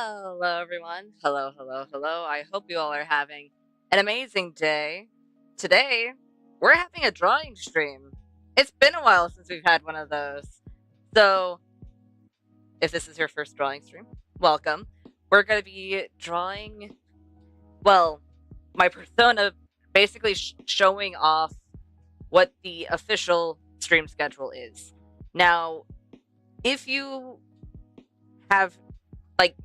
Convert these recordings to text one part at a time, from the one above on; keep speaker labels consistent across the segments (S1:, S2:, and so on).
S1: Hello, everyone. Hello, hello, hello. I hope you all are having an amazing day. Today, we're having a drawing stream. It's been a while since we've had one of those. So, if this is your first drawing stream, welcome. We're going to be drawing, well, my persona, basically showing off what the official stream schedule is. Now, if you have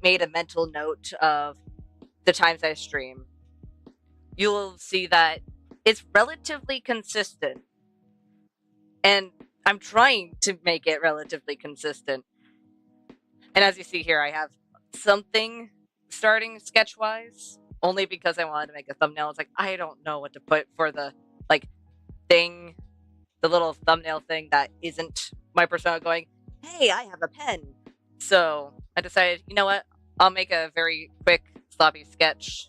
S1: made a mental note of the times I stream, you'll see that it's relatively consistent. And I'm trying to make it relatively consistent. And as you see here, I have something starting sketch-wise, only because I wanted to make a thumbnail. It's like, I don't know what to put for the, thing, the little thumbnail thing that isn't my persona going, hey, I have a pen. So I decided, you know what? I'll make a very quick, sloppy sketch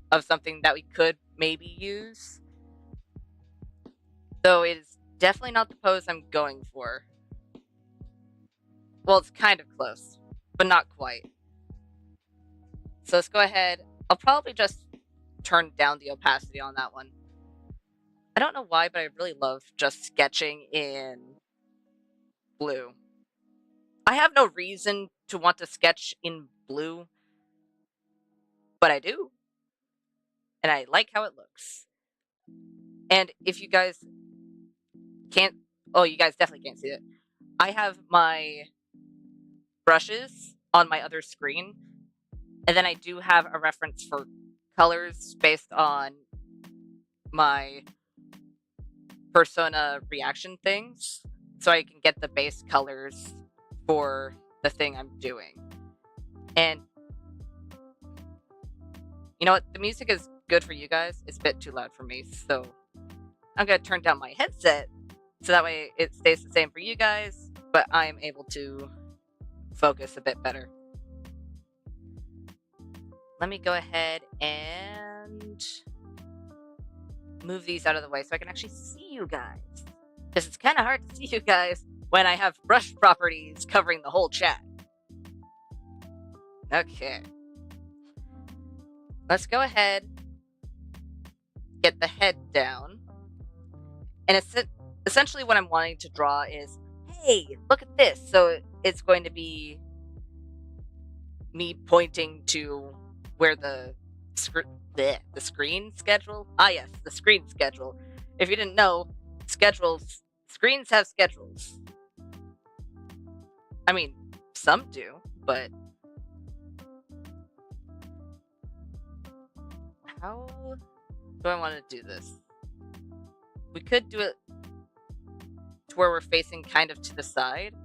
S1: of something that we could maybe use. Though it is definitely not the pose I'm going for. Well, it's kind of close, but not quite. So let's go ahead. I'll probably just turn down the opacity on that one. I don't know why, but I really love just sketching in blue. I have no reason to want to sketch in blue, but I do. And I like how it looks. And if you guys can't, oh, you guys definitely can't see it. I have my brushes on my other screen, and then I do have a reference for colors based on my persona reaction things, so I can get the base colors for the thing I'm doing. And you know what? The music is good for you guys. It's a bit too loud for me, so I'm going to turn down my headset so that way it stays the same for you guys, but I am able to focus a bit better. Let me go ahead and move these out of the way so I can actually see you guys. Because it's kind of hard to see you guys when I have brush properties covering the whole chat. Okay. Let's go ahead, get the head down. And essentially what I'm wanting to draw is, hey, look at this. So it's going to be me pointing to where the screen schedule? Ah, yes, the screen schedule. If you didn't know, screens have schedules. I mean, some do, but how do I want to do this? We could do it to where we're facing kind of to the side.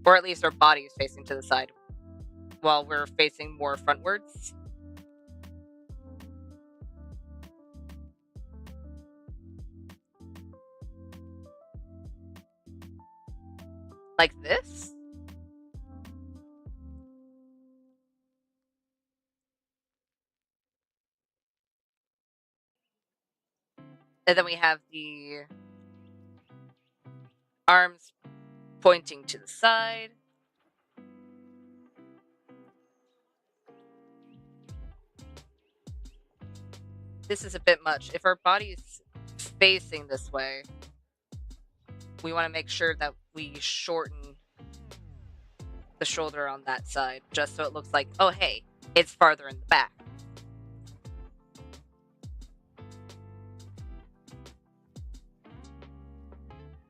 S1: Or at least our body is facing to the side while we're facing more frontwards. Like this? And then we have the arms pointing to the side. This is a bit much. If our body's facing this way, we want to make sure that we shorten the shoulder on that side, just so it looks like, oh, hey, it's farther in the back.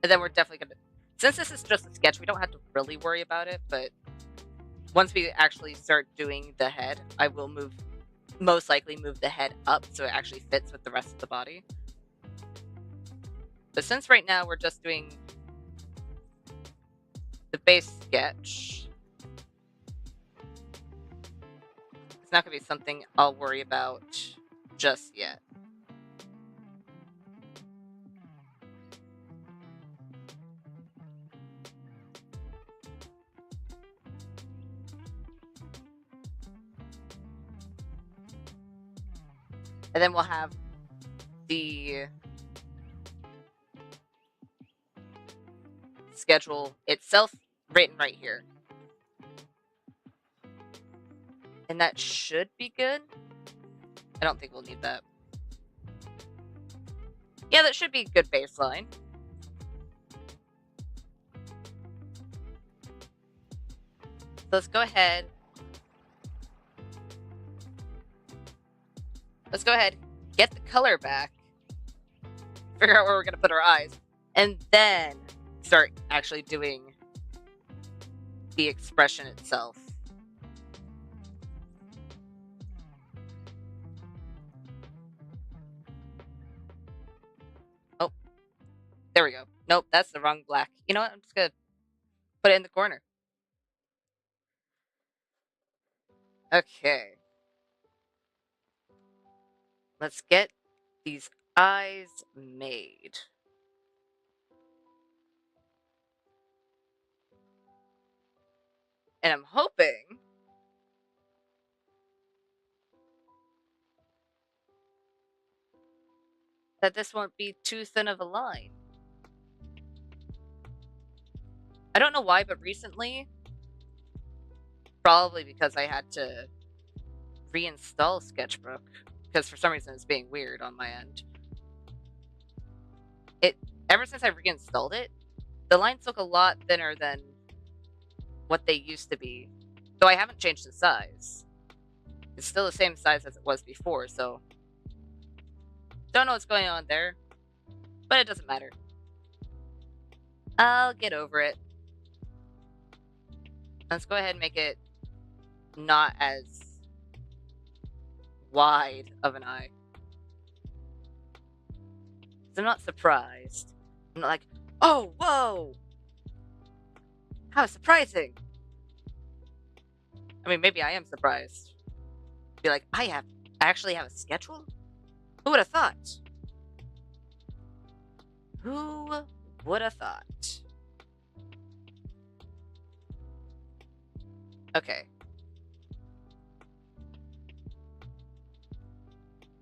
S1: And then we're definitely going to, since this is just a sketch, we don't have to really worry about it, but once we actually start doing the head, I will most likely move the head up so it actually fits with the rest of the body. But since right now we're just doing the base sketch, it's not going to be something I'll worry about just yet. And then we'll have the schedule itself written right here. And that should be good. I don't think we'll need that. Yeah, that should be a good baseline. So let's go ahead. Let's go ahead, get the color back, figure out where we're going to put our eyes, and then start actually doing the expression itself. Oh, there we go. Nope, that's the wrong black. You know what? I'm just going to put it in the corner. Okay. Let's get these eyes made. And I'm hoping that this won't be too thin of a line. I don't know why, but recently, probably because I had to reinstall Sketchbook, because for some reason it's being weird on my end. Ever since I reinstalled it, the lines look a lot thinner than what they used to be. Though I haven't changed the size. It's still the same size as it was before, so don't know what's going on there, but it doesn't matter. I'll get over it. Let's go ahead and make it not as wide of an eye. So I'm not surprised. I'm not like, oh, whoa! How surprising! I mean, maybe I am surprised. Be like, I actually have a schedule? Who would have thought? Who would have thought? Okay.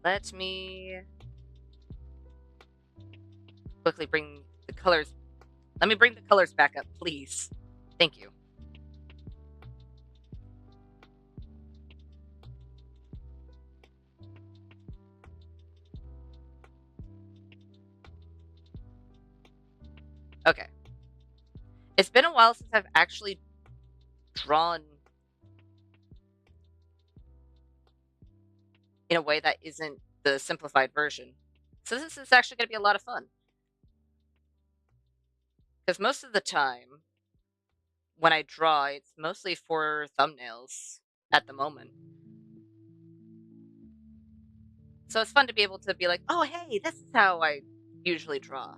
S1: Let me quickly bring the colors. Let me bring the colors back up, please. Thank you. Okay. It's been a while since I've actually drawn in a way that isn't the simplified version. So this is actually going to be a lot of fun. Because most of the time, when I draw, it's mostly for thumbnails at the moment. So it's fun to be able to be like, oh, hey, this is how I usually draw.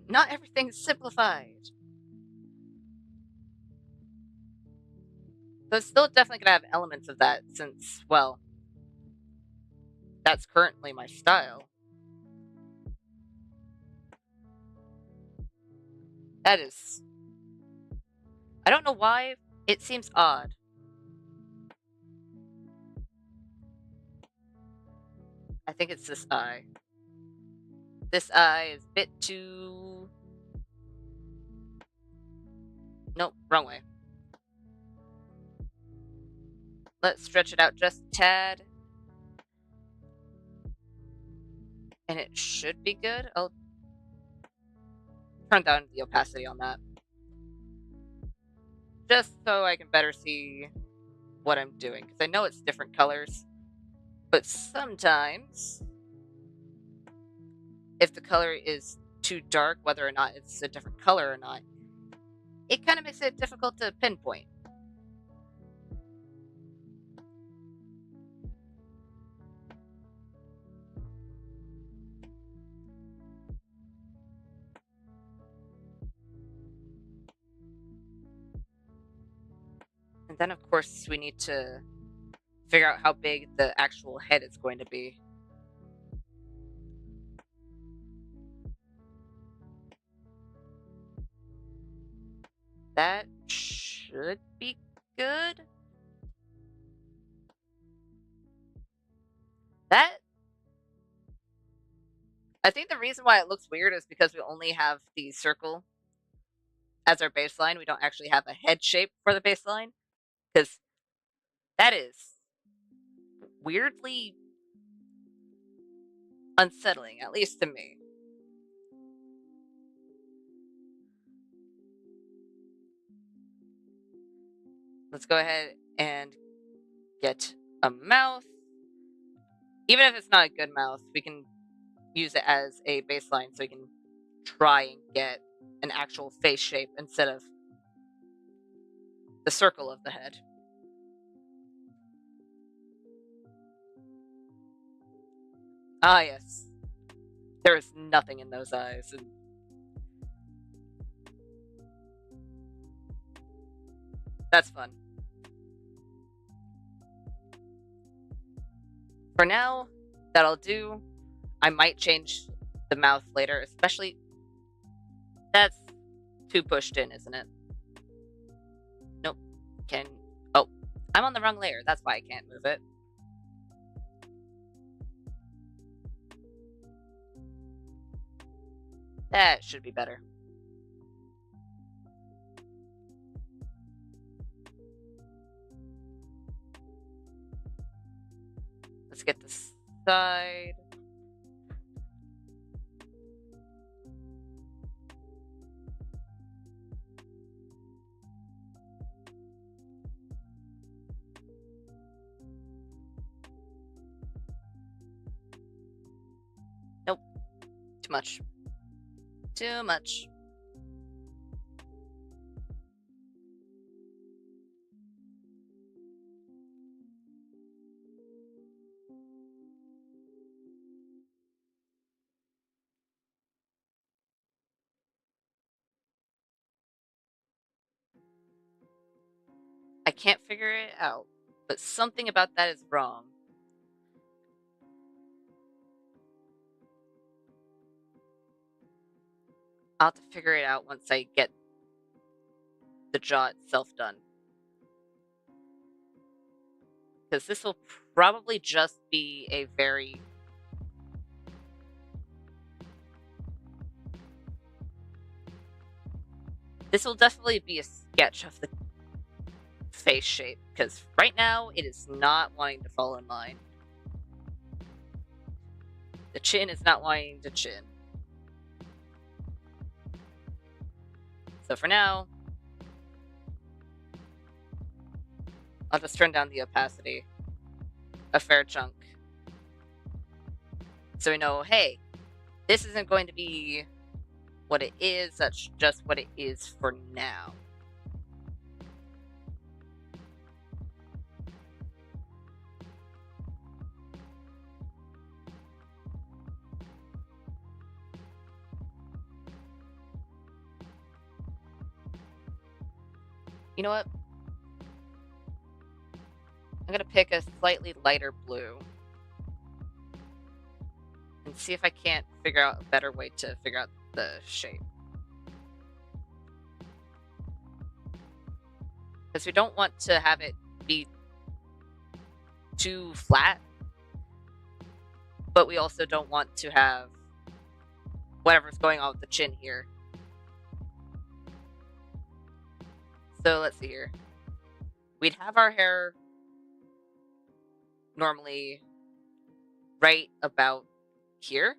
S1: Not everything's simplified. So it's still definitely going to have elements of that since, well, that's currently my style. That is... I don't know why it seems odd. I think it's this eye. This eye is a bit too... Nope, wrong way. Let's stretch it out just a tad. And it should be good. I'll turn down the opacity on that. Just so I can better see what I'm doing. Because I know it's different colors. But sometimes, if the color is too dark, whether or not it's a different color or not, it kind of makes it difficult to pinpoint. And then, of course, we need to figure out how big the actual head is going to be. That should be good. That... I think the reason why it looks weird is because we only have the circle as our baseline. We don't actually have a head shape for the baseline. Because that is weirdly unsettling, at least to me. Let's go ahead and get a mouth. Even if it's not a good mouth, we can use it as a baseline so we can try and get an actual face shape instead of the circle of the head. Ah, yes. There is nothing in those eyes. And that's fun. For now, that'll do. I might change the mouth later, especially that's too pushed in, isn't it? Nope. Oh, I'm on the wrong layer. That's why I can't move it. That should be better. Let's get this side. Nope. Too much. Too much. I can't figure it out, but something about that is wrong. I'll have to figure it out once I get the jaw itself done. Because this will probably just be a very... This will definitely be a sketch of the face shape, because right now it is not wanting to fall in line. The chin is not wanting to chin. So for now, I'll just turn down the opacity a fair chunk. So we know, hey, this isn't going to be what it is, that's just what it is for now. You know what? I'm going to pick a slightly lighter blue and see if I can't figure out a better way to figure out the shape. Because we don't want to have it be too flat, but we also don't want to have whatever's going on with the chin here. So let's see here. We'd have our hair normally right about here.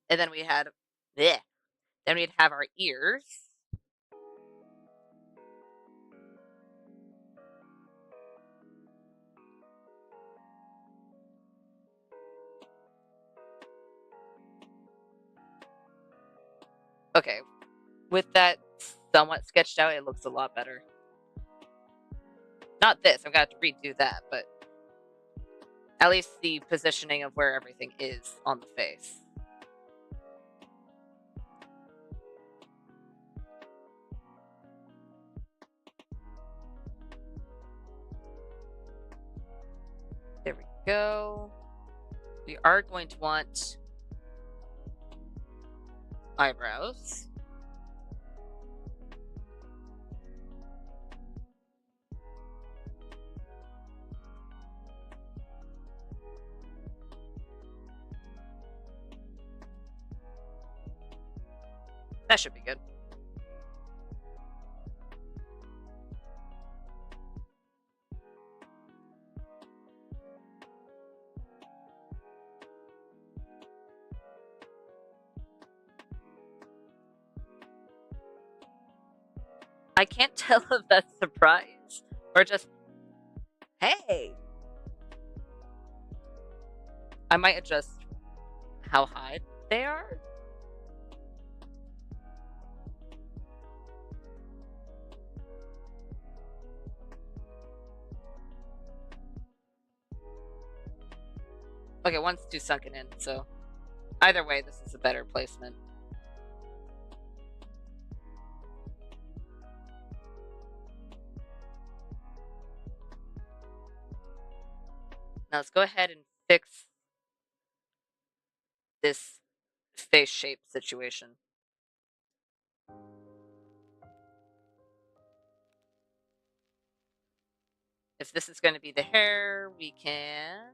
S1: And then we had, bleh, then we'd have our ears. Okay, with that somewhat sketched out, it looks a lot better. Not this, I'm gonna have to redo that, but at least the positioning of where everything is on the face. There we go. We are going to want eyebrows. That should be good. I can't tell if that's surprise or just, hey. I might adjust how high they are. Okay, one's too sunken in, so either way, this is a better placement. Now let's go ahead and fix this face shape situation. If this is going to be the hair, we can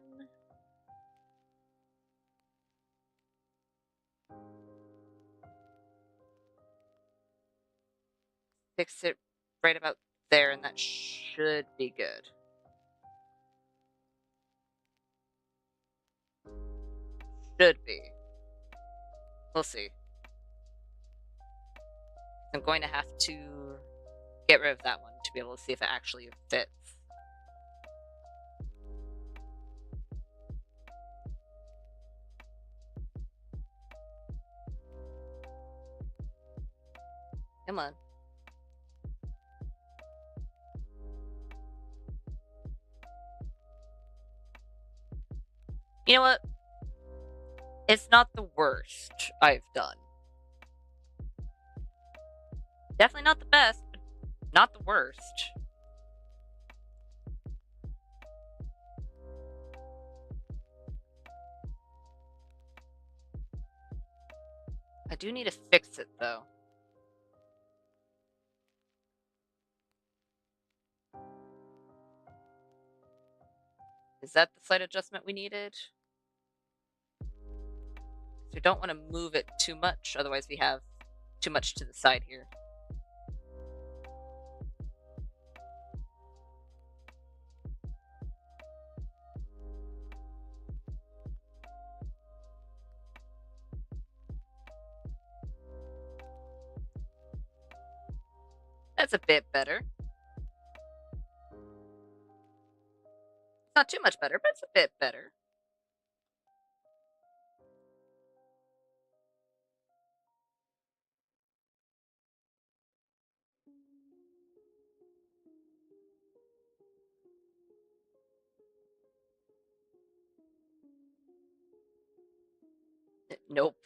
S1: fix it right about there, and that should be good. Should be. We'll see. I'm going to have to get rid of that one to be able to see if it actually fits. Come on. You know what? It's not the worst I've done. Definitely not the best, but not the worst. I do need to fix it, though. Is that the slight adjustment we needed? So we don't want to move it too much, otherwise we have too much to the side here. That's a bit better. It's not too much better, but it's a bit better. Nope.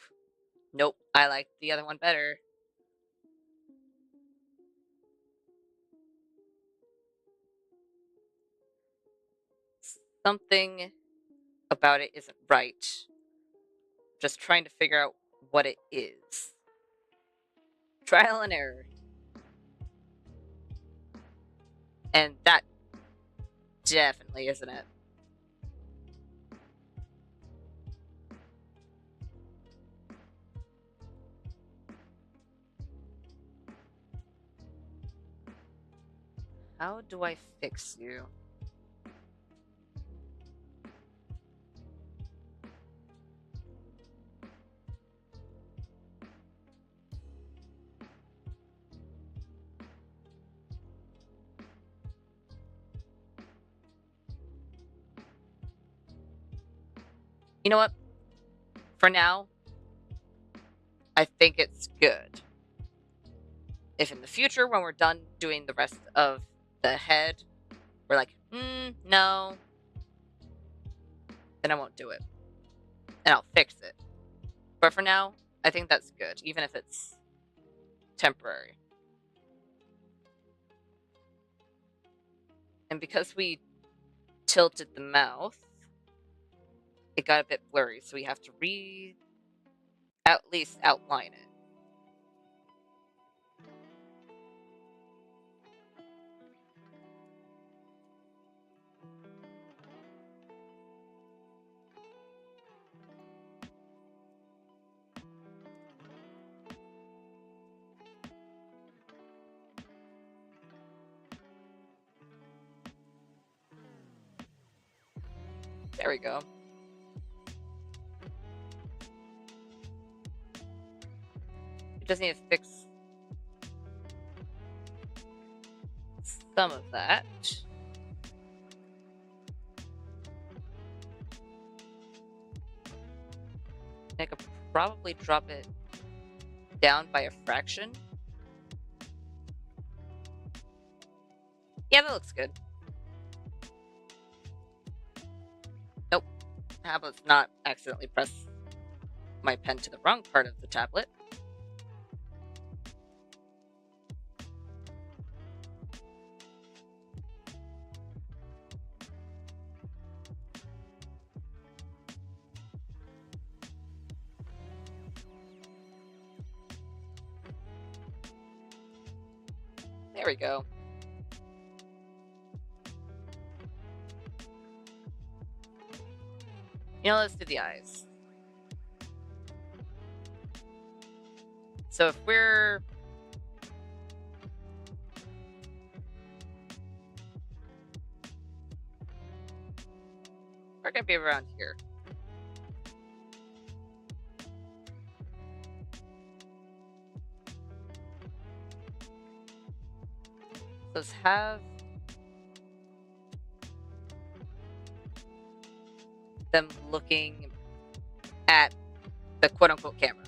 S1: Nope. I like the other one better. Something about it isn't right. Just trying to figure out what it is. Trial and error. And that definitely isn't it. How do I fix you? You know what? For now, I think it's good. If in the future, when we're done doing the rest of the head, we're like, no, then I won't do it. And I'll fix it. But for now, I think that's good, even if it's temporary. And because we tilted the mouth, it got a bit blurry, so we have to at least outline it. There we go. We just need to fix some of that. I could probably drop it down by a fraction. Yeah, that looks good. Nope. How about not accidentally press my pen to the wrong part of the tablet? There we go. Let's do the eyes. So if we're gonna be around here. Let's have them looking at the quote-unquote camera.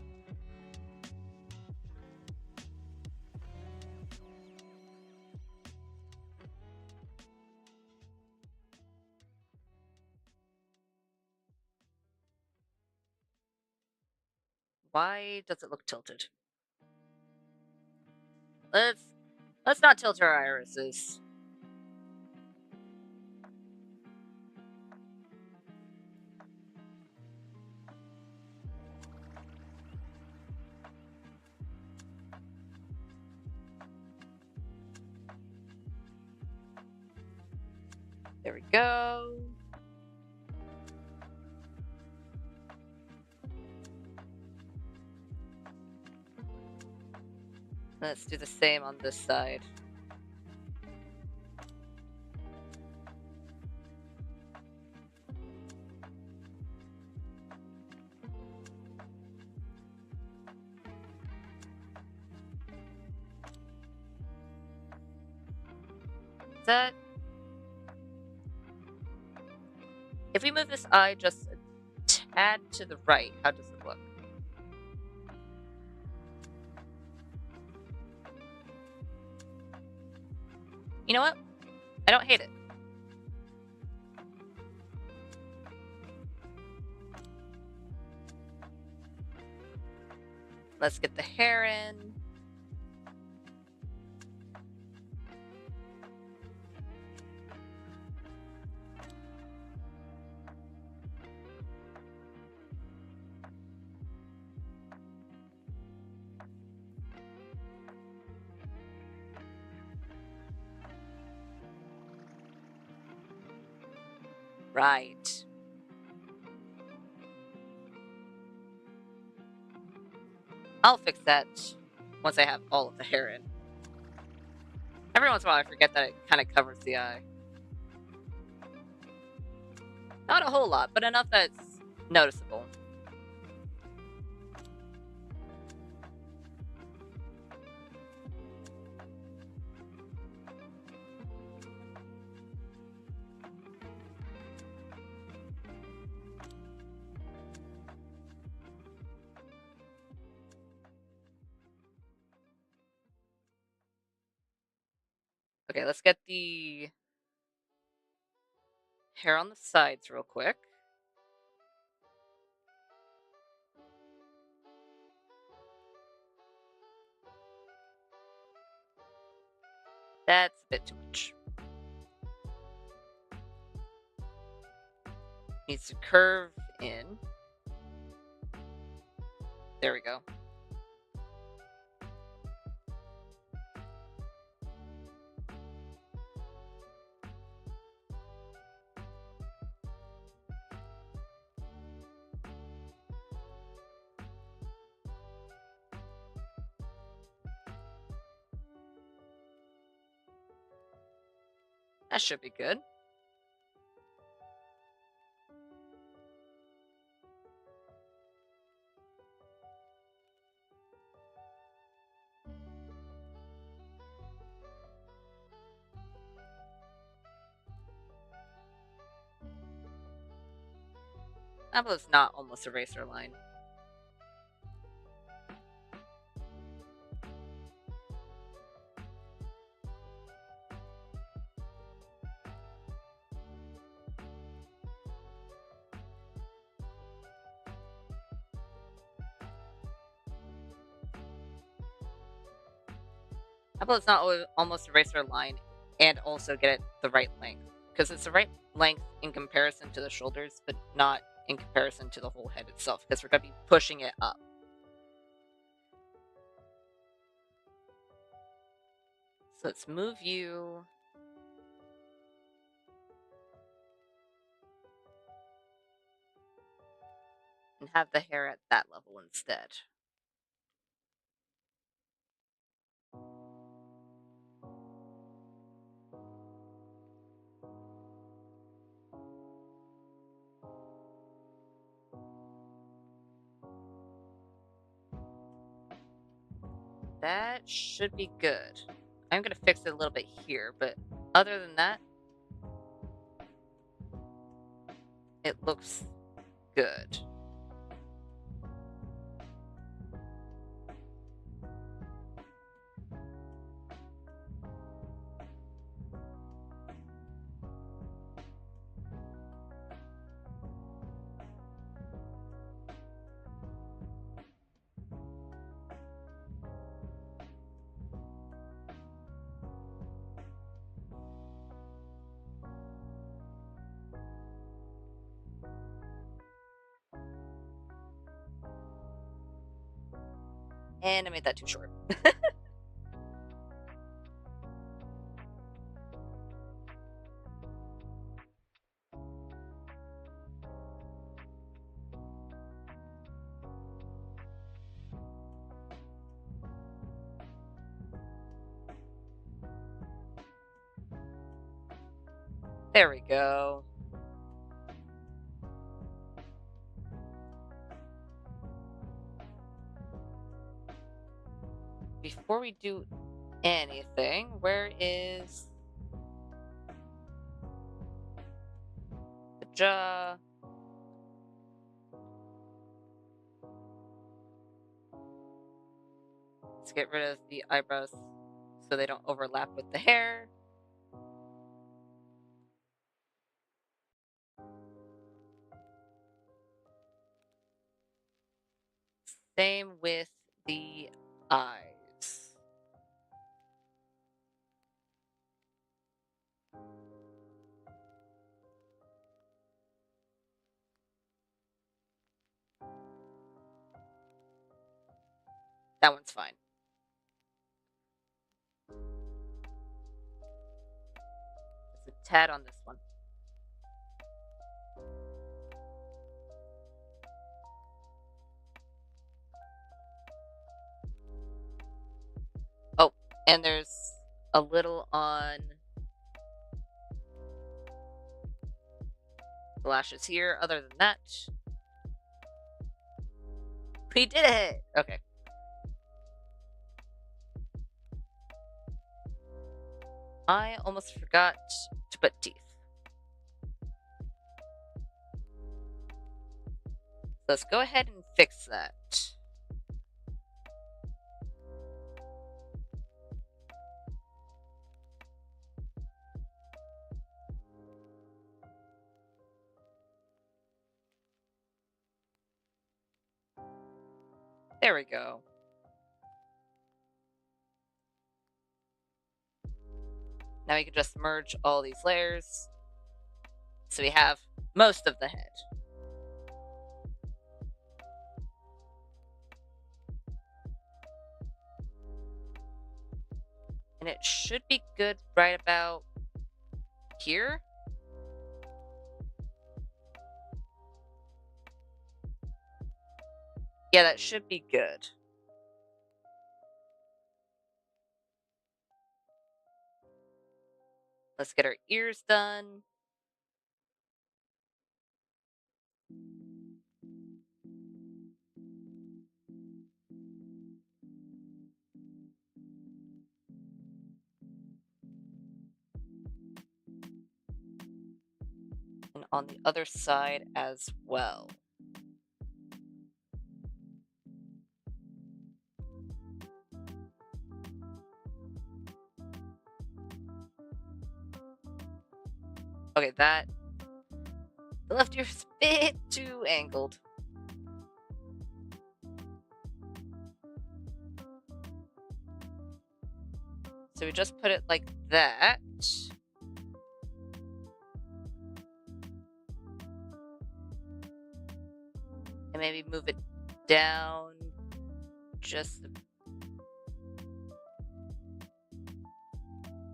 S1: Why does it look tilted? Let's not tilt our irises. There we go. Let's do the same on this side. That if we move this eye just a tad to the right, how does it look? You know what? I don't hate it. Let's get the hair in. Right. I'll fix that once I have all of the hair in. Every once in a while I forget that it kind of covers the eye. Not a whole lot, but enough that it's noticeable. Okay, let's get the hair on the sides real quick. That's a bit too much. Needs to curve in. There we go. That should be good. How about it's not almost a racer line? How about it's not almost a racer line and also get it the right length? Because it's the right length in comparison to the shoulders, but not in comparison to the whole head itself, because we're going to be pushing it up. So let's move you. And have the hair at that level instead. That should be good. I'm going to fix it a little bit here, but other than that, it looks good. And I made that too short. There we go. Before we do anything, where is the jaw? Let's get rid of the eyebrows so they don't overlap with the hair. Same with the eyes. That one's fine. Just a tad on this one. Oh, and there's a little on the lashes here. Other than that, we did it! Okay. I almost forgot to put teeth. Let's go ahead and fix that. There we go. Now we can just merge all these layers so we have most of the head. And it should be good right about here. Yeah, that should be good. Let's get our ears done. And on the other side as well. Okay, the left ear's a bit too angled. So we just put it like that. And maybe move it down just...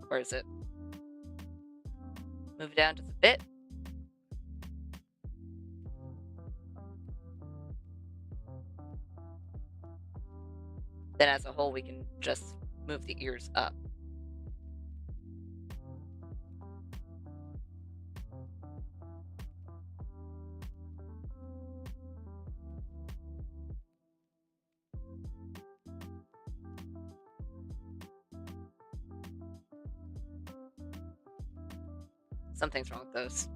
S1: Where is it? Move it down just a bit. Then as a whole, we can just move the ears up. Something's wrong with those.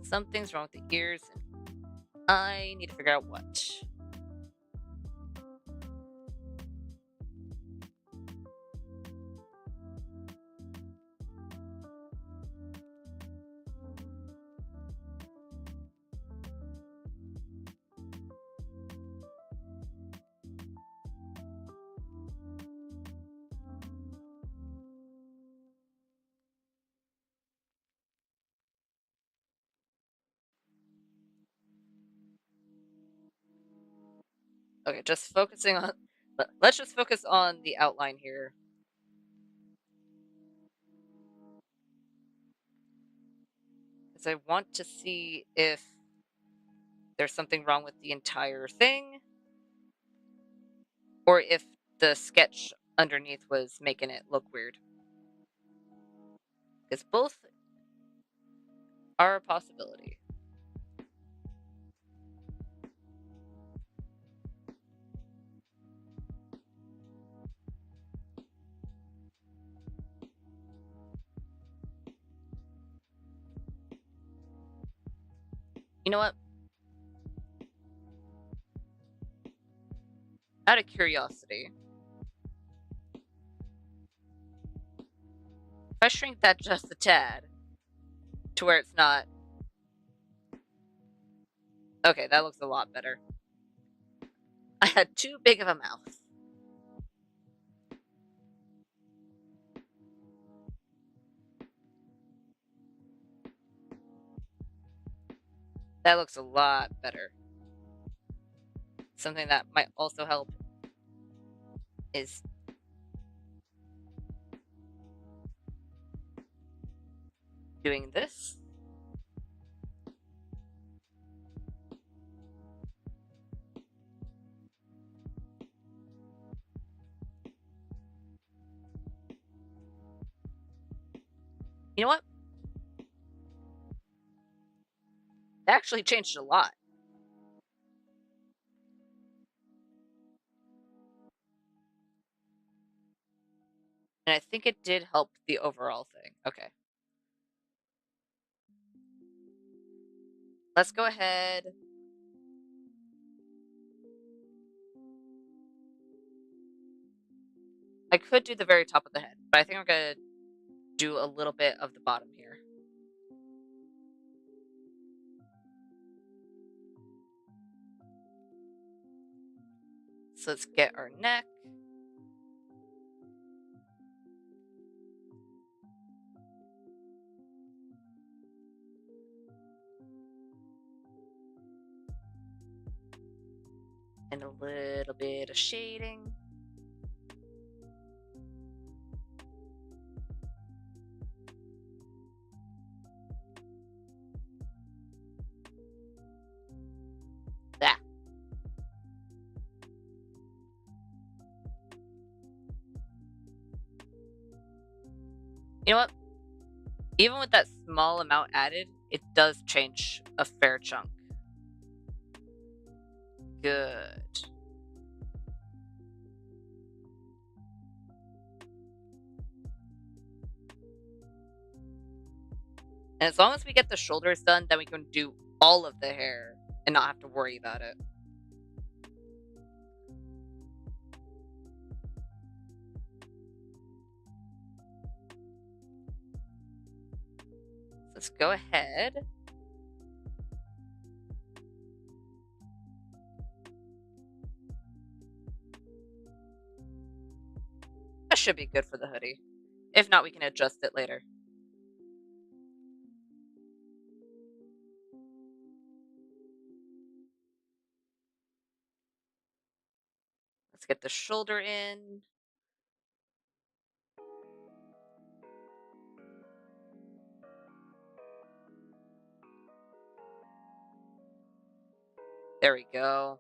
S1: Something's wrong with the ears, and I need to figure out what. Okay, just focusing on... Let's just focus on the outline here. Because I want to see if there's something wrong with the entire thing, or if the sketch underneath was making it look weird. Because both are a possibility. You know what? Out of curiosity, if I shrink that just a tad to where it's not... Okay, that looks a lot better. I had too big of a mouth. That looks a lot better. Something that might also help is doing this. You know what? That actually changed a lot. And I think it did help the overall thing. Okay. Let's go ahead. I could do the very top of the head, but I think I'm going to do a little bit of the bottom here. So let's get our neck. And a little bit of shading. That. You know what? Even with that small amount added, it does change a fair chunk. Good. And as long as we get the shoulders done, then we can do all of the hair and not have to worry about it. Let's go ahead. That should be good for the hoodie. If not, we can adjust it later. Let's get the shoulder in. There we go.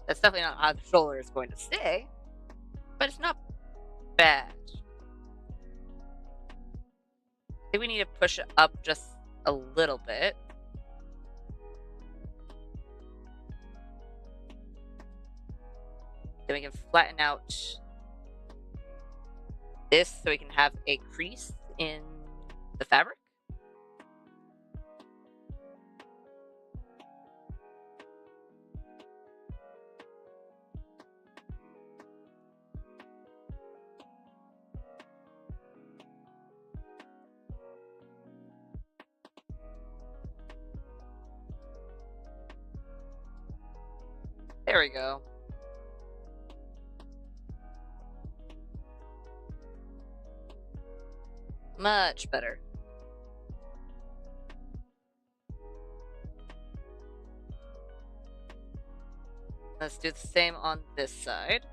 S1: That's definitely not how the shoulder is going to stay, but it's not bad. I think we need to push it up just a little bit. Then we can flatten out this so we can have a crease in the fabric. There we go. Much better. Let's do the same on this side.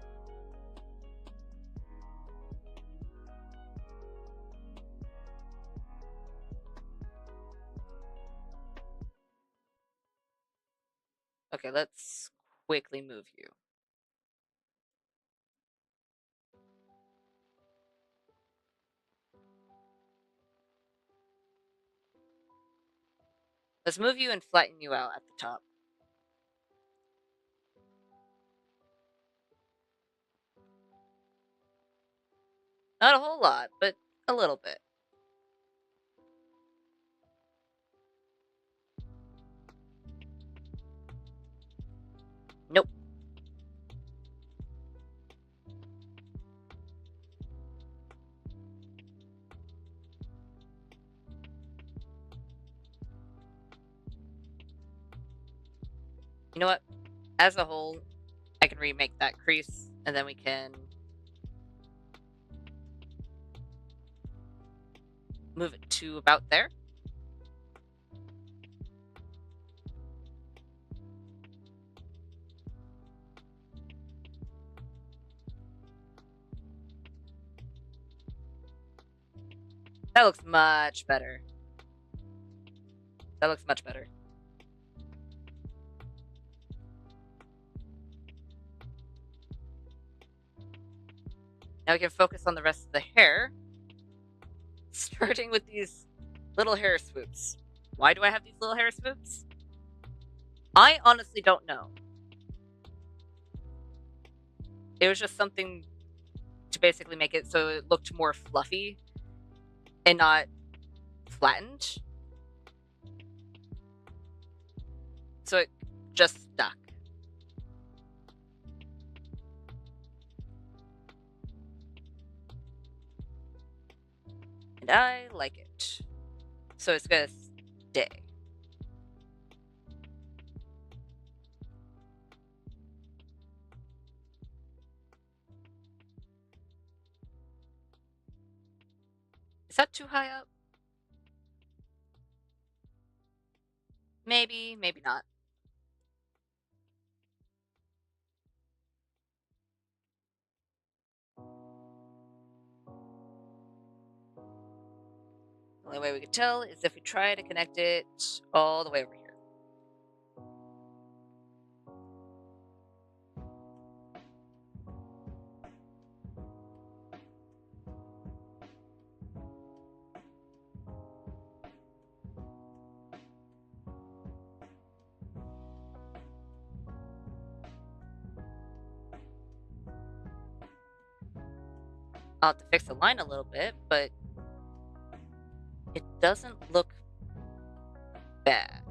S1: Okay, let's quickly move you. Let's move you and flatten you out at the top. Not a whole lot, but a little bit. Nope. You know what? As a whole, I can remake that crease, and then we can move it to about there. That looks much better. That looks much better. Now we can focus on the rest of the hair, starting with these little hair swoops. Why do I have these little hair swoops? I honestly don't know. It was just something to basically make it so it looked more fluffy and not flattened. So it just stuck. And I like it. So it's gonna stay. Is that too high up? Maybe, maybe not. The only way we could tell is if we try to connect it all the way over here. I'll have to fix the line a little bit, but it doesn't look bad.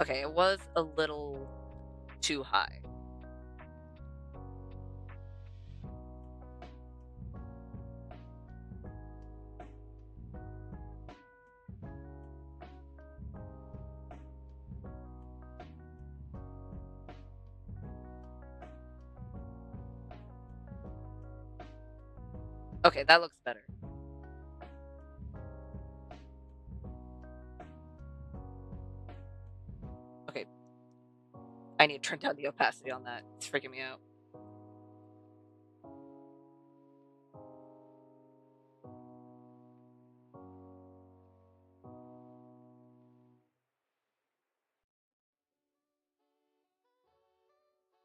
S1: Okay, it was a little too high. Okay, that looks better. Okay, I need to turn down the opacity on that. It's freaking me out.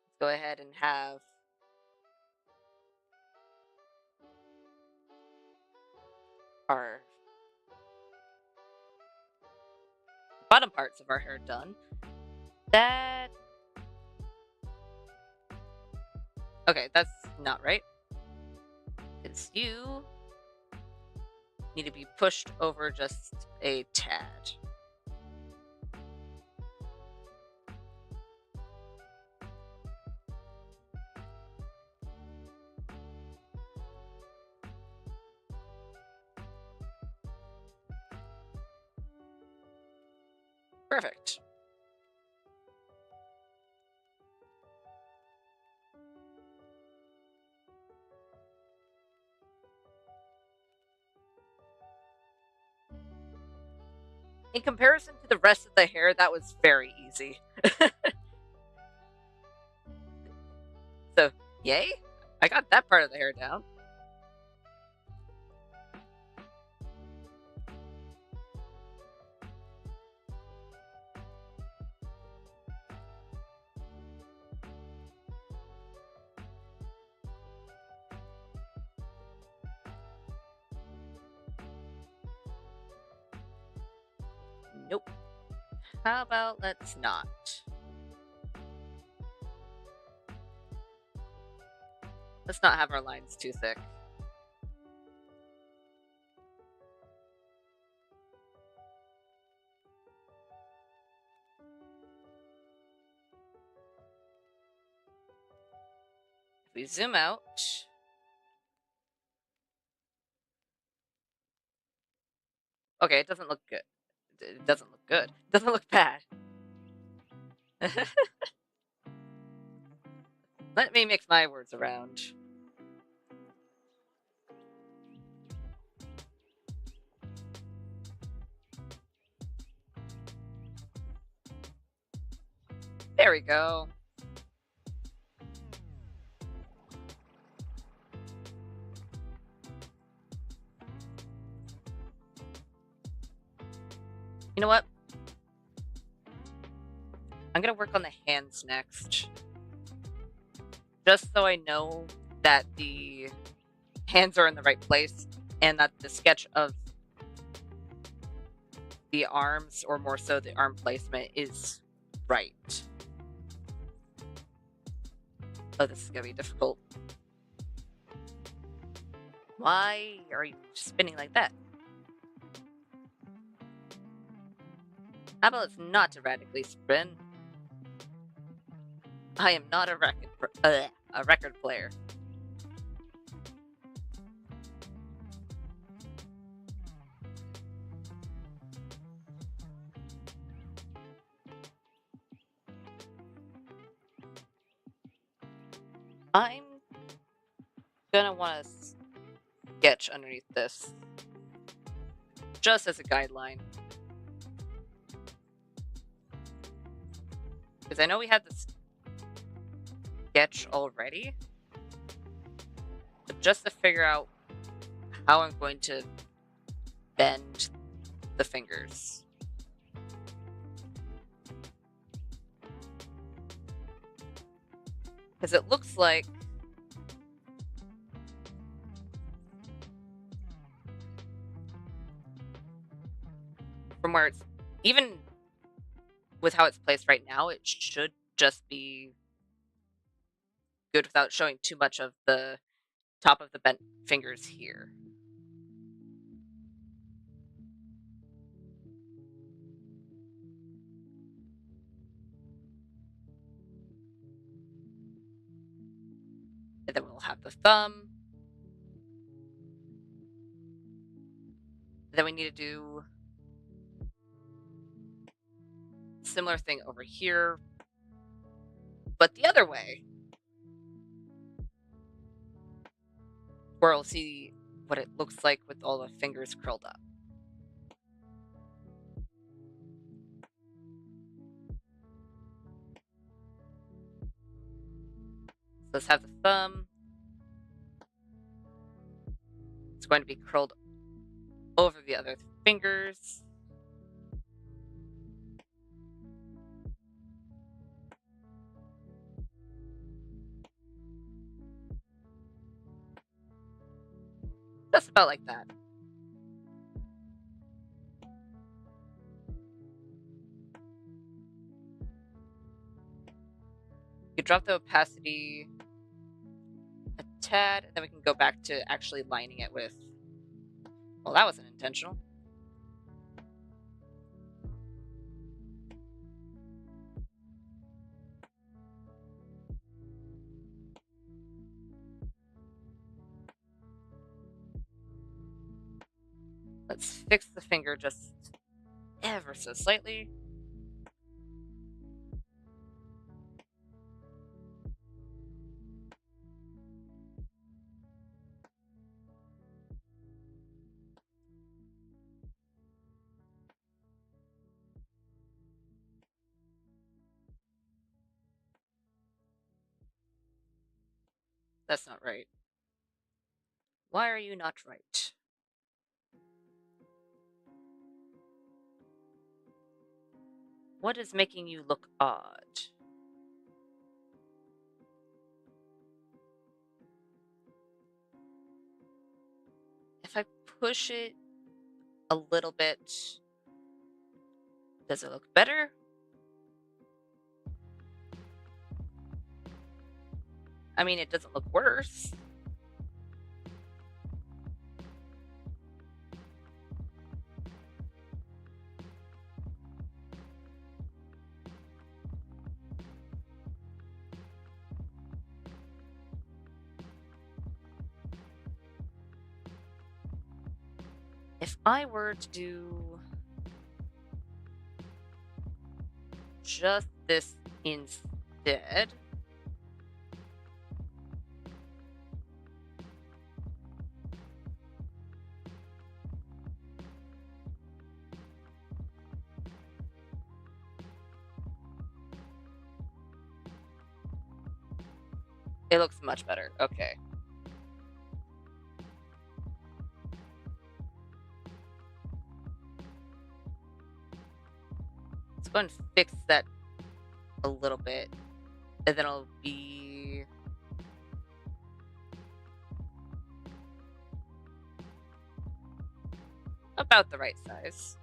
S1: Let's go ahead and have our bottom parts of our hair done. That... Okay, that's not right. Because you need to be pushed over just a tad. Perfect. In comparison to the rest of the hair, that was very easy. So, yay! I got that part of the hair down. Nope. How about let's not? Let's not have our lines too thick. If we zoom out, okay, it doesn't look good. It doesn't look good. It doesn't look bad. Let me mix my words around. There we go. You know what? I'm gonna work on the hands next. Just so I know that the hands are in the right place and that the sketch of the arms, or more so the arm placement, is right. Oh, this is gonna be difficult. Why are you spinning like that? How about let's not erratically spin? I am not a record player. I'm gonna want to sketch underneath this, just as a guideline. Because I know we had this sketch already, but just to figure out how I'm going to bend the fingers. Because it looks like from where it's, even with how it's placed right now, it should just be good without showing too much of the top of the bent fingers here. And then we'll have the thumb. Then we need to do a similar thing over here, but the other way, where we'll see what it looks like with all the fingers curled up. So let's have the thumb. It's going to be curled over the other fingers. Just about like that. You drop the opacity a tad, and then we can go back to actually lining it with, well, that wasn't intentional. Let's fix the finger just ever so slightly. That's not right. Why are you not right? What is making you look odd? If I push it a little bit, does it look better? I mean, it doesn't look worse. If I were to do just this instead, it looks much better. Okay. Let's go and fix that a little bit, and then it'll be about the right size.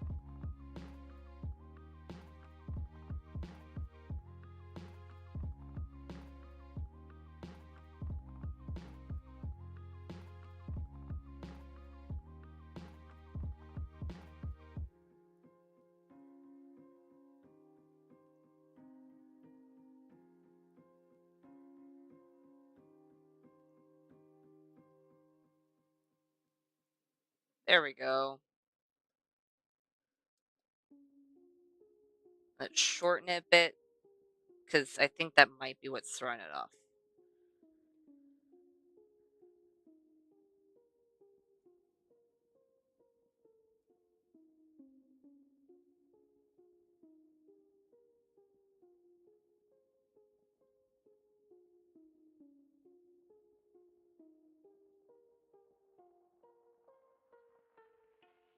S1: There we go. Let's shorten it a bit, because I think that might be what's throwing it off.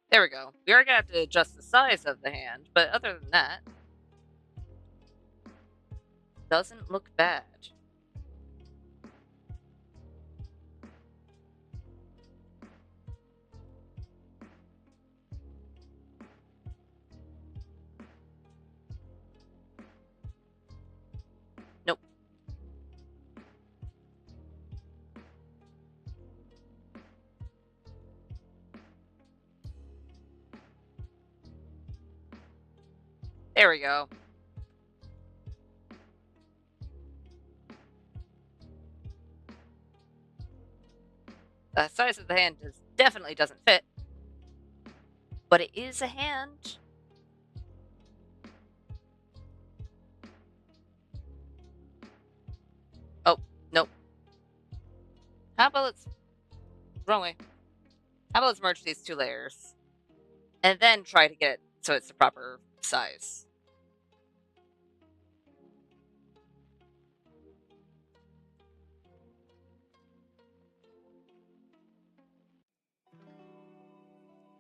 S1: There we go. We are gonna have to adjust the size of the hand, but other than that, doesn't look bad. Nope. There we go. The size of the hand definitely doesn't fit, but it is a hand. Oh, nope. How about let's... Wrong way. How about let's merge these two layers, and then try to get it so it's the proper size.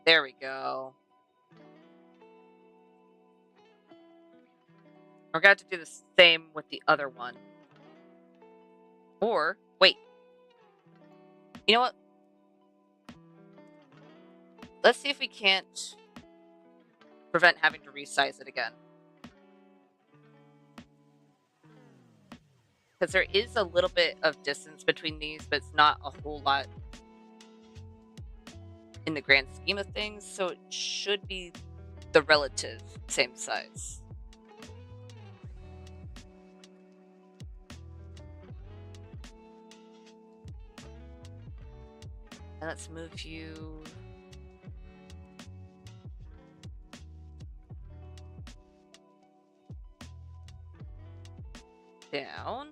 S1: There we go. We're going to have to do the same with the other one. Or, wait. You know what? Let's see if we can't prevent having to resize it again. Because there is a little bit of distance between these, but it's not a whole lot in the grand scheme of things, so it should be the relative same size. And let's move you... down.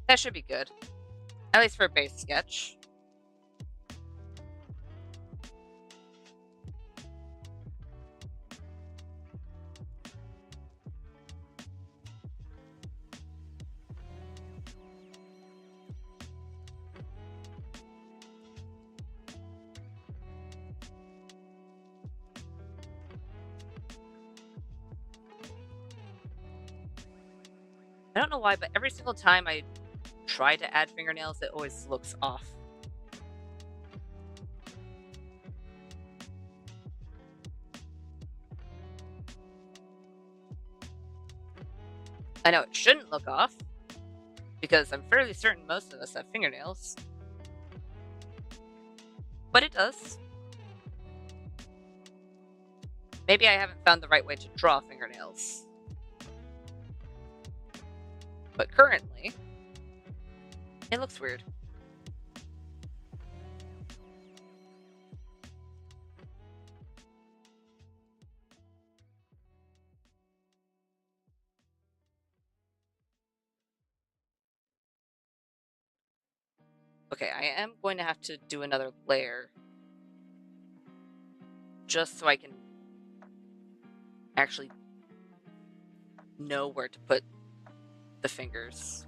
S1: That should be good. At least for a base sketch. I don't know why, but every single time I try to add fingernails, it always looks off. I know it shouldn't look off, because I'm fairly certain most of us have fingernails. But it does. Maybe I haven't found the right way to draw fingernails. But currently, it looks weird. Okay, I am going to have to do another layer. Just so I can actually know where to put the fingers.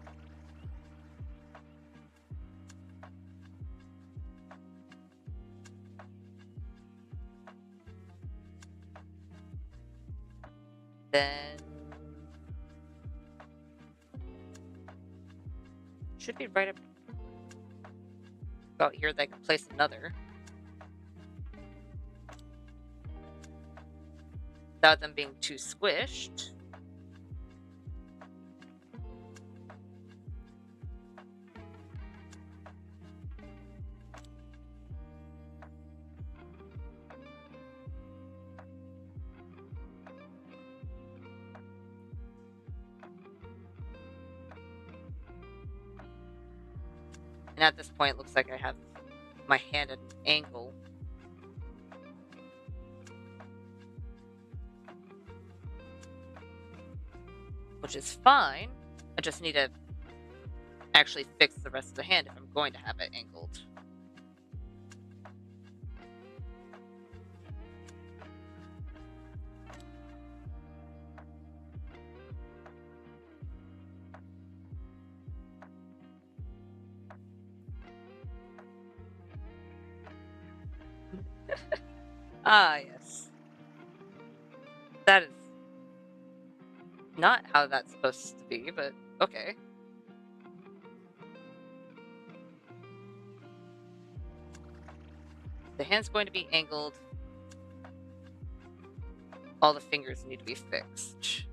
S1: Then... should be right up about here that I can place another. Without them being too squished. And at this point, it looks like I have my hand at an angle. Which is fine. I just need to actually fix the rest of the hand if I'm going to have it angled. Ah, yes. That is not how that's supposed to be, but okay. The hand's going to be angled. All the fingers need to be fixed.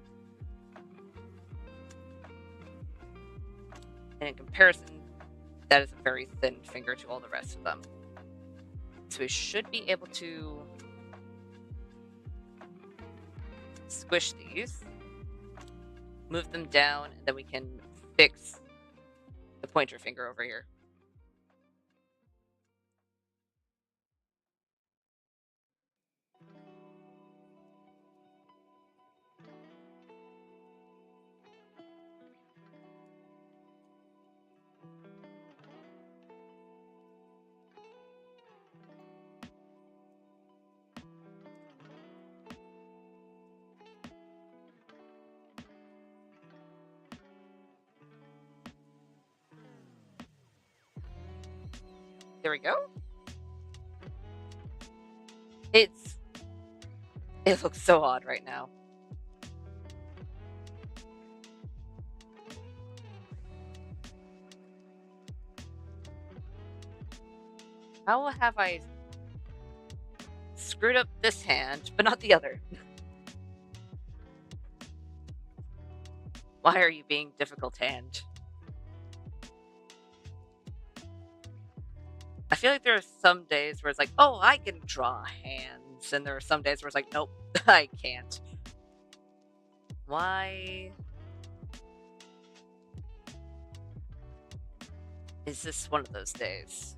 S1: And in comparison, that is a very thin finger to all the rest of them. So we should be able to squish these, move them down, and then we can fix the pointer finger over here. There we go. It looks so odd right now. How have I screwed up this hand, but not the other? Why are you being difficult, hand? I feel like there are some days where it's like, oh, I can draw hands, and there are some days where it's like, nope, I can't. Why is this one of those days?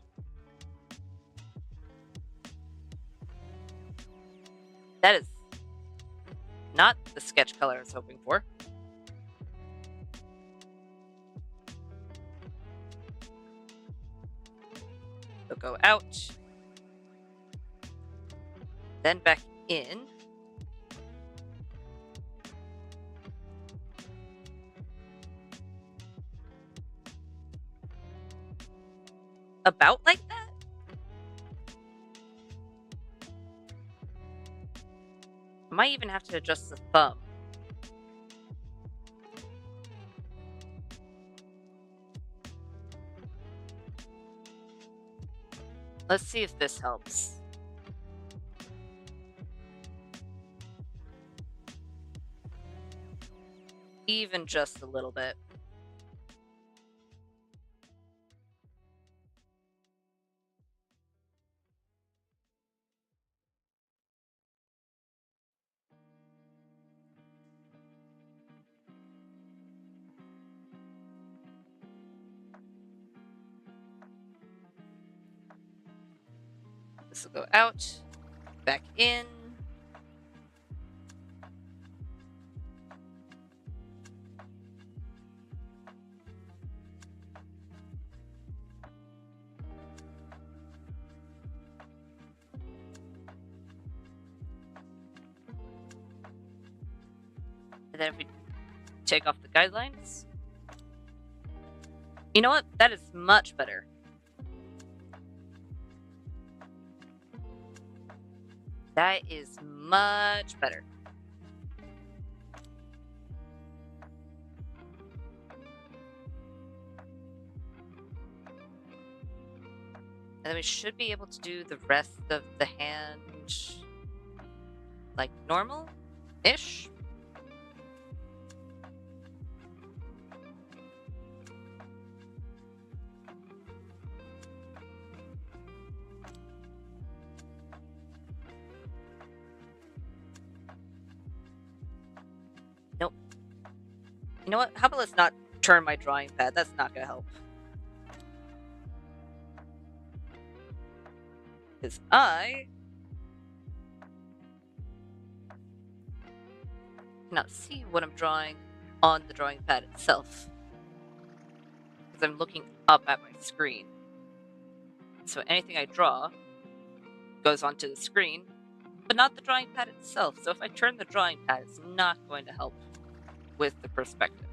S1: That is not the sketch color I was hoping for. They'll go out, then back in. About like that? I might even have to adjust the thumb. Let's see if this helps. Even just a little bit. This will go out, back in. And then if we take off the guidelines. You know what? That is much better. That is much better. And then we should be able to do the rest of the hand like normal-ish. Nope. You know what? How about let's not turn my drawing pad? That's not going to help. Because I cannot see what I'm drawing on the drawing pad itself. Because I'm looking up at my screen. So anything I draw goes onto the screen, but not the drawing pad itself. So if I turn the drawing pad, it's not going to help with the perspective.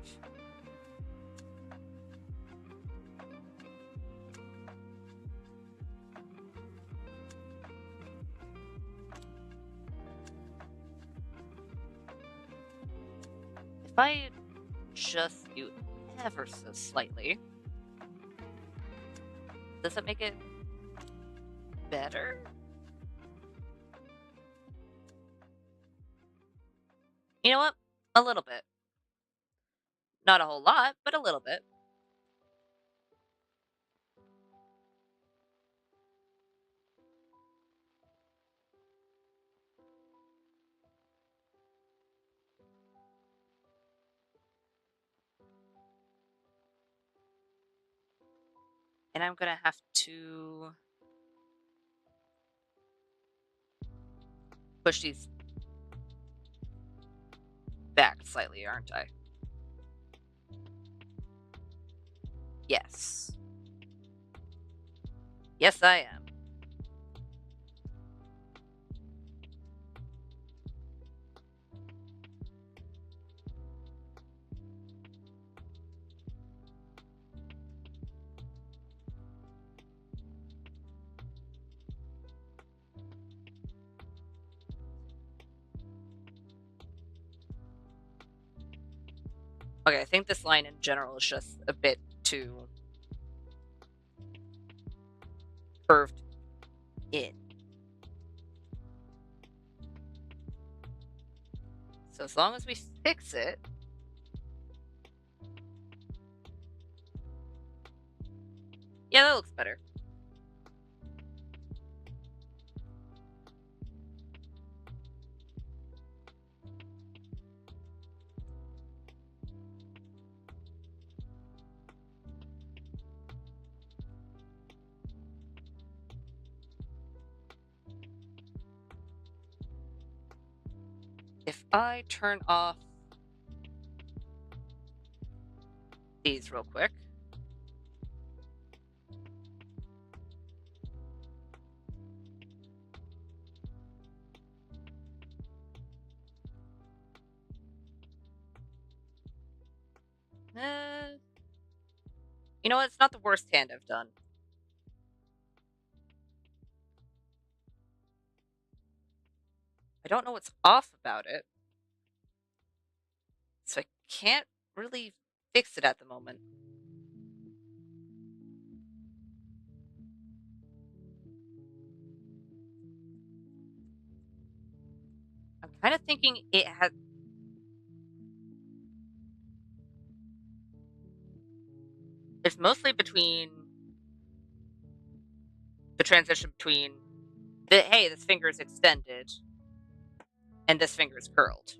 S1: If I adjust you ever so slightly, does that make it better? You know what? A little bit. Not a whole lot, but a little bit. And I'm gonna have to push these back slightly, aren't I? Yes. Yes, I am. Okay, I think this line in general is just a bit too curved in. So as long as we fix it, yeah, that looks better. If I turn off these real quick. Uh, you know what? It's not the worst hand I've done. I don't know what's off about it, so I can't really fix it at the moment. I'm kind of thinking it has. It's mostly between the transition between the hey, this finger is extended and this finger is curled.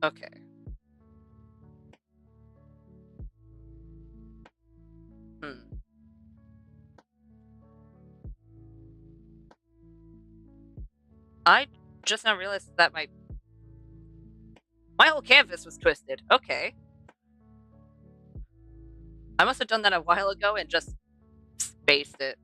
S1: Okay. Hmm. I just now realized that my whole canvas was twisted. Okay. I must have done that a while ago and just spaced it.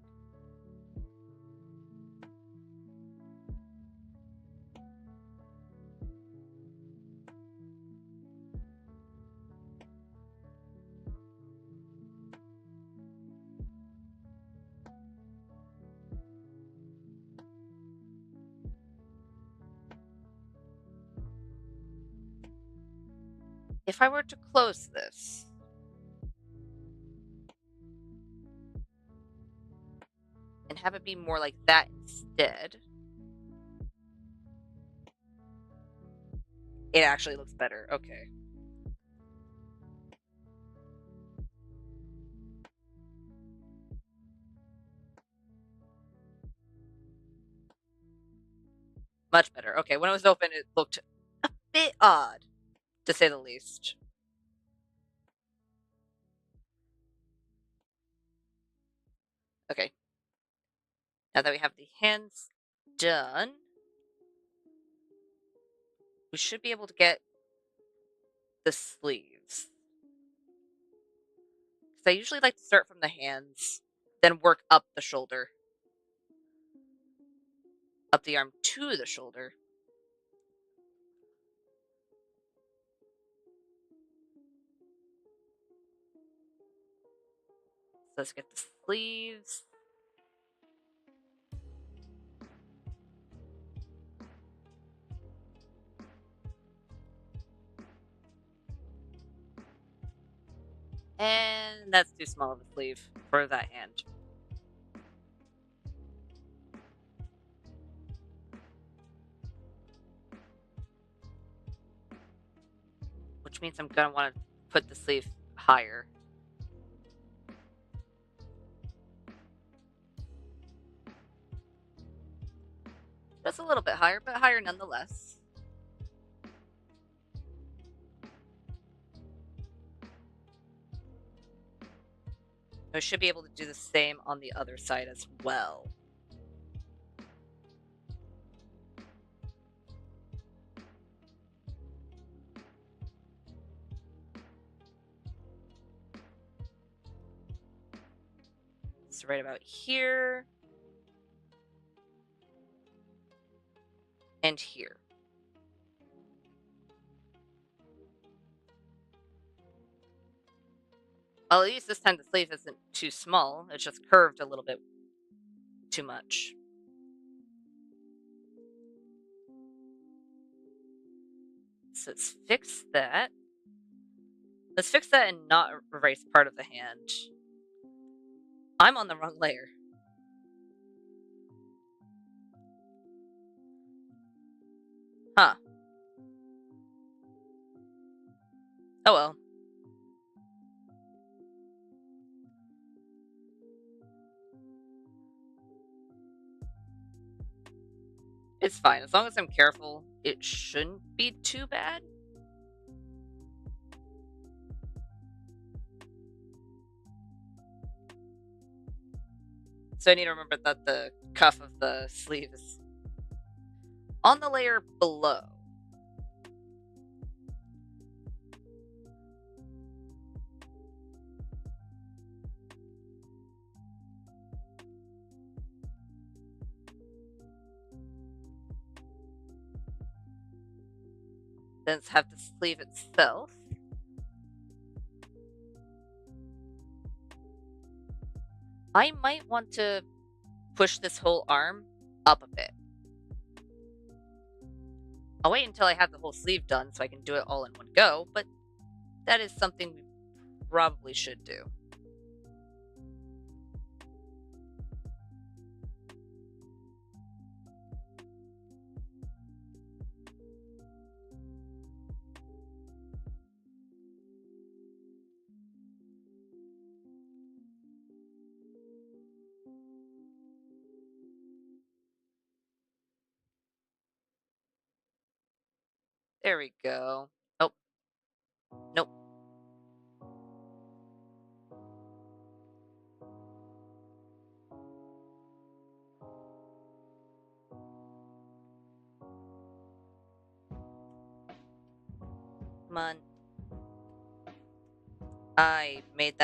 S1: If I were to close this, and have it be more like that instead, it actually looks better. Okay. Much better. Okay, when it was open, it looked a bit odd, to say the least. Okay, now that we have the hands done, we should be able to get the sleeves. Because I usually like to start from the hands, then work up the shoulder, up the arm to the shoulder. let's get the sleeves. And that's too small of a sleeve for that hand. Which means I'm going to want to put the sleeve higher. Just a little bit higher, but higher nonetheless. I should be able to do the same on the other side as well. So right about here. And here. Well, at least this time the sleeve isn't too small. It's just curved a little bit too much. So let's fix that. Let's fix that and not erase part of the hand. I'm on the wrong layer. Huh. Oh well. It's fine. As long as I'm careful, it shouldn't be too bad. So I need to remember that the cuff of the sleeve is on the layer below. Then let's have the sleeve itself. I might want to push this whole arm up a bit. I'll wait until I have the whole sleeve done so I can do it all in one go, but that is something we probably should do. There we go. Oh, nope. Come on. I made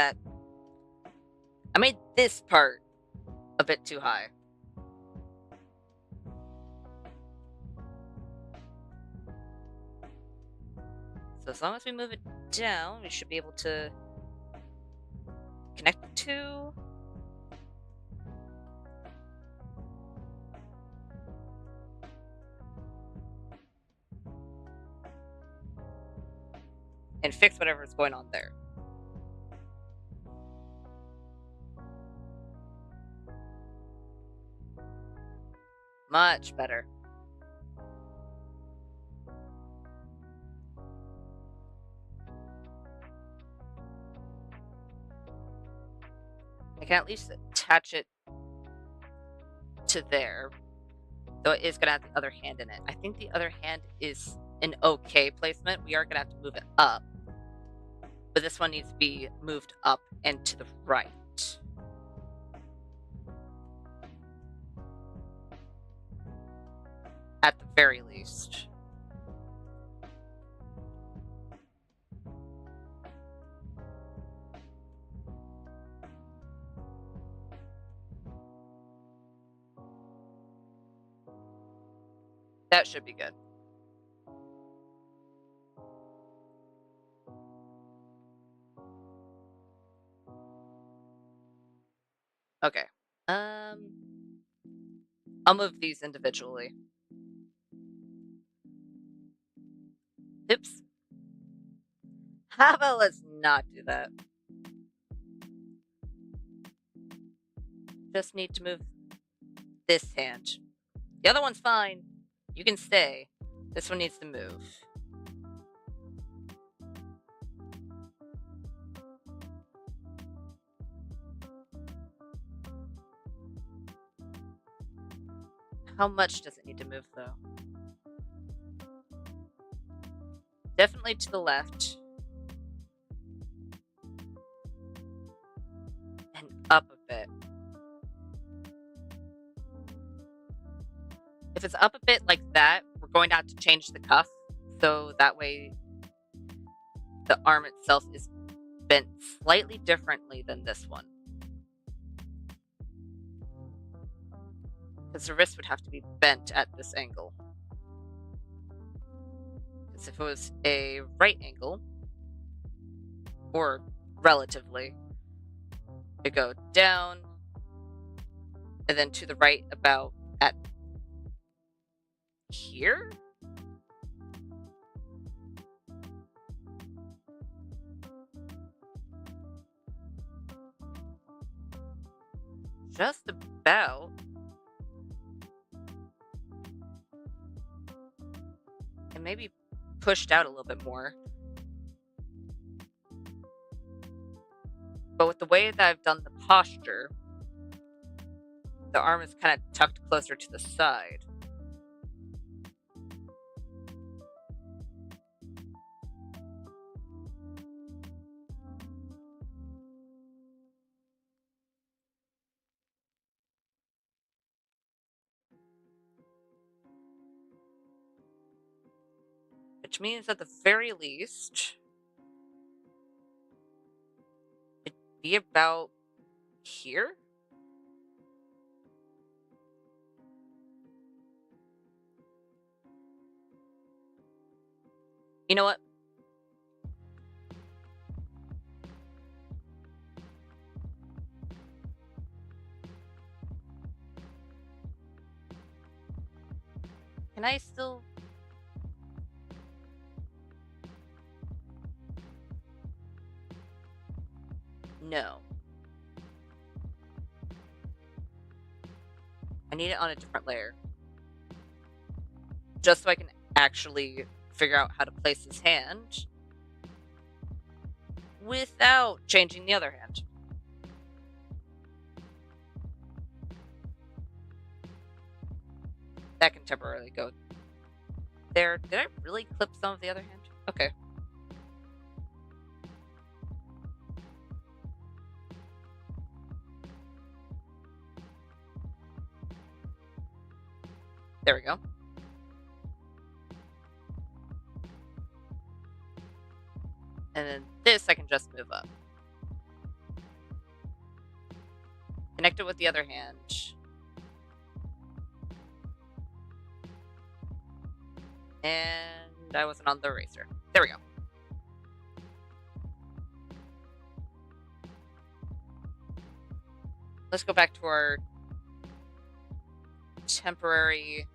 S1: this part a bit too high. So as long as we move it down, we should be able to connect the two. And fix whatever's going on there. Much better. I can at least attach it to there, though it is going to have the other hand in it. I think the other hand is an okay placement. We are going to have to move it up, but this one needs to be moved up and to the right. At the very least. That should be good. Okay. I'll move these individually. Oops. How about let's not do that? Just need to move this hand. The other one's fine. You can stay. This one needs to move. How much does it need to move, though? Definitely to the left. And up a bit. If it's up a bit like that, we're going to have to change the cuff. So that way the arm itself is bent slightly differently than this one. Because the wrist would have to be bent at this angle. Because if it was a right angle, or relatively, it'd go down, and then to the right about at here? Just about. And maybe pushed out a little bit more. But with the way that I've done the posture, the arm is kind of tucked closer to the side. Which means at the very least, it'd be about here? You know what? Can I still... No. I need it on a different layer. Just so I can actually figure out how to place his hand without changing the other hand. That can temporarily go there. Did I really clip some of the other hand? Okay. There we go. And then this I can just move up. Connect it with the other hand. And I wasn't on the eraser. There we go. Let's go back to our temporary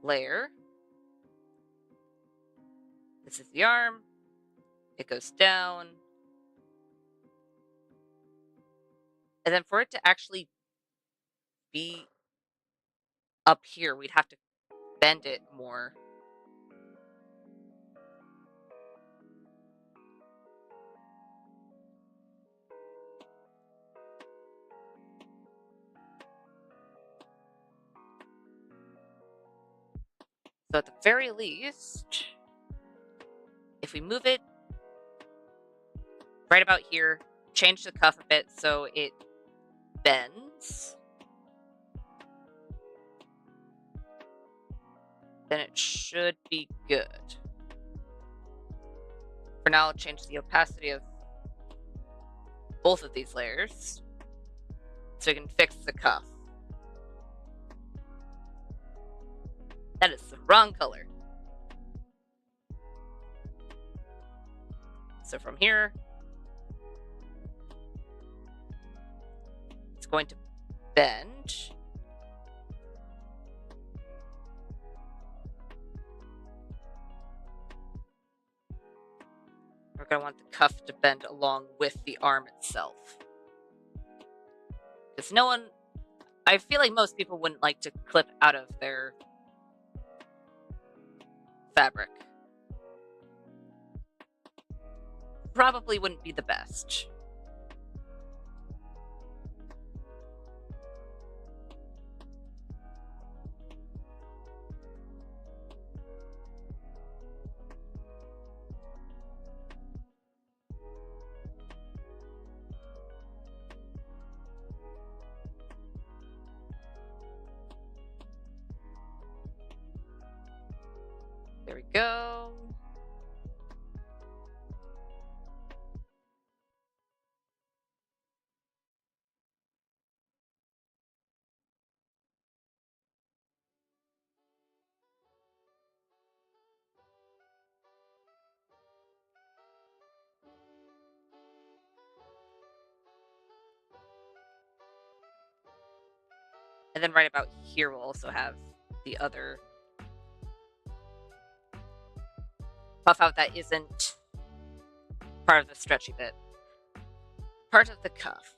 S1: layer. This is the arm. It goes down. And then for it to actually be up here, we'd have to bend it more. So at the very least, if we move it right about here, change the cuff a bit so it bends, then it should be good. For now, I'll change the opacity of both of these layers so we can fix the cuff. That is the wrong color. So from here, going to bend. We're going to want the cuff to bend along with the arm itself. Because I feel like most people wouldn't like to clip out of their fabric. Probably wouldn't be the best. There we go. And then right about here we'll also have the other puff out that isn't part of the stretchy bit. Part of the cuff.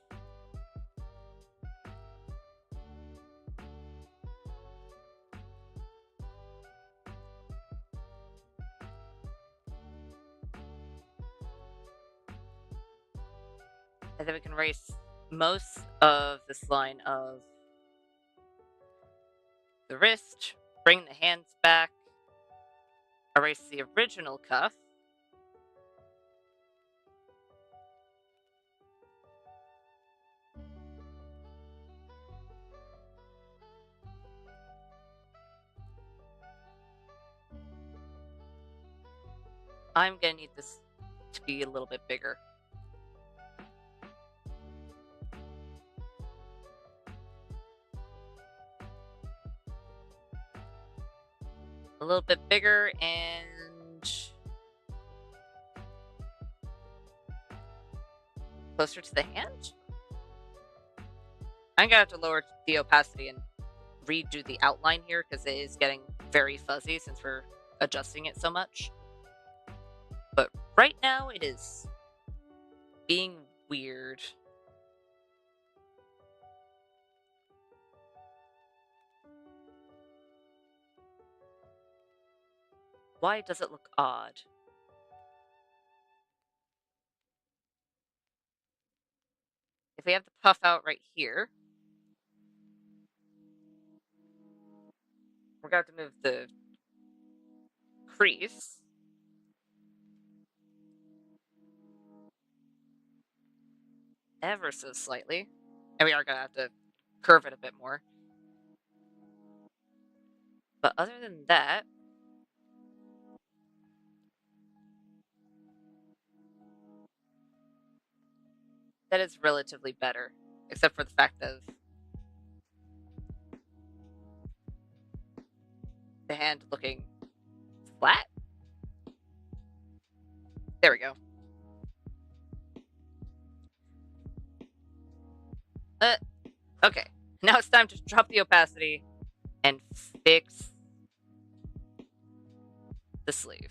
S1: And then we can erase most of this line of the wrist, bring the hands back, erase the original cuff. I'm gonna need this to be a little bit bigger. A little bit bigger and closer to the hand. I'm gonna have to lower the opacity and redo the outline here because it is getting very fuzzy since we're adjusting it so much. But right now it is being weird. Why does it look odd? If we have the puff out right here, we're going to have to move the crease. Ever so slightly. And we are going to have to curve it a bit more. But other than that, that is relatively better. Except for the fact of the hand looking flat. There we go. Okay. Now it's time to drop the opacity and fix the sleeve.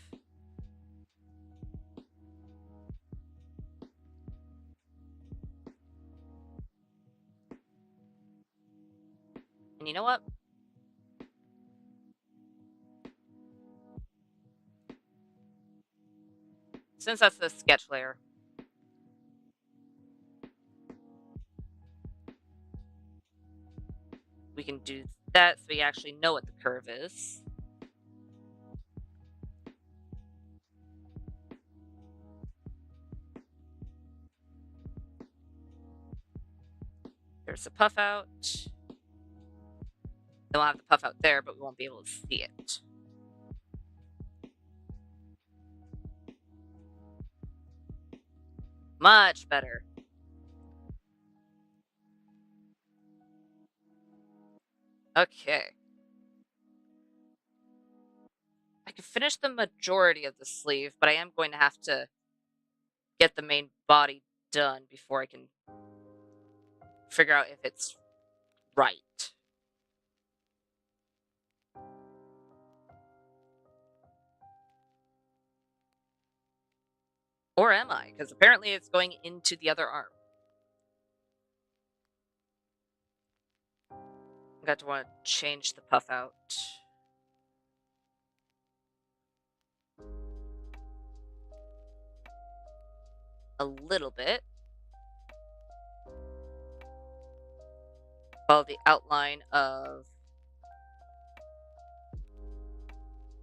S1: And you know what? Since that's the sketch layer, we can do that so we actually know what the curve is. There's a puff out. Then we'll have the puff out there, but we won't be able to see it. Much better. Okay. I can finish the majority of the sleeve, but I am going to have to get the main body done before I can figure out if it's right. Or am I? Because apparently it's going into the other arm. I'm going to want to change the puff out. A little bit. Follow the outline of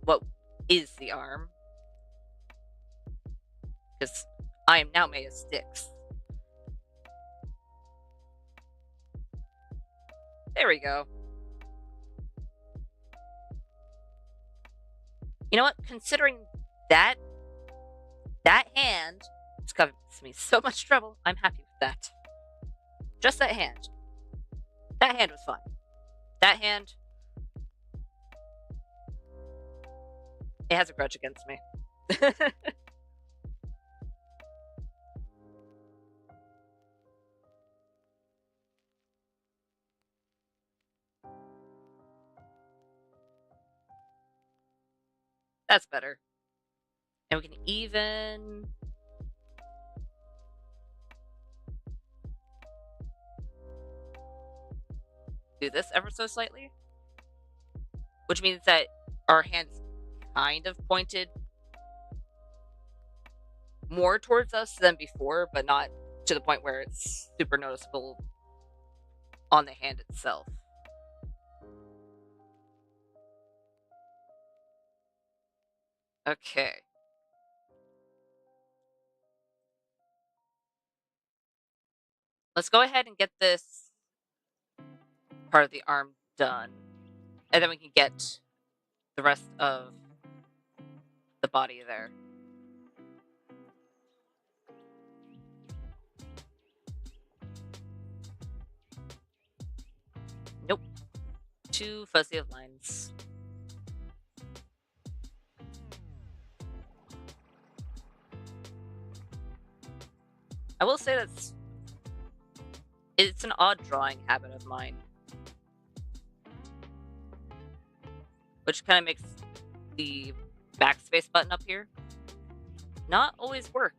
S1: what is the arm. Because I am now made of sticks. There we go. You know what? Considering that hand has caused me so much trouble, I'm happy with that. Just that hand. That hand was fun. That hand, it has a grudge against me. That's better. And we can even do this ever so slightly, which means that our hands kind of pointed more towards us than before, but not to the point where it's super noticeable on the hand itself. Okay. Let's go ahead and get this part of the arm done, and then we can get the rest of the body there. Nope. Too fuzzy of lines. I will say it's an odd drawing habit of mine, which kind of makes the backspace button up here not always work.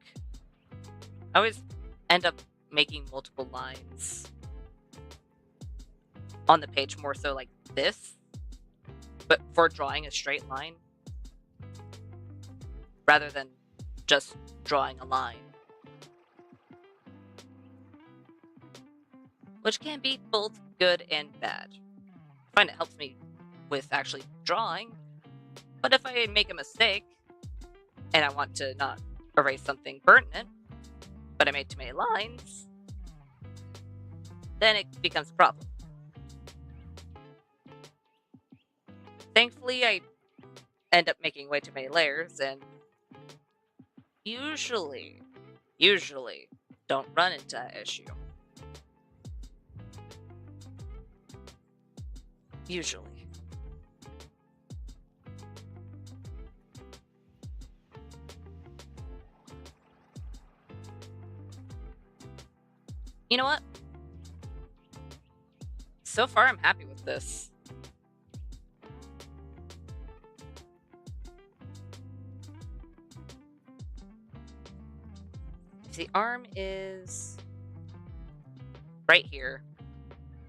S1: I always end up making multiple lines on the page, more so like this, but for drawing a straight line rather than just drawing a line, which can be both good and bad. I find it helps me with actually drawing, but if I make a mistake and I want to not erase something pertinent, but I made too many lines, then it becomes a problem. Thankfully, I end up making way too many layers, and usually don't run into that issue. Usually. You know what? So far, I'm happy with this. If the arm is right here,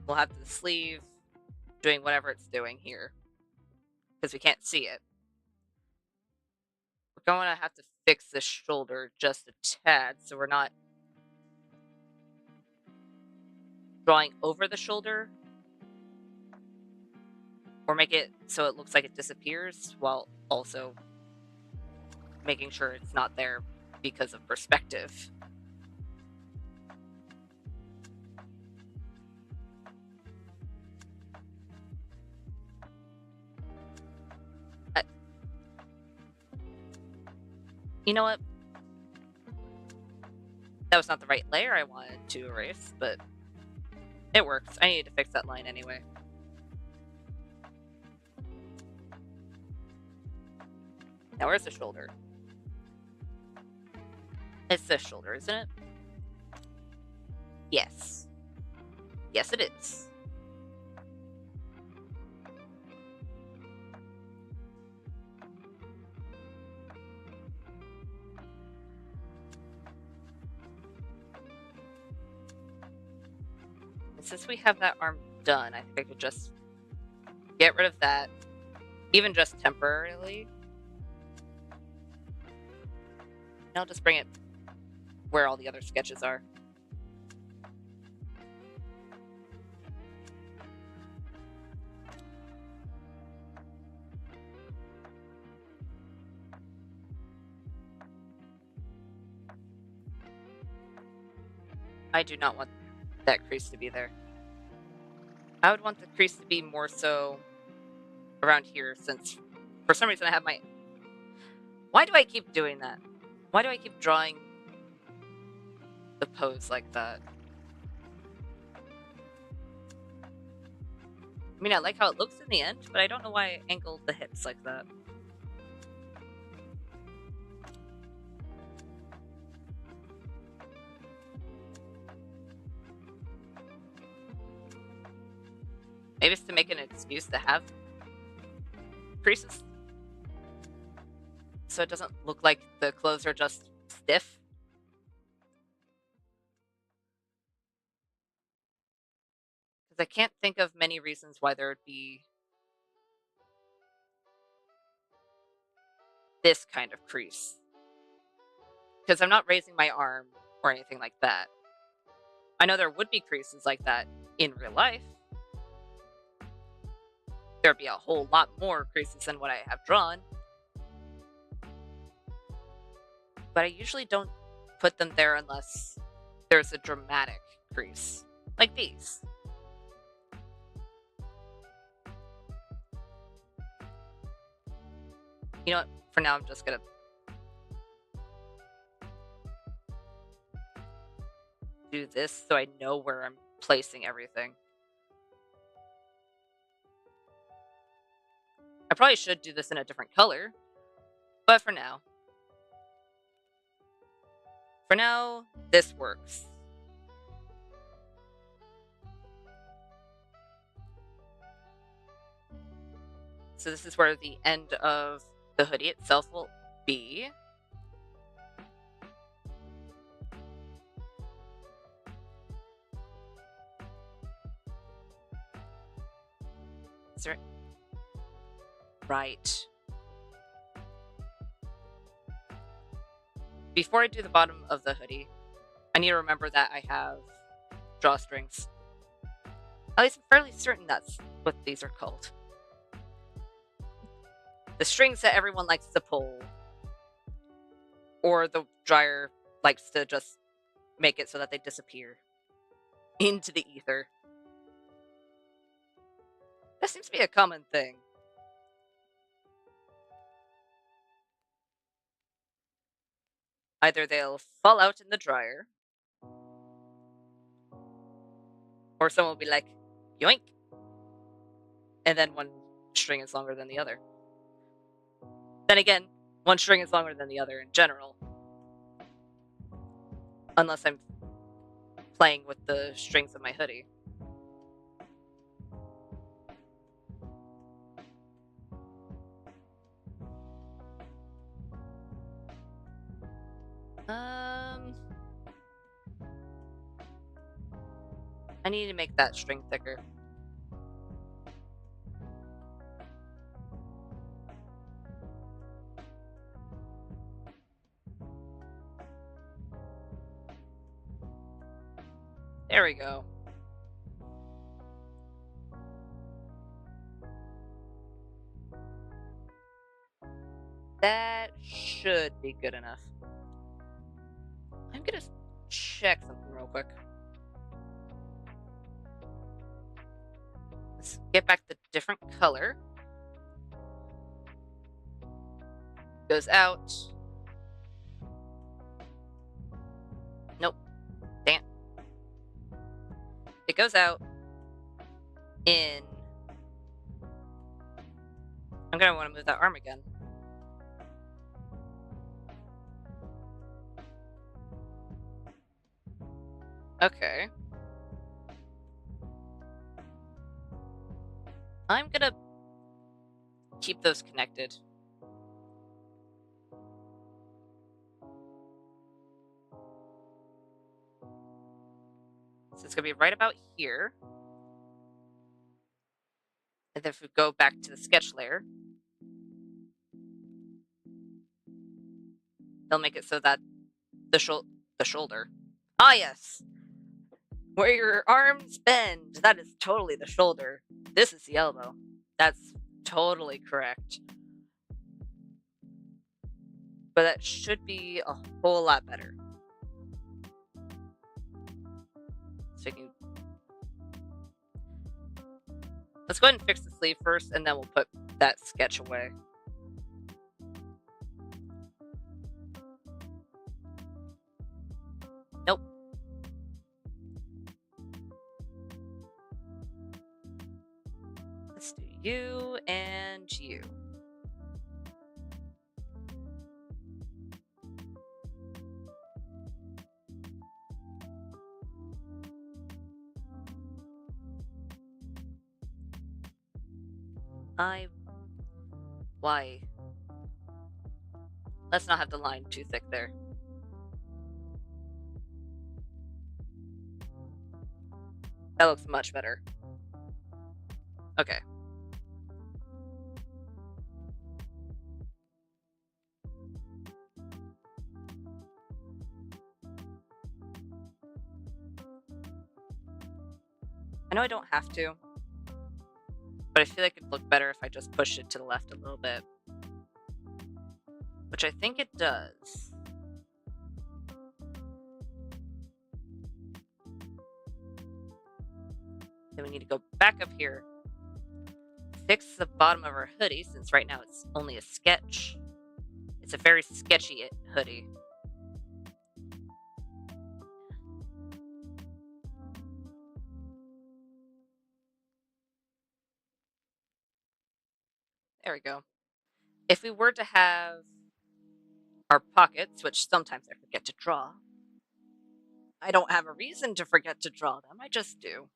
S1: we'll have the sleeve doing whatever it's doing here, because we can't see it. We're going to have to fix the shoulder just a tad, so we're not drawing over the shoulder, or make it so it looks like it disappears, while also making sure it's not there because of perspective. You know what? That was not the right layer I wanted to erase, but it works. I need to fix that line anyway. Now, where's the shoulder? It's this shoulder, isn't it? Yes. Yes, it is. And since we have that arm done, I think I could just get rid of that, even just temporarily. And I'll just bring it where all the other sketches are. I do not want that crease to be there. I would want the crease to be more so around here, since for some reason I have my... Why do I keep doing that? Why do I keep drawing the pose like that? I mean, I like how it looks in the end, but I don't know why I angled the hips like that. Maybe it's to make an excuse to have creases, so it doesn't look like the clothes are just stiff. Because I can't think of many reasons why there would be this kind of crease. Because I'm not raising my arm or anything like that. I know there would be creases like that in real life. There'd be a whole lot more creases than what I have drawn. But I usually don't put them there unless there's a dramatic crease, like these. You know what? For now, I'm just gonna do this so I know where I'm placing everything. I probably should do this in a different color, but for now, this works. So this is where the end of the hoodie itself will be. Is there... Right. Before I do the bottom of the hoodie, I need to remember that I have drawstrings. At least I'm fairly certain that's what these are called. The strings that everyone likes to pull, or the dryer likes to just make it so that they disappear into the ether. That seems to be a common thing. Either they'll fall out in the dryer, or someone will be like, yoink, and then one string is longer than the other. Then again, one string is longer than the other in general. Unless I'm playing with the strings of my hoodie. I need to make that string thicker. There we go. That should be good enough. I'm gonna check something real quick. Let's get back the different color. Goes out. Nope. Damn. It goes out in... I'm gonna want to move that arm again. Okay. I'm gonna keep those connected. So it's gonna be right about here. And then if we go back to the sketch layer, they'll make it so that the shoulder. Ah, yes. Where your arms bend, that is totally the shoulder. This is the elbow. That's totally correct. But that should be a whole lot better. So you can... Let's go ahead and fix the sleeve first, and then we'll put that sketch away. Nope. Let's do you and you. Why? Let's not have the line too thick there. That looks much better. Okay. I know I don't have to, but I feel like it'd look better if I just push it to the left a little bit. Which I think it does. Then we need to go back up here. Fix the bottom of our hoodie, since right now it's only a sketch. It's a very sketchy hoodie. There we go. If we were to have our pockets, which sometimes I forget to draw, I don't have a reason to forget to draw them, I just do.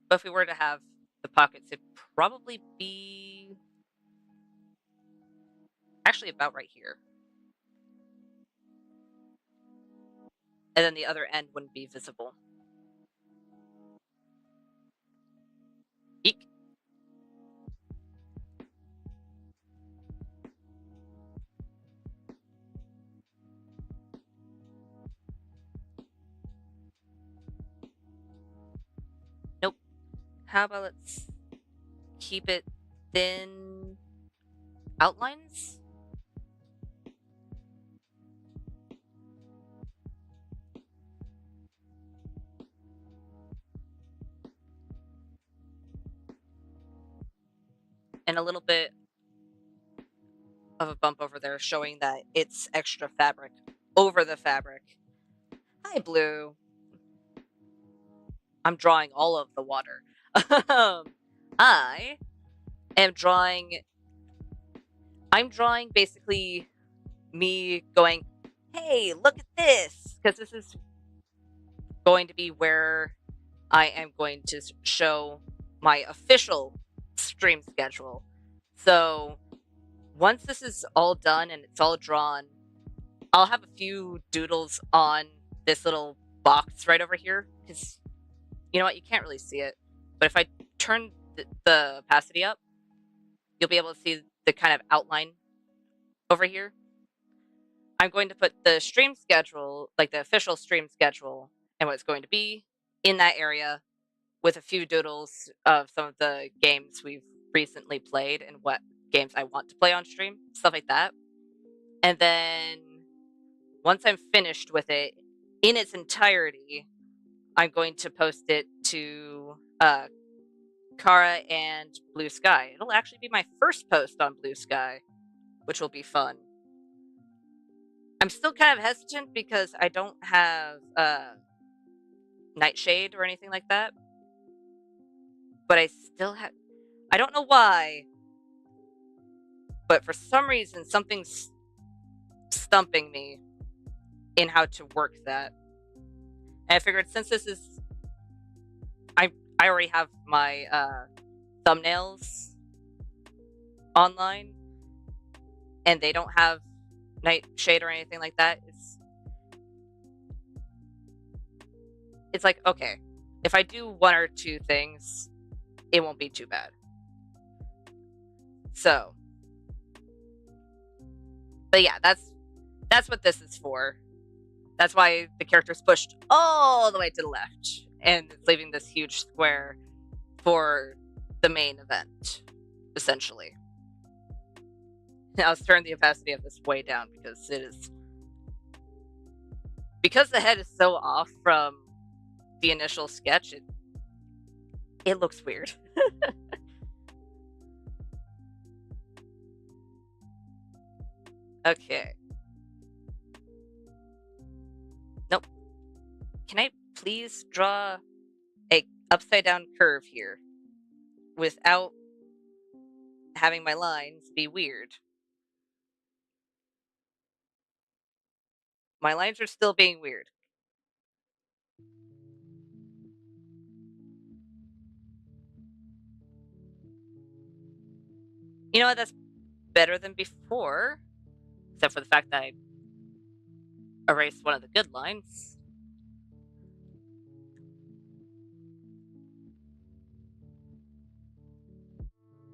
S1: But if we were to have the pockets, it'd probably be actually about right here. And then the other end wouldn't be visible. Eek. Nope. How about let's keep it thin outlines? And a little bit of a bump over there showing that it's extra fabric over the fabric. Hi, Blue. I'm drawing all of the water. I am drawing... I'm drawing basically me going, hey, look at this! Because this is going to be where I am going to show my official stream schedule. So once this is all done and it's all drawn, I'll have a few doodles on this little box right over here, because you know what, you can't really see it, but if I turn the opacity up, you'll be able to see the kind of outline over here. I'm going to put the stream schedule, like the official stream schedule, and what it's going to be in that area, with a few doodles of some of the games we've recently played and what games I want to play on stream, stuff like that. And then once I'm finished with it in its entirety, I'm going to post it to Kara and Blue Sky. It'll actually be my first post on Blue Sky, which will be fun. I'm still kind of hesitant because I don't have Nightshade or anything like that. But I still have... I don't know why, but for some reason, something's stumping me in how to work that. And I figured since this is... I already have my thumbnails online, and they don't have nightshade or anything like that. It's like, okay, if I do one or two things, it won't be too bad. So, but yeah, that's what this is for. That's why the character's pushed all the way to the left, and it's leaving this huge square for the main event, essentially. Now let's turn the opacity of this way down because the head is so off from the initial sketch, it looks weird. Okay. Nope. Can I please draw a upside down curve here without having my lines be weird? My lines are still being weird. You know what? That's better than before, except for the fact that I erased one of the good lines.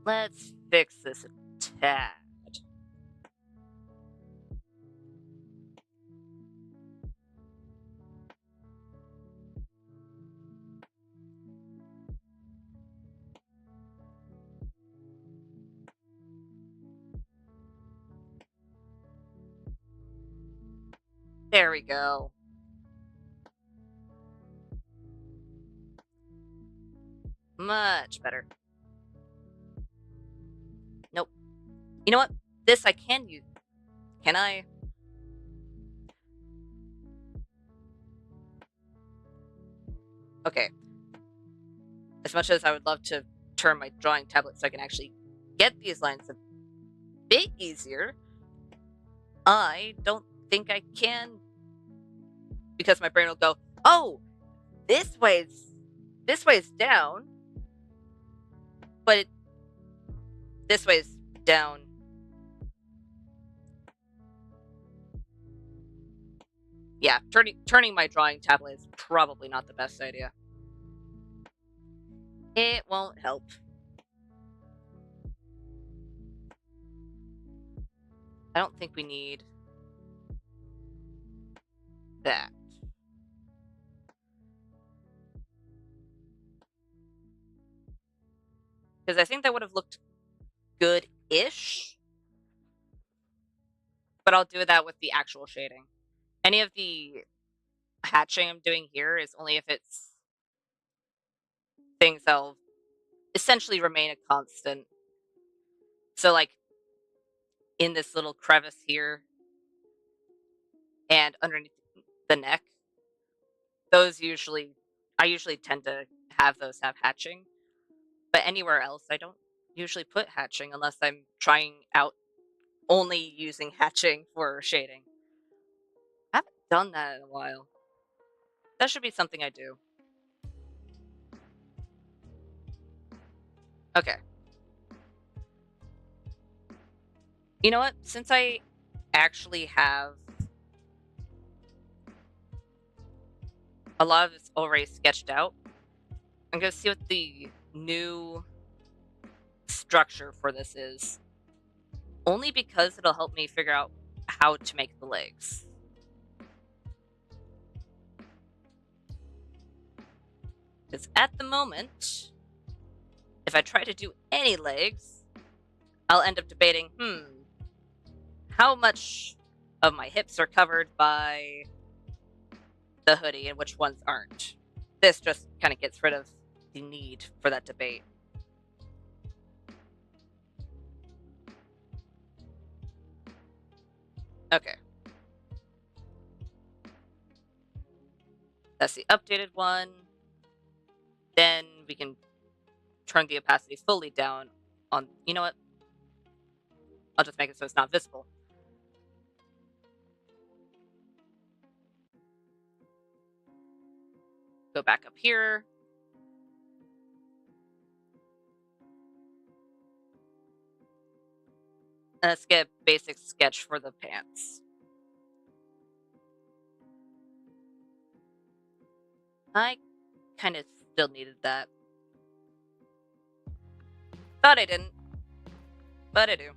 S1: Let's fix this a tad. There we go. Much better. Nope. You know what? This I can use. Can I? Okay. As much as I would love to turn my drawing tablet so I can actually get these lines a bit easier, I don't think I can, because my brain will go, oh, this way's down, but this way's down. Yeah, turning my drawing tablet is probably not the best idea. It won't help. I don't think we need that. Because I think that would have looked good-ish, but I'll do that with the actual shading. Any of the hatching I'm doing here is only if it's things that'll essentially remain a constant. So like in this little crevice here and underneath the neck, I usually tend to have those have hatching. But anywhere else, I don't usually put hatching unless I'm trying out only using hatching for shading. I haven't done that in a while. That should be something I do. Okay. You know what? Since I actually have a lot of this already sketched out, I'm going to see what the new structure for this is. Only because it'll help me figure out how to make the legs. Because at the moment, if I try to do any legs, I'll end up debating, how much of my hips are covered by the hoodie and which ones aren't. This just kind of gets rid of the need for that debate. Okay. That's the updated one. Then we can turn the opacity fully down on, you know what? I'll just make it so it's not visible. Go back up here. And let's get a basic sketch for the pants. I kind of still needed that. Thought I didn't, but I do.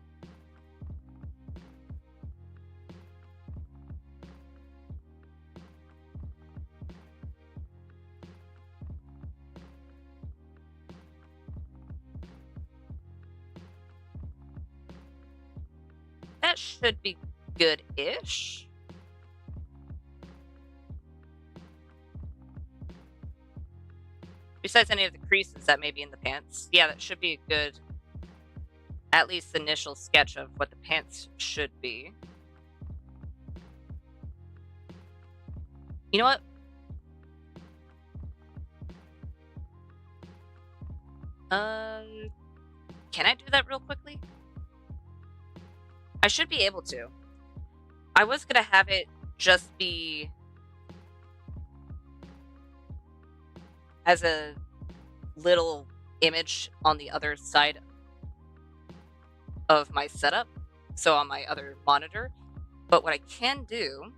S1: That should be good-ish. Besides any of the creases that may be in the pants. Yeah, that should be a good, at least initial sketch of what the pants should be. You know what? Can I do that real quickly? I should be able to. I was gonna have it just be as a little image on the other side of my setup, so on my other monitor. But what I can do,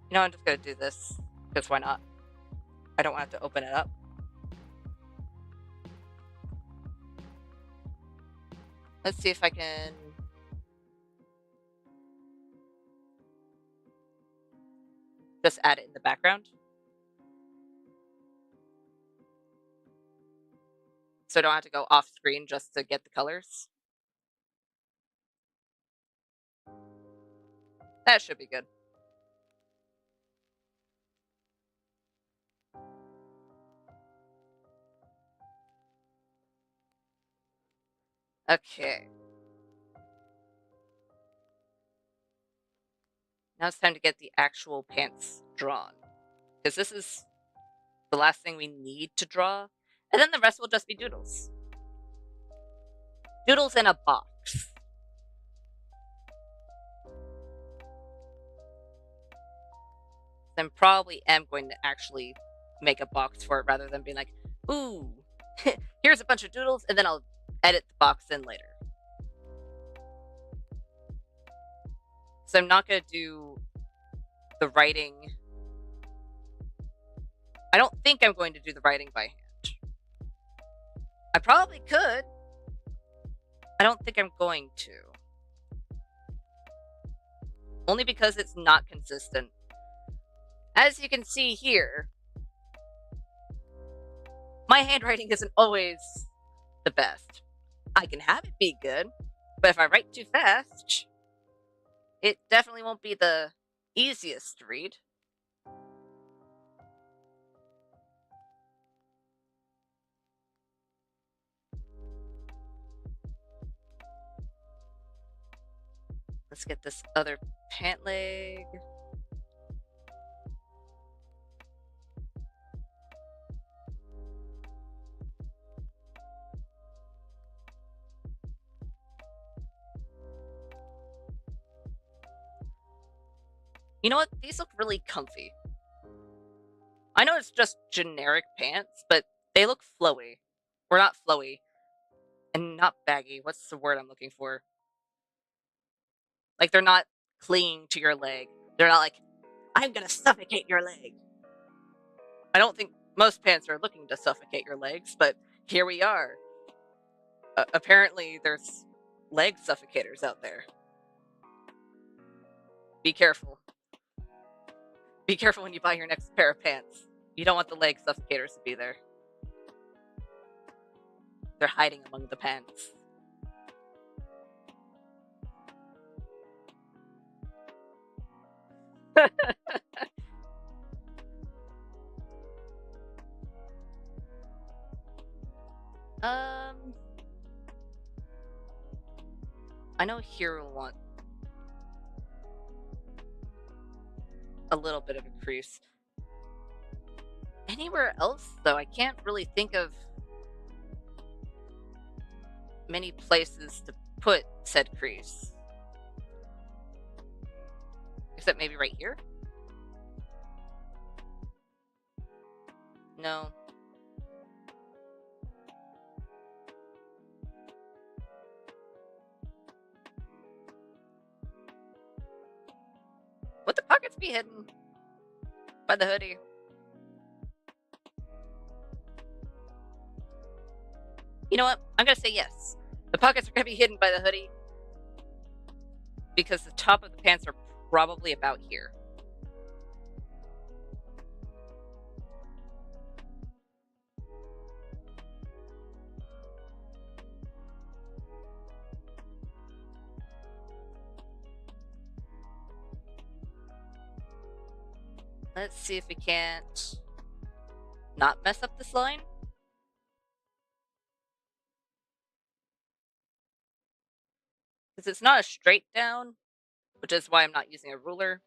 S1: I'm just gonna do this because why not? I don't have to open it up. Let's see if I can just add it in the background. So I don't have to go off screen just to get the colors. That should be good. Okay. Now it's time to get the actual pants drawn. Because this is the last thing we need to draw. And then the rest will just be doodles. Doodles in a box. Then probably am going to actually make a box for it rather than being like, ooh, here's a bunch of doodles, and then I'll edit the box in later. So I'm not going to do the writing. I don't think I'm going to do the writing by hand. I probably could. I don't think I'm going to. Only because it's not consistent. As you can see here, my handwriting isn't always the best. I can have it be good, but if I write too fast, it definitely won't be the easiest to read. Let's get this other pant leg. You know what? These look really comfy. I know it's just generic pants, but they look flowy. Or not flowy. And not baggy. What's the word I'm looking for? Like, they're not clinging to your leg. They're not like, I'm gonna suffocate your leg. I don't think most pants are looking to suffocate your legs, but here we are. Apparently, there's leg suffocators out there. Be careful. Be careful when you buy your next pair of pants. You don't want the leg suffocators to be there. They're hiding among the pants. I know here will want a little bit of a crease. Anywhere else, though, I can't really think of many places to put said crease. Except maybe right here? No. to be hidden by the hoodie. You know what? I'm going to say yes. The pockets are going to be hidden by the hoodie because the top of the pants are probably about here. Let's see if we can't not mess up this line. Because it's not a straight down, which is why I'm not using a ruler.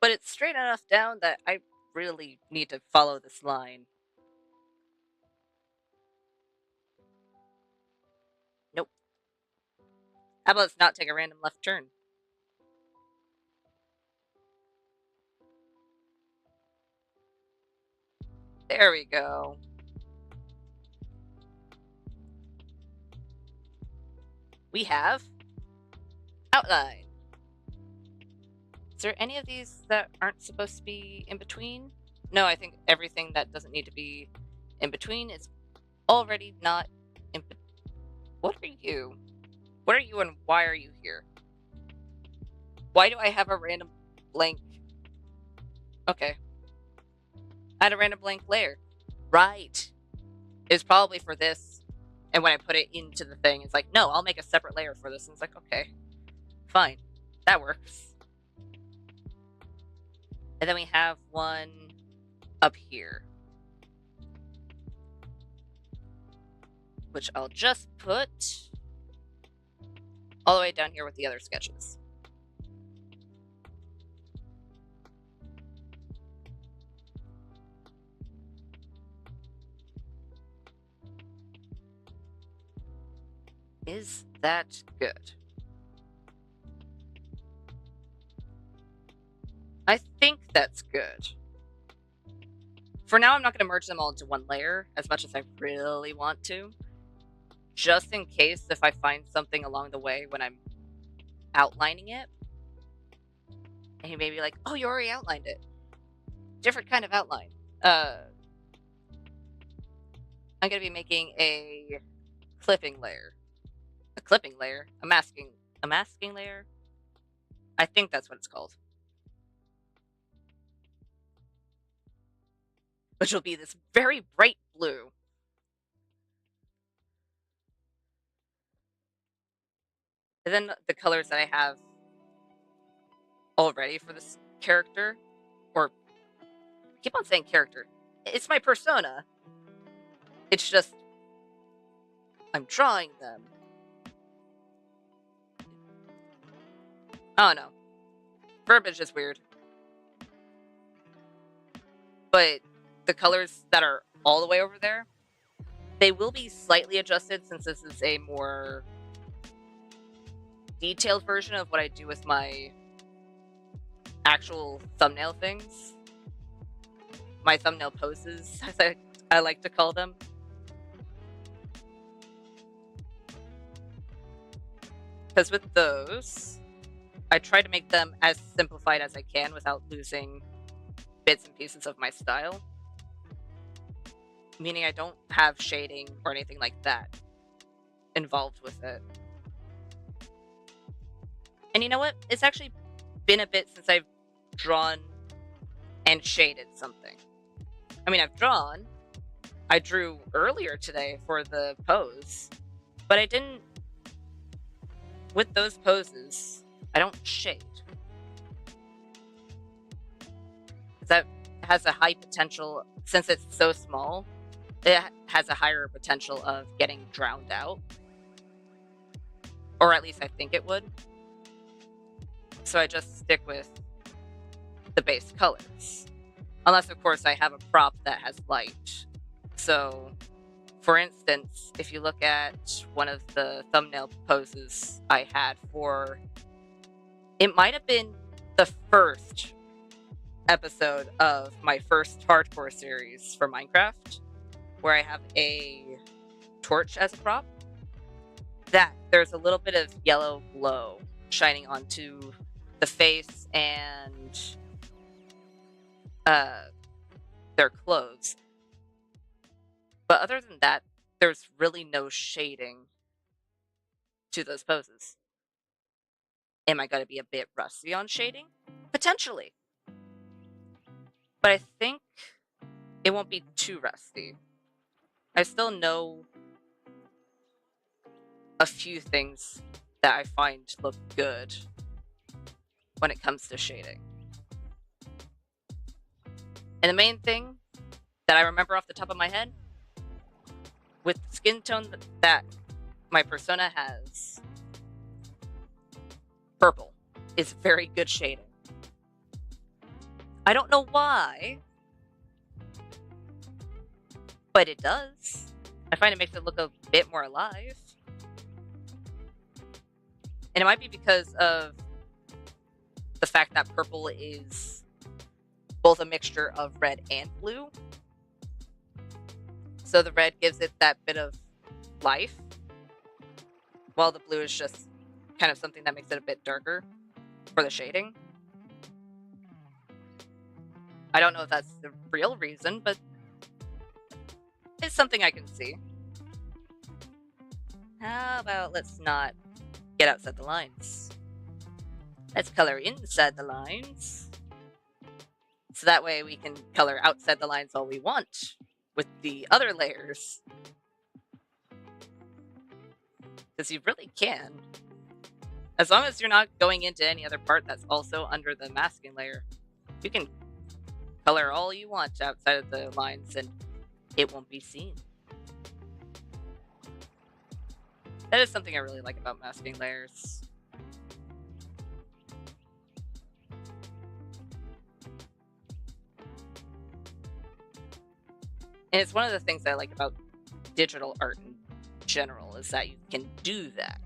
S1: But it's straight enough down that I really need to follow this line. Nope. How about let's not take a random left turn? There we go. We have outline. Is there any of these that aren't supposed to be in between? No, I think everything that doesn't need to be in between is already not in between. What are you? What are you and why are you here? Why do I have a random blank? Okay. I had a random blank layer. Right. It's probably for this. And when I put it into the thing, it's like, no, I'll make a separate layer for this. And it's like, okay, fine. That works. And then we have one up here, which I'll just put all the way down here with the other sketches. Is that good? I think that's good. For now, I'm not going to merge them all into one layer as much as I really want to. Just in case if I find something along the way when I'm outlining it. And you may be like, oh, you already outlined it. Different kind of outline. I'm going to be making a clipping layer. A clipping layer? A masking layer? I think that's what it's called. Which will be this very bright blue. And then the colors that I have already for this character, or I keep on saying character. It's my persona. It's just I'm drawing them. I don't know. Verbiage is weird. But the colors that are all the way over there, they will be slightly adjusted since this is a more detailed version of what I do with my actual thumbnail things. My thumbnail poses, as I like to call them. Because with those, I try to make them as simplified as I can without losing bits and pieces of my style. Meaning I don't have shading or anything like that involved with it. And you know what? It's actually been a bit since I've drawn and shaded something. I mean, I drew earlier today for the pose, but I didn't, with those poses, I don't shade. That has a high potential, since it's so small, it has a higher potential of getting drowned out. Or at least I think it would. So I just stick with the base colors. Unless, of course, I have a prop that has light. So, for instance, if you look at one of the thumbnail poses I had for... It might have been the first episode of my first hardcore series for Minecraft, where I have a torch as a prop. That there's a little bit of yellow glow shining onto the face and their clothes. But other than that, there's really no shading to those poses. Am I going to be a bit rusty on shading? Potentially. But I think it won't be too rusty. I still know a few things that I find look good when it comes to shading. And the main thing that I remember off the top of my head, with the skin tone that my persona has, purple is very good shading. I don't know why, but it does. I find it makes it look a bit more alive. And it might be because of the fact that purple is both a mixture of red and blue. So the red gives it that bit of life, while the blue is just kind of something that makes it a bit darker for the shading. I don't know if that's the real reason, but it's something I can see. How about let's not get outside the lines? Let's color inside the lines. So that way we can color outside the lines all we want with the other layers. Because you really can. As long as you're not going into any other part that's also under the masking layer, you can color all you want outside of the lines and it won't be seen. That is something I really like about masking layers. And it's one of the things I like about digital art in general, is that you can do that.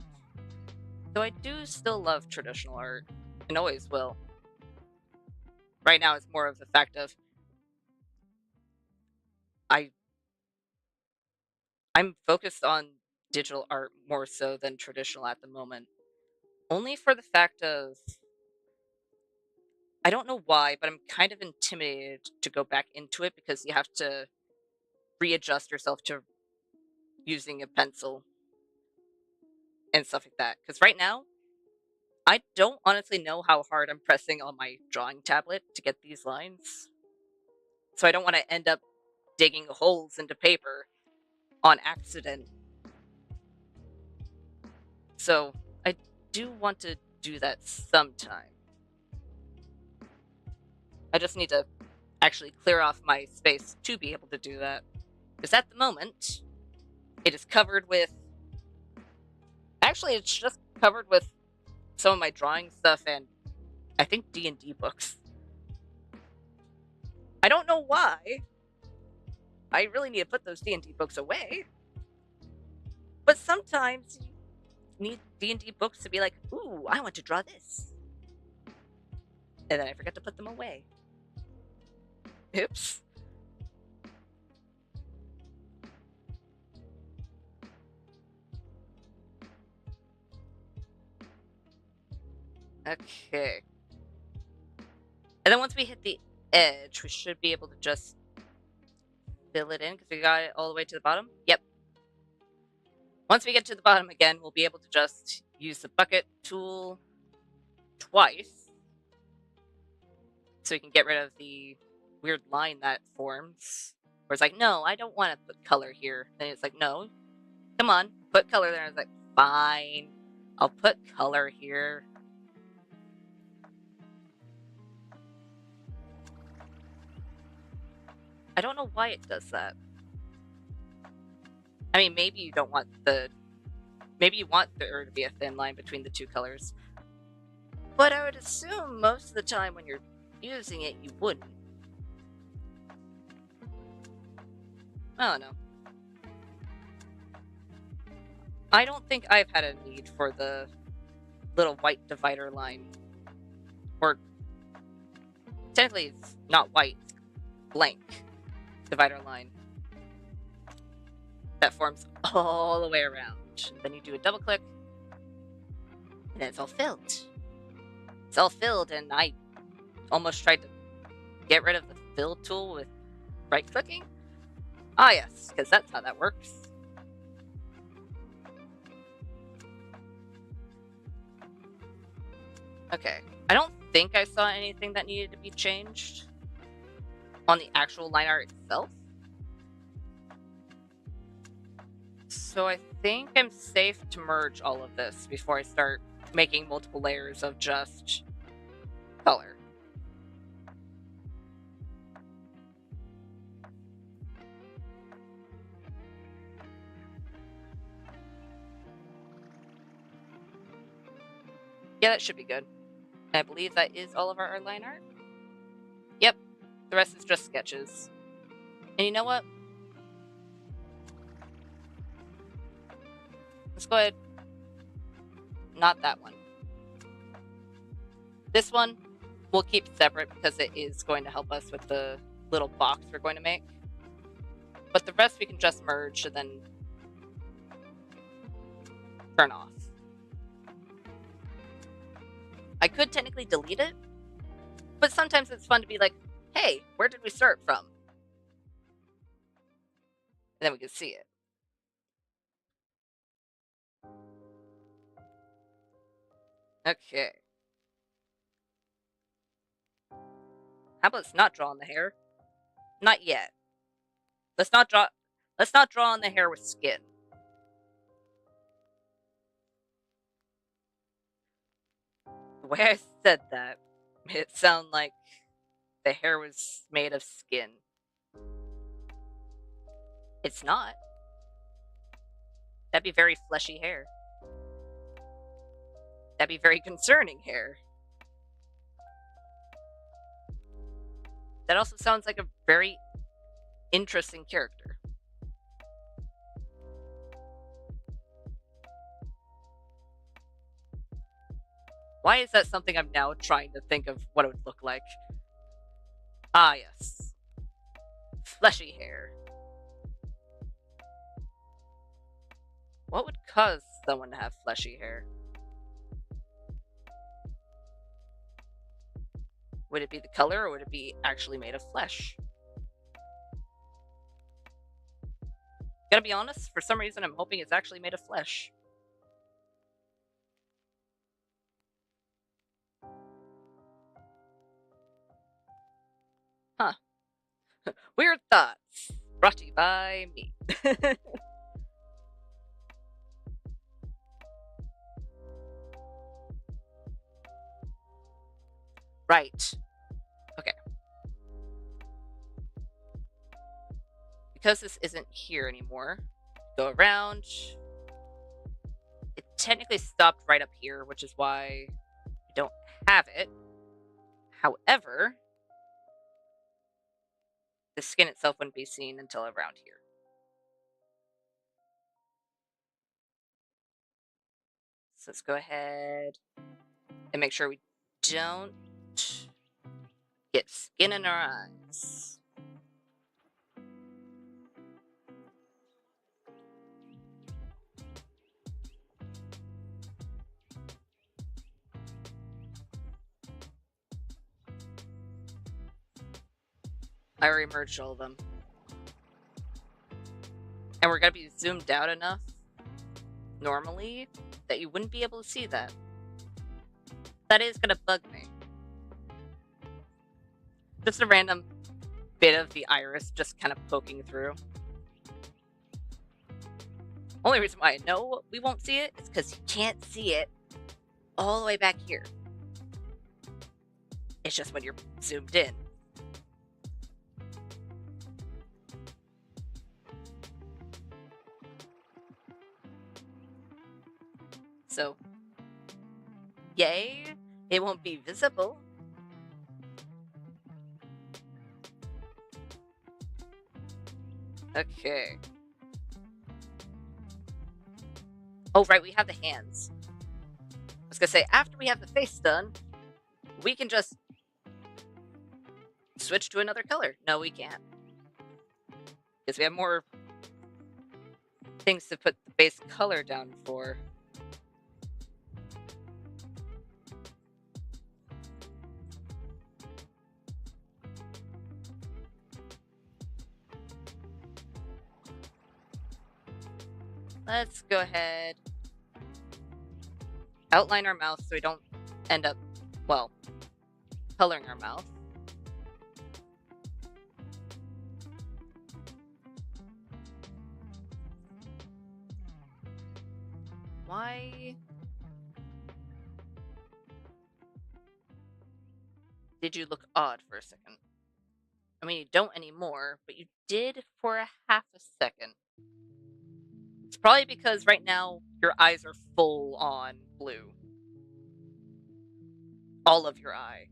S1: Though I do still love traditional art, and always will. Right now it's more of the fact of I'm focused on digital art more so than traditional at the moment. Only for the fact of, I don't know why, but I'm kind of intimidated to go back into it because you have to readjust yourself to using a pencil and stuff like that. Because right now, I don't honestly know how hard I'm pressing on my drawing tablet to get these lines. So I don't want to end up digging holes into paper on accident. So I do want to do that sometime. I just need to actually clear off my space to be able to do that. Because at the moment, it is covered with... Actually, it's just covered with some of my drawing stuff and I think D&D books. I don't know why. I really need to put those D&D books away. But sometimes you need D&D books to be like, ooh, I want to draw this. And then I forget to put them away. Oops. Okay. And then once we hit the edge, we should be able to just fill it in because we got it all the way to the bottom. Yep. Once we get to the bottom again, we'll be able to just use the bucket tool twice. So we can get rid of the weird line that forms. Where it's like, no, I don't want to put color here. Then it's like, no, come on, put color there. And it's like, fine, I'll put color here. I don't know why it does that. I mean, maybe you don't want the... Maybe you want there to be a thin line between the two colors. But I would assume most of the time when you're using it, you wouldn't. I don't know. I don't think I've had a need for the little white divider line. Or, technically it's not white, it's blank divider line. That forms all the way around. Then you do a double click, and then it's all filled. It's all filled, and I almost tried to get rid of the fill tool with right-clicking. Ah, yes, because that's how that works. Okay, I don't think I saw anything that needed to be changed on the actual line art itself. So I think I'm safe to merge all of this before I start making multiple layers of just color. Yeah, that should be good. And I believe that is all of our line art. Yep, the rest is just sketches. And you know what? Let's go ahead. Not that one. This one we'll keep separate because it is going to help us with the little box we're going to make. But the rest we can just merge and then turn off. I could technically delete it, but sometimes it's fun to be like, hey, where did we start from? And then we can see it. Okay. How about let's not draw on the hair? Not yet. Let's not draw on the hair with skin. The way I said that made it sound like the hair was made of skin. It's not. That'd be very fleshy hair. That'd be very concerning hair. That also sounds like a very interesting character. Why is that something I'm now trying to think of what it would look like? Ah, yes. Fleshy hair. What would cause someone to have fleshy hair? Would it be the color, or would it be actually made of flesh? Gotta be honest, for some reason I'm hoping it's actually made of flesh. Huh. Weird thoughts. Brought to you by me. Right. Okay. Because this isn't here anymore, go around. It technically stopped right up here, which is why we don't have it. However, the skin itself wouldn't be seen until around here. So let's go ahead and make sure we don't get skin in our eyes. I already merged all of them. And we're going to be zoomed out enough normally that you wouldn't be able to see that. That is going to bug me. Just a random bit of the iris just kind of poking through. Only reason why I know we won't see it is because you can't see it all the way back here. It's just when you're zoomed in. So, yay, it won't be visible. Okay. Oh, right, we have the hands. I was gonna say, after we have the face done, we can just switch to another color. No, we can't. Because we have more things to put the base color down for. Let's go ahead, outline our mouth so we don't end up, well, coloring our mouth. Why did you look odd for a second? I mean, you don't anymore, but you did for a half a second. It's probably because right now your eyes are full on blue. All of your eye.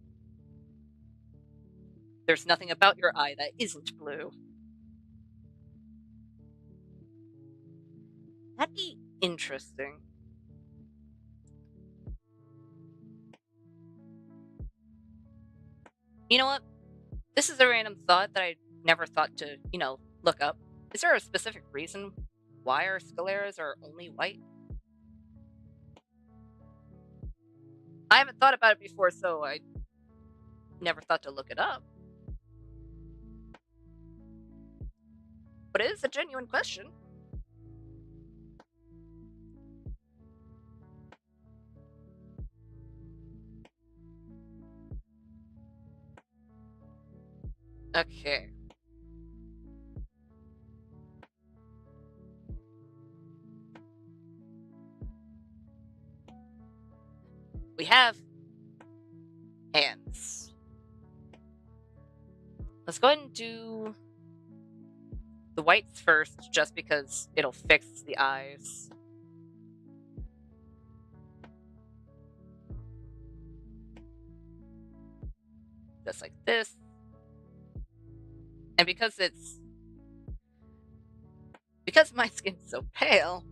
S1: There's nothing about your eye that isn't blue. That'd be interesting. You know what? This is a random thought that I never thought to, look up. Is there a specific reason why our scleras are only white? I haven't thought about it before, so I never thought to look it up. But it is a genuine question. Okay. We have hands. Let's go ahead and do the whites first, just because it'll fix the eyes. Just like this. And because my skin's so pale,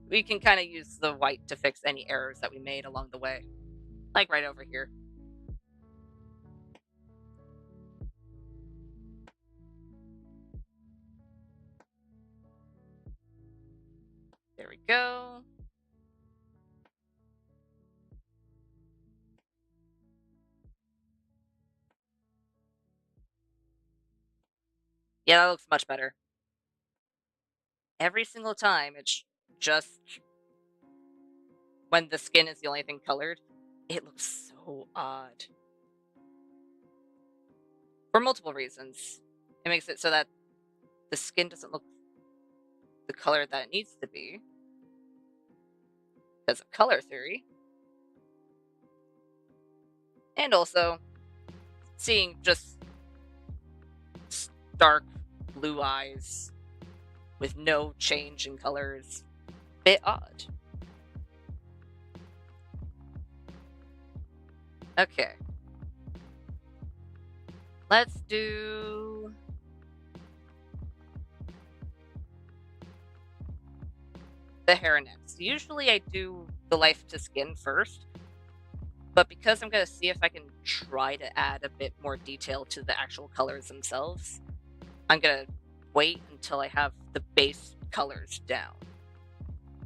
S1: we can kind of use the white to fix any errors that we made along the way. Like right over here. There we go. Yeah, that looks much better. Every single time, it's just when the skin is the only thing colored, it looks so odd. For multiple reasons. It makes it so that the skin doesn't look the color that it needs to be because of color theory. And also, seeing just stark blue eyes with no change in colors, bit odd. Okay. Let's do the hair next. Usually I do the life to skin first, but because I'm going to see if I can try to add a bit more detail to the actual colors themselves, I'm going to wait until I have the base colors down.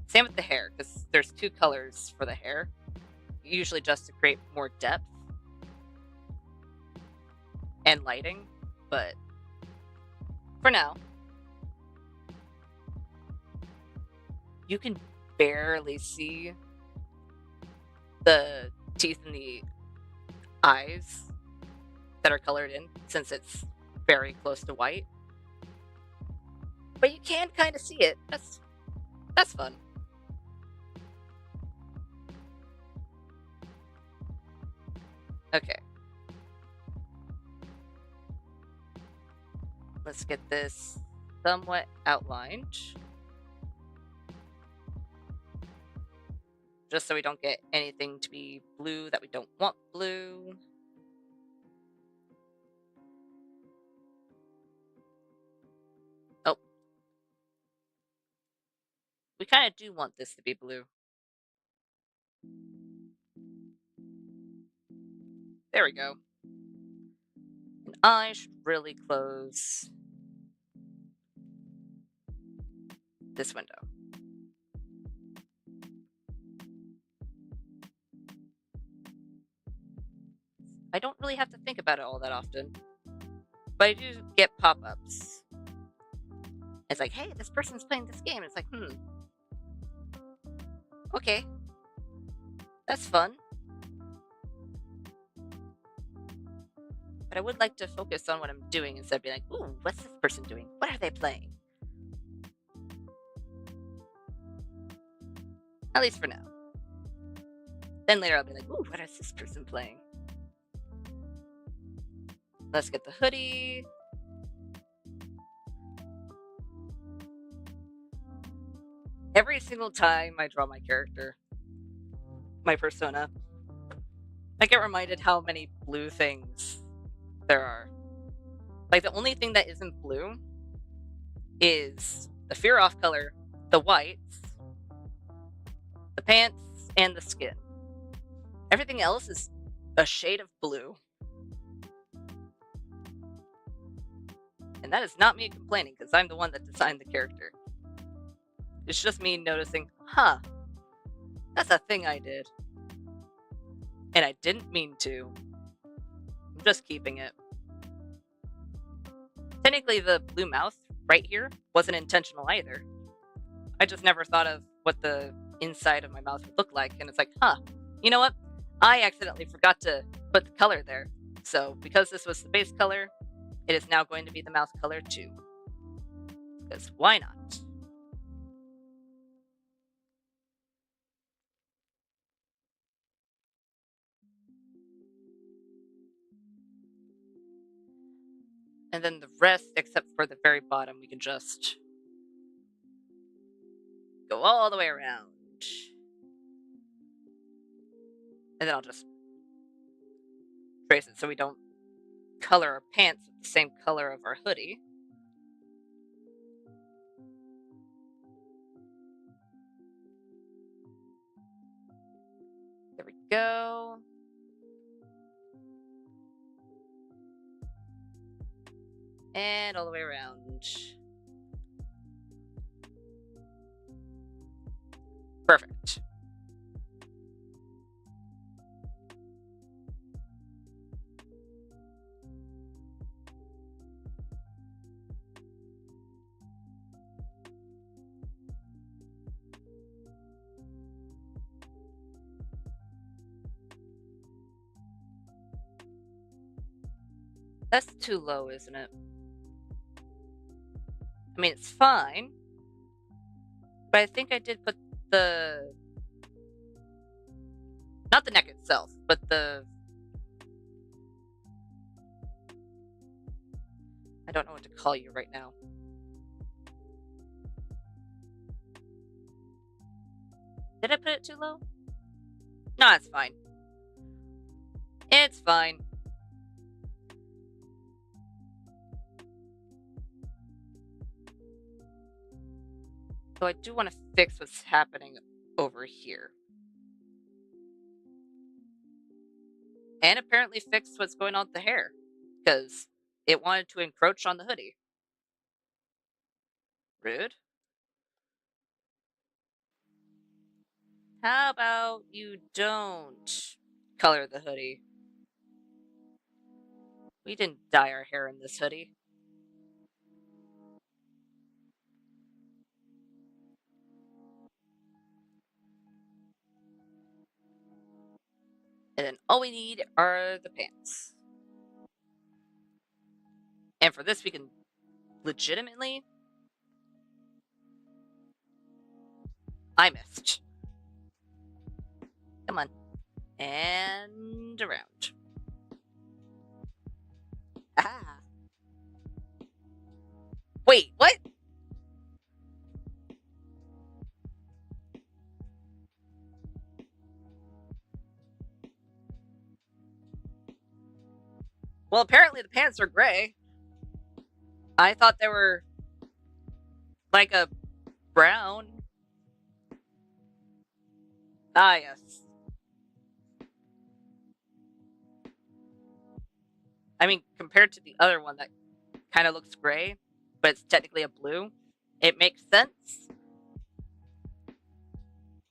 S1: Same with the hair, because there's two colors for the hair, usually just to create more depth and lighting, but for now, you can barely see the teeth and the eyes that are colored in, since it's very close to white. But you can kind of see it. That's fun. Okay. Let's get this somewhat outlined. Just so we don't get anything to be blue that we don't want blue. Oh. We kind of do want this to be blue. There we go. And I should really close this window. I don't really have to think about it all that often, but I do get pop-ups. It's like, hey, this person's playing this game. It's like, okay, that's fun. But I would like to focus on what I'm doing instead of being like, ooh, what's this person doing? What are they playing? At least for now. Then later I'll be like, ooh, what is this person playing? Let's get the hoodie. Every single time I draw my character, my persona, I get reminded how many blue things there are. Like, the only thing that isn't blue is the fear off color, the whites, the pants, and the skin. Everything else is a shade of blue. And that is not me complaining, because I'm the one that designed the character. It's just me noticing, that's a thing I did. And I didn't mean to. I'm just keeping it. Technically, the blue mouth right here wasn't intentional either. I just never thought of what the inside of my mouth would look like, and it's like, you know what? I accidentally forgot to put the color there. So, because this was the base color, it is now going to be the mouth color too. Because why not? And then the rest, except for the very bottom, we can just go all the way around. And then I'll just trace it so we don't color our pants with the same color of our hoodie. There we go. And all the way around. Perfect. That's too low, isn't it? I mean, it's fine. But I think I did put the... Not the neck itself, but the... I don't know what to call you right now. Did I put it too low? No, it's fine. It's fine. So I do want to fix what's happening over here. And apparently fix what's going on with the hair. Because it wanted to encroach on the hoodie. Rude. How about you don't color the hoodie? We didn't dye our hair in this hoodie. And then all we need are the pants. And for this, we can legitimately... I missed. Come on. And around. Ah. Wait, what? Well, apparently the pants are gray. I thought they were like a brown. Ah, yes. I mean, compared to the other one that kind of looks gray, but it's technically a blue, it makes sense.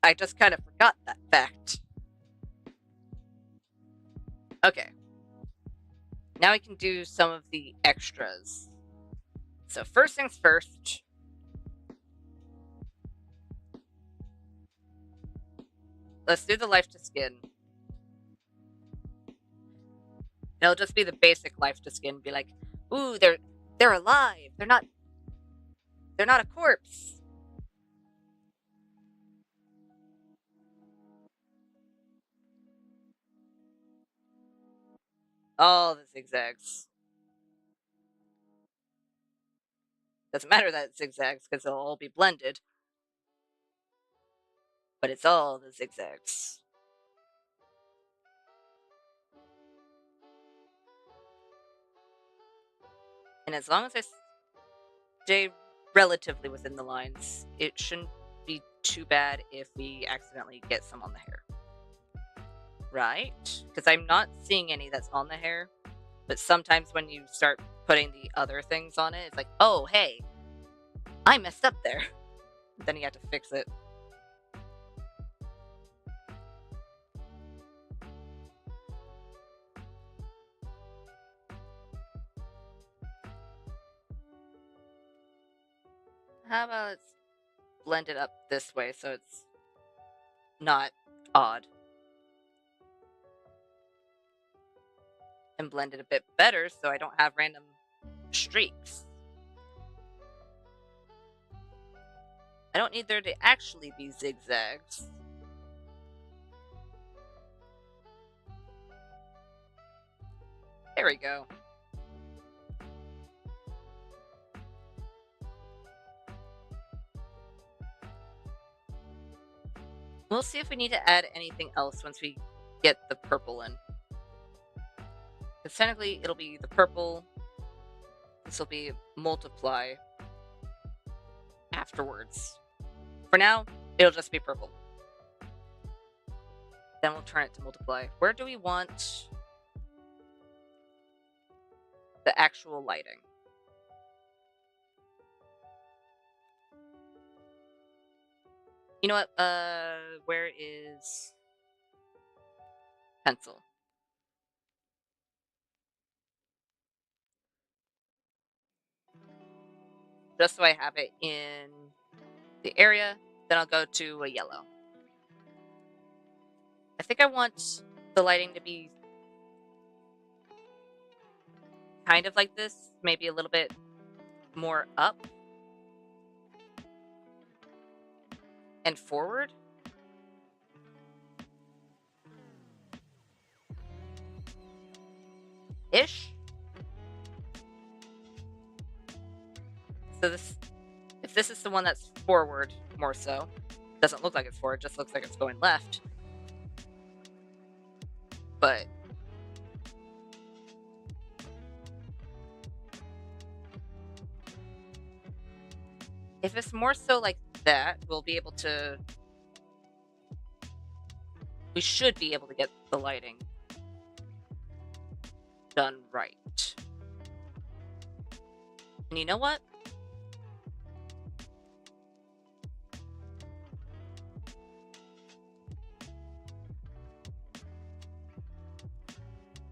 S1: I just kind of forgot that fact. Okay. Now we can do some of the extras. So first things first, let's do the life to skin. It'll just be the basic life to skin. Be like, ooh, they're alive. They're not a corpse. All the zigzags. Doesn't matter that it's zigzags because they'll all be blended. But it's all the zigzags. And as long as I stay relatively within the lines, it shouldn't be too bad if we accidentally get some on the hair. Right? Because I'm not seeing any that's on the hair. But sometimes when you start putting the other things on it, it's like, oh, hey, I messed up there. Then you have to fix it. How about let's blend it up this way so it's not odd. And blend it a bit better so I don't have random streaks. I don't need there to actually be zigzags. There we go. We'll see if we need to add anything else once we get the purple in. Because technically it'll be the purple. This will be multiply afterwards. For now, it'll just be purple. Then we'll turn it to multiply. Where do we want the actual lighting? You know what? Where is pencil? Just so I have it in the area, then I'll go to a yellow. I think I want the lighting to be kind of like this, maybe a little bit more up and forward. Ish. So if this is the one that's forward more so, doesn't look like it's forward, just looks like it's going left. But if it's more so like that, we should be able to get the lighting done right. And you know what?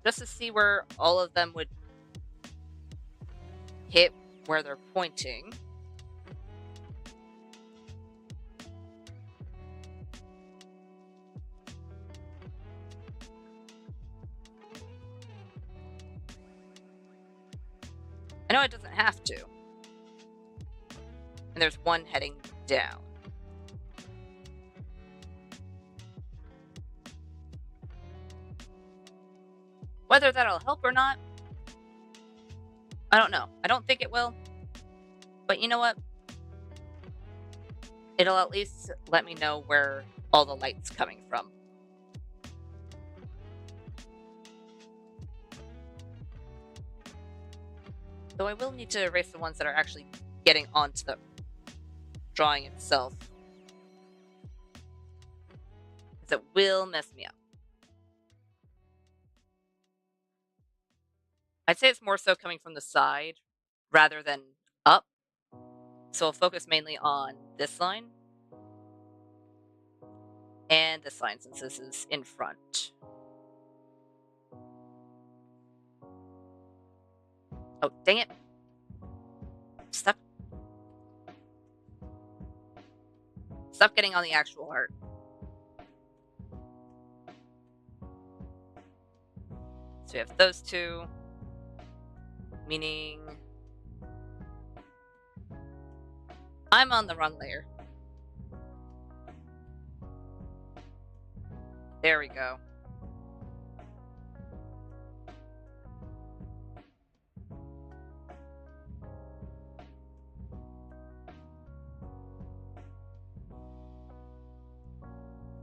S1: Just to see where all of them would hit where they're pointing. I know it doesn't have to. And there's one heading down. Whether that'll help or not, I don't know. I don't think it will. But you know what? It'll at least let me know where all the light's coming from. Though I will need to erase the ones that are actually getting onto the drawing itself. Because it will mess me up. I'd say it's more so coming from the side rather than up. So I'll focus mainly on this line and this line since this is in front. Oh, dang it. Stop getting on the actual art. So we have those two, meaning I'm on the wrong layer. There we go.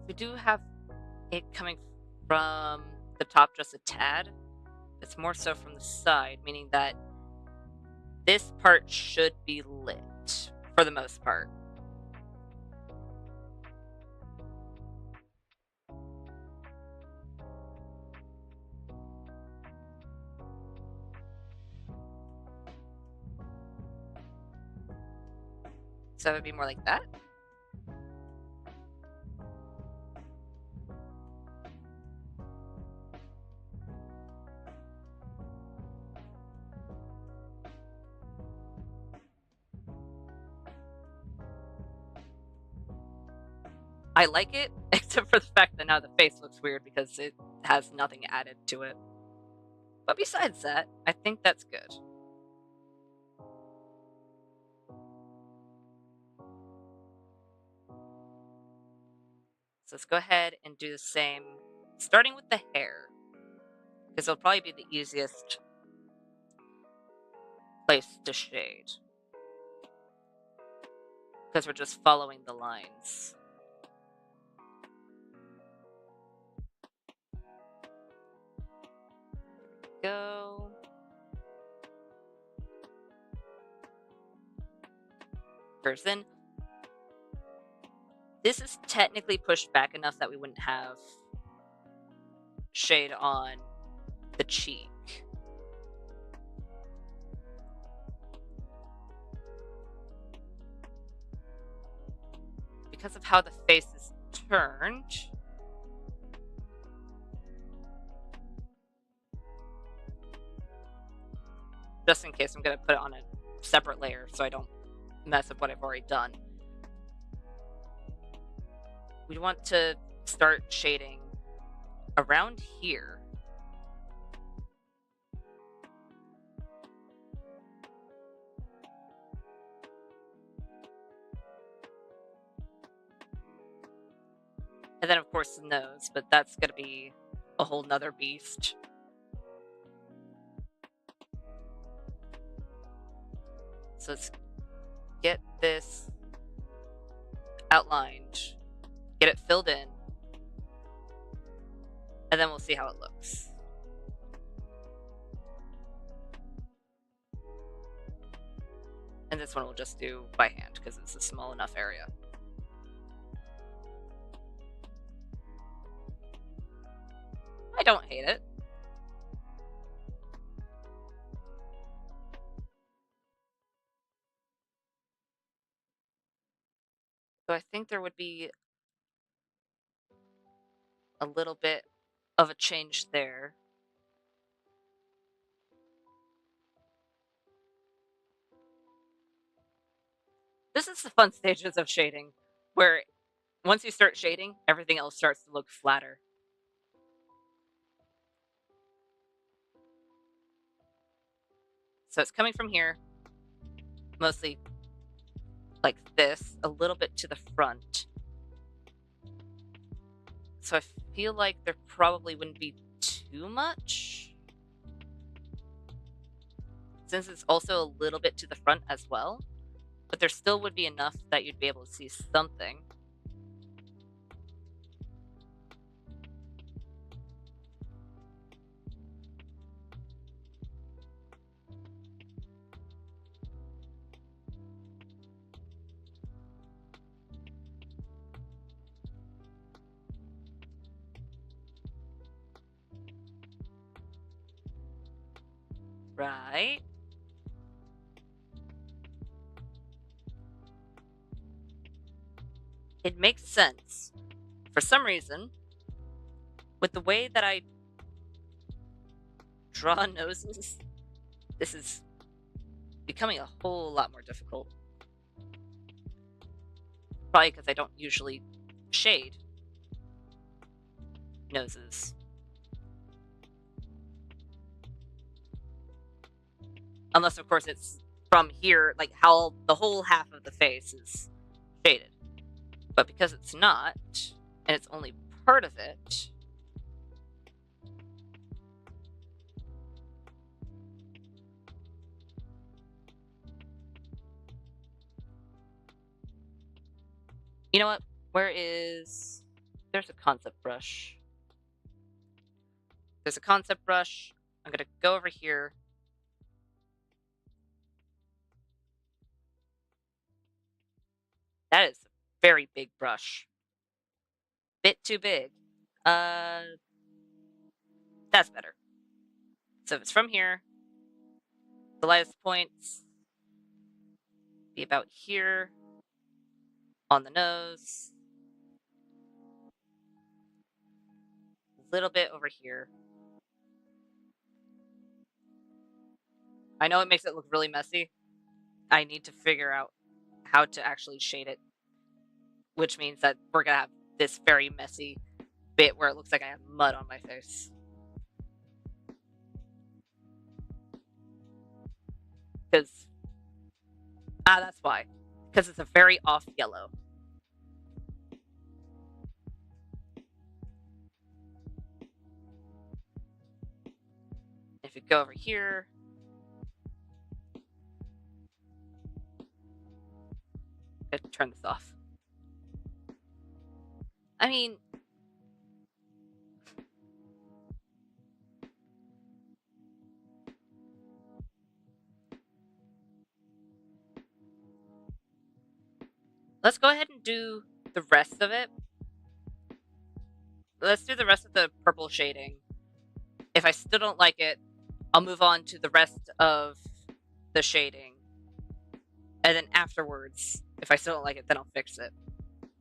S1: We do have it coming from the top just a tad. It's more so from the side, meaning that this part should be lit for the most part. So it would be more like that. I like it, except for the fact that now the face looks weird because it has nothing added to it. But besides that, I think that's good. So let's go ahead and do the same, starting with the hair, because it'll probably be the easiest place to shade, because we're just following the lines. Go. Person. This is technically pushed back enough that we wouldn't have shade on the cheek. Because of how the face is turned, just in case, I'm going to put it on a separate layer so I don't mess up what I've already done. We want to start shading around here. And then, of course, the nose, but that's going to be a whole nother beast. So let's get this outlined, get it filled in, and then we'll see how it looks. And this one we'll just do by hand because it's a small enough area. I don't hate it. So I think there would be a little bit of a change there. This is the fun stages of shading, where once you start shading, everything else starts to look flatter. So it's coming from here, mostly like this, a little bit to the front. So I feel like there probably wouldn't be too much, since it's also a little bit to the front as well, but there still would be enough that you'd be able to see something. Right? It makes sense. For some reason, with the way that I draw noses, this is becoming a whole lot more difficult. Probably because I don't usually shade noses. Unless, of course, it's from here, like how the whole half of the face is shaded. But because it's not, and it's only part of it, you know what? There's a concept brush. There's a concept brush. I'm going to go over here. That is a very big brush. Bit too big. That's better. So if it's from here, the lightest points be about here on the nose. A little bit over here. I know it makes it look really messy. I need to figure out how to actually shade it, which means that we're gonna have this very messy bit where it looks like I have mud on my face. Because, that's why. Because it's a very off yellow. If you go over here, I have to turn this off. I mean, let's go ahead and do the rest of it. Let's do the rest of the purple shading. If I still don't like it, I'll move on to the rest of the shading. And then afterwards, if I still don't like it, then I'll fix it.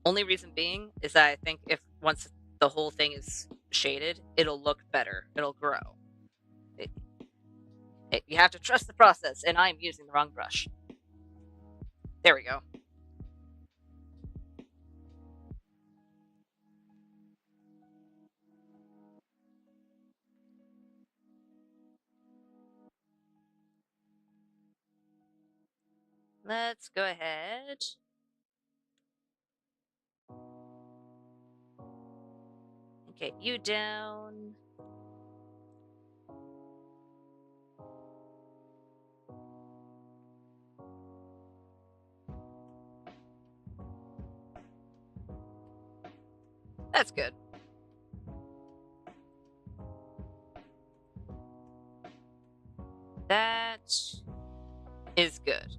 S1: Only reason being is that I think if once the whole thing is shaded, it'll look better. It'll grow. You have to trust the process, and I'm using the wrong brush. There we go. Let's go ahead. Get you down. That's good. That is good.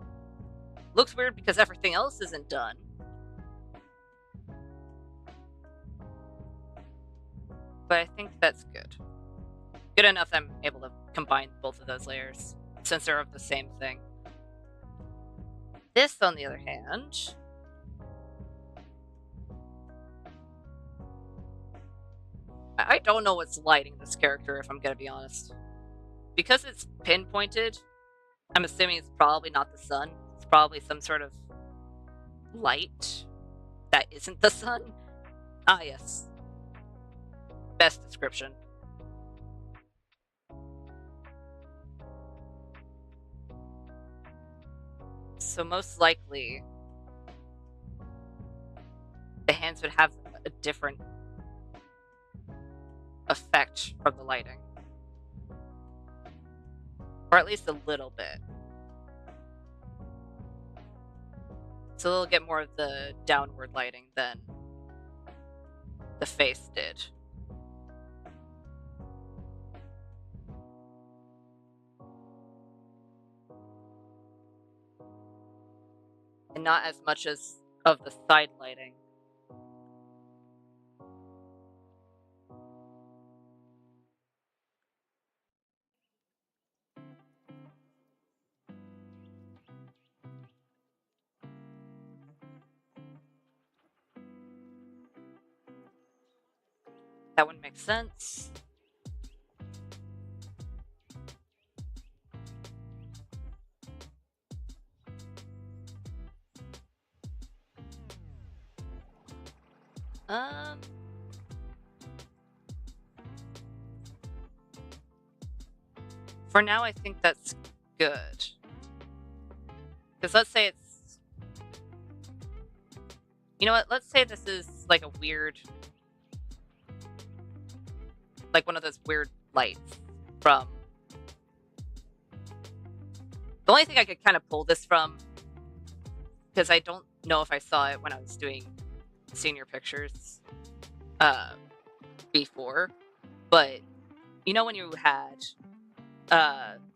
S1: Looks weird because everything else isn't done. But I think that's good. Good enough that I'm able to combine both of those layers, since they're of the same thing. This, on the other hand, I don't know what's lighting this character, if I'm gonna be honest. Because it's pinpointed, I'm assuming it's probably not the sun. It's probably some sort of light that isn't the sun. Ah, yes. Best description. So most likely, the hands would have a different effect from the lighting. Or at least a little bit. So they'll get more of the downward lighting than the face did. And not as much as of the side lighting. That wouldn't make sense. For now, I think that's good. Because let's say it's... You know what? Let's say this is like a weird... Like one of those weird lights from... The only thing I could kind of pull this from, because I don't know if I saw it when I was doing senior pictures before, but you know when you had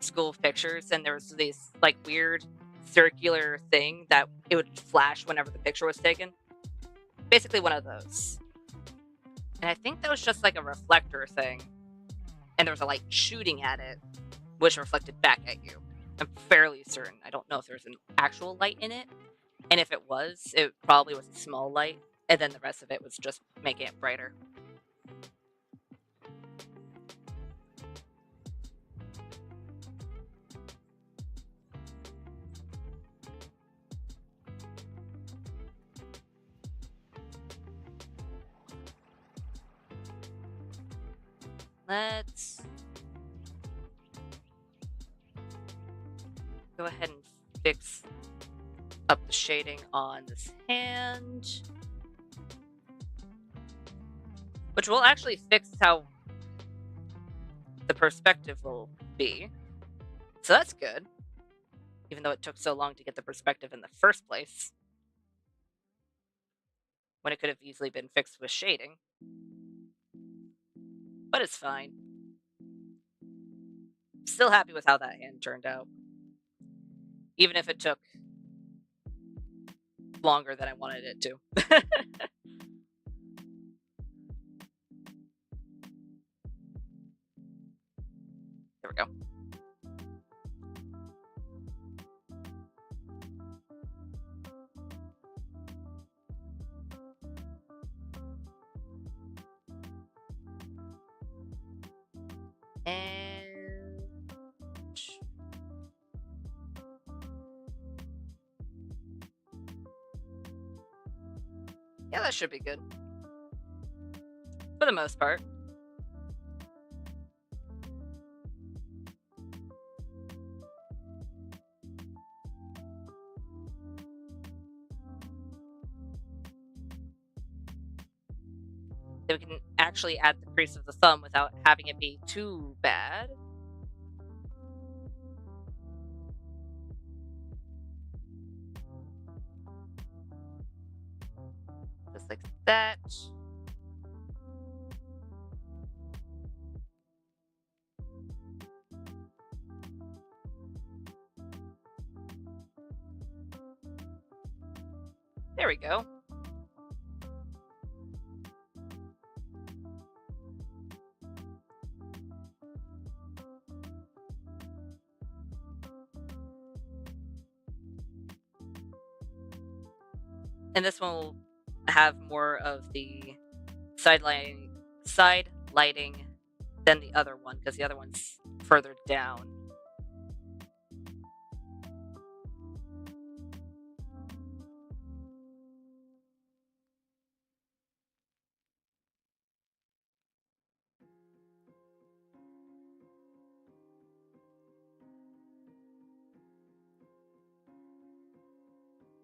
S1: school pictures and there was this like weird circular thing that it would flash whenever the picture was taken? Basically one of those. And I think that was just like a reflector thing, and there was a light shooting at it, which reflected back at you. I'm fairly certain. I don't know if there's an actual light in it, and if it was, it probably was a small light, and then the rest of it was just making it brighter. Let's go ahead and fix up the shading on this hand, which will actually fix how the perspective will be. So that's good, even though it took so long to get the perspective in the first place, when it could have easily been fixed with shading. But it's fine. Still happy with how that hand turned out, even if it took longer than I wanted it to. There we go. And yeah, that should be good for the most part. Then we can actually add the crease of the thumb without having it be too bad. Just like that. There we go. And this one will have more of the side lighting than the other one, because the other one's further down.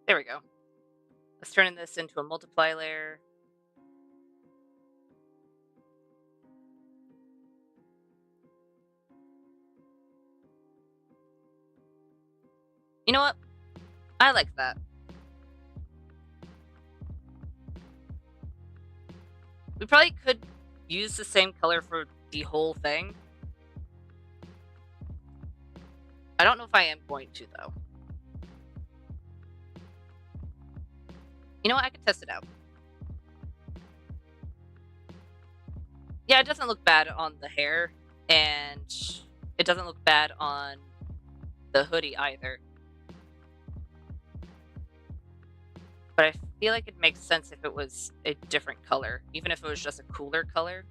S1: There we go. Let's turn this into a multiply layer. You know what? I like that. We probably could use the same color for the whole thing. I don't know if I am going to, though. You know what? I could test it out. Yeah, it doesn't look bad on the hair, and it doesn't look bad on the hoodie either. But I feel like it makes sense if it was a different color, even if it was just a cooler color.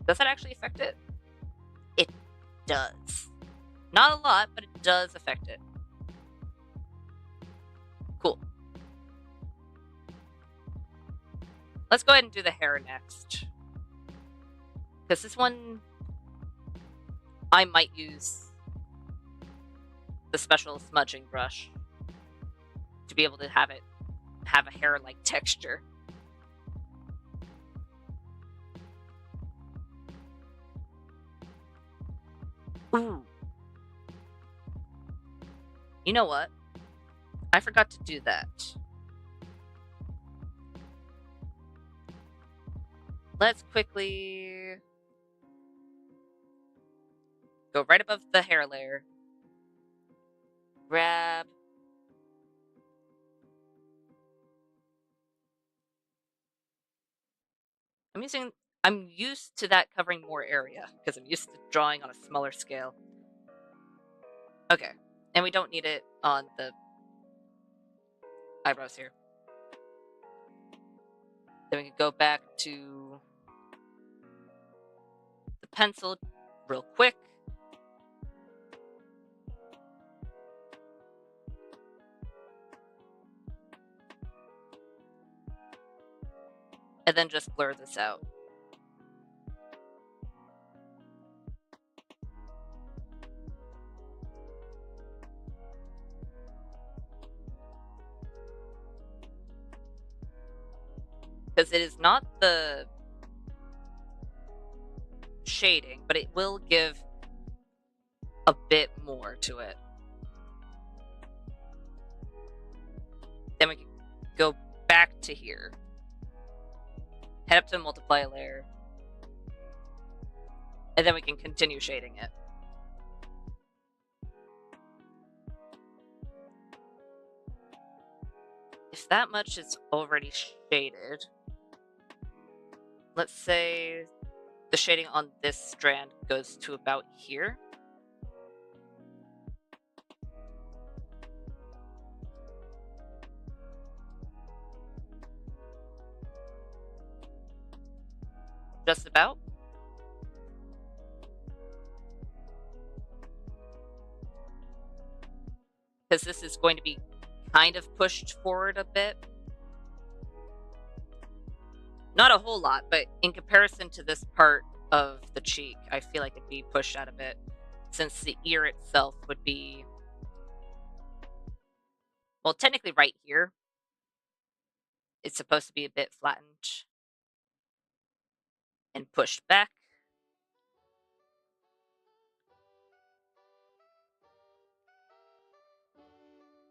S1: Does that actually affect it? It does. Not a lot, but it does affect it. Cool. Let's go ahead and do the hair next. Because this one I might use the special smudging brush to be able to have a hair-like texture. Ooh. You know what? I forgot to do that. Let's quickly go right above the hair layer. Grab. I'm used to that covering more area because I'm used to drawing on a smaller scale. Okay. And we don't need it on the eyebrows here. Then we can go back to the pencil real quick. And then just blur this out. Because it is not the shading, but it will give a bit more to it. Then we can go back to here. Head up to the multiply layer. And then we can continue shading it. If that much is already shaded, let's say the shading on this strand goes to about here. Just about. Because this is going to be kind of pushed forward a bit. Not a whole lot, but in comparison to this part of the cheek, I feel like it'd be pushed out a bit, since the ear itself would be, well, technically right here. It's supposed to be a bit flattened and pushed back.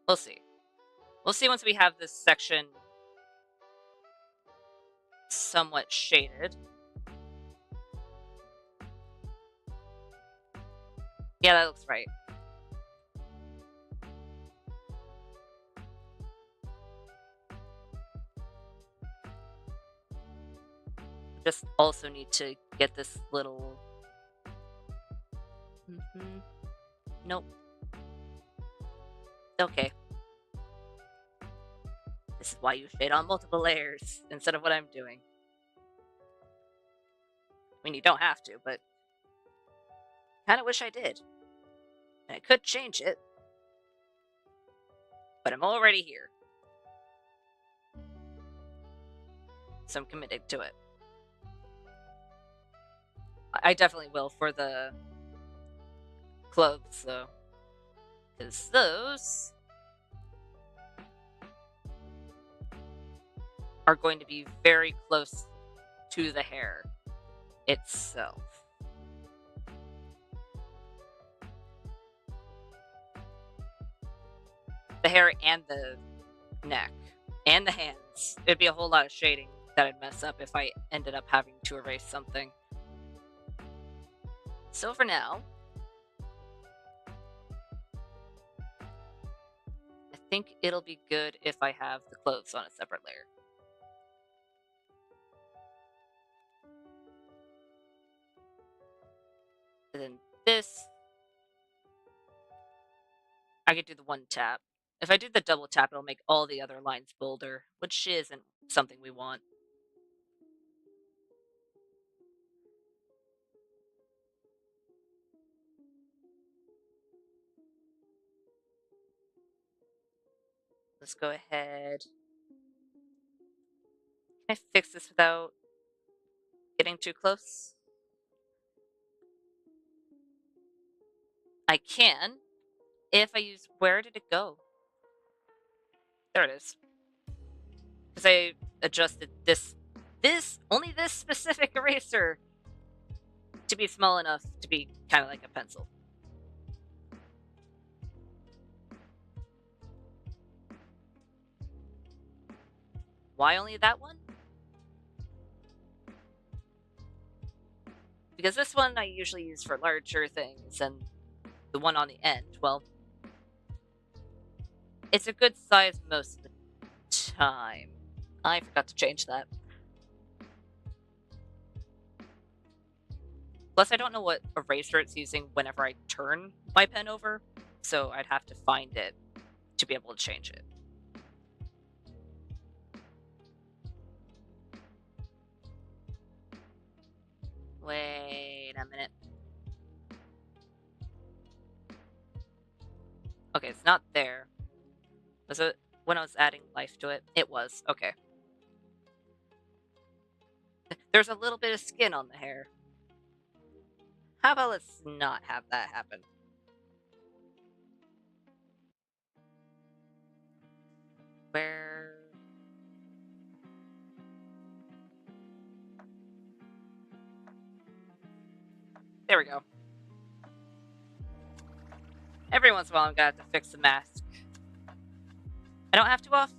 S1: We'll see. We'll see once we have this section somewhat shaded. Yeah, that looks right. Just also need to get this little... Nope. Okay. This is why you shade on multiple layers instead of what I'm doing. I mean, you don't have to, but kind of wish I did. And I could change it, but I'm already here. So I'm committed to it. I definitely will for the clothes, though. Because those are going to be very close to the hair itself. The hair and the neck and the hands. It'd be a whole lot of shading that I'd mess up if I ended up having to erase something. So for now, I think it'll be good if I have the clothes on a separate layer. And then this, I could do the one tap. If I do the double tap, it'll make all the other lines bolder, which isn't something we want. Let's go ahead. Can I fix this without getting too close? I can if I use, where did it go? There it is. Because I adjusted only this specific eraser to be small enough to be kind of like a pencil. Why only that one? Because this one I usually use for larger things, and the one on the end, well, it's a good size most of the time. I forgot to change that. Plus, I don't know what eraser it's using whenever I turn my pen over, so I'd have to find it to be able to change it. Wait a minute. Okay, it's not there. Was it when I was adding life to it? It was. Okay. There's a little bit of skin on the hair. How about let's not have that happen? Where... There we go. Every once in a while I'm gonna have to fix the mask. I don't have to often,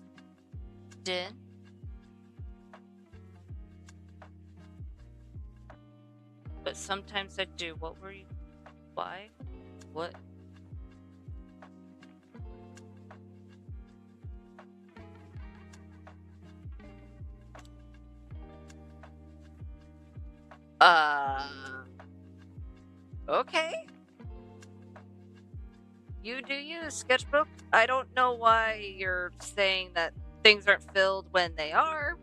S1: but sometimes I do. What were you... Why? What? Okay. You do you, sketchbook. I don't know why you're saying that things aren't filled when they are.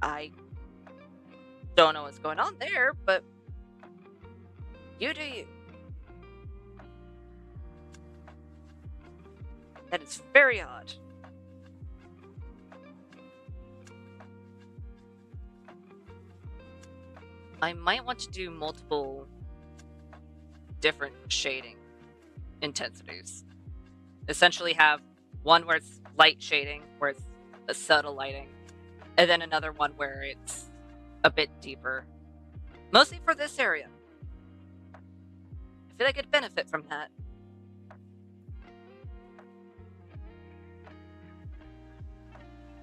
S1: I don't know what's going on there, but you do you. That is very odd. I might want to do multiple different shading intensities. Essentially have one where it's light shading, where it's a subtle lighting, and then another one where it's a bit deeper. Mostly for this area. I feel like I'd benefit from that.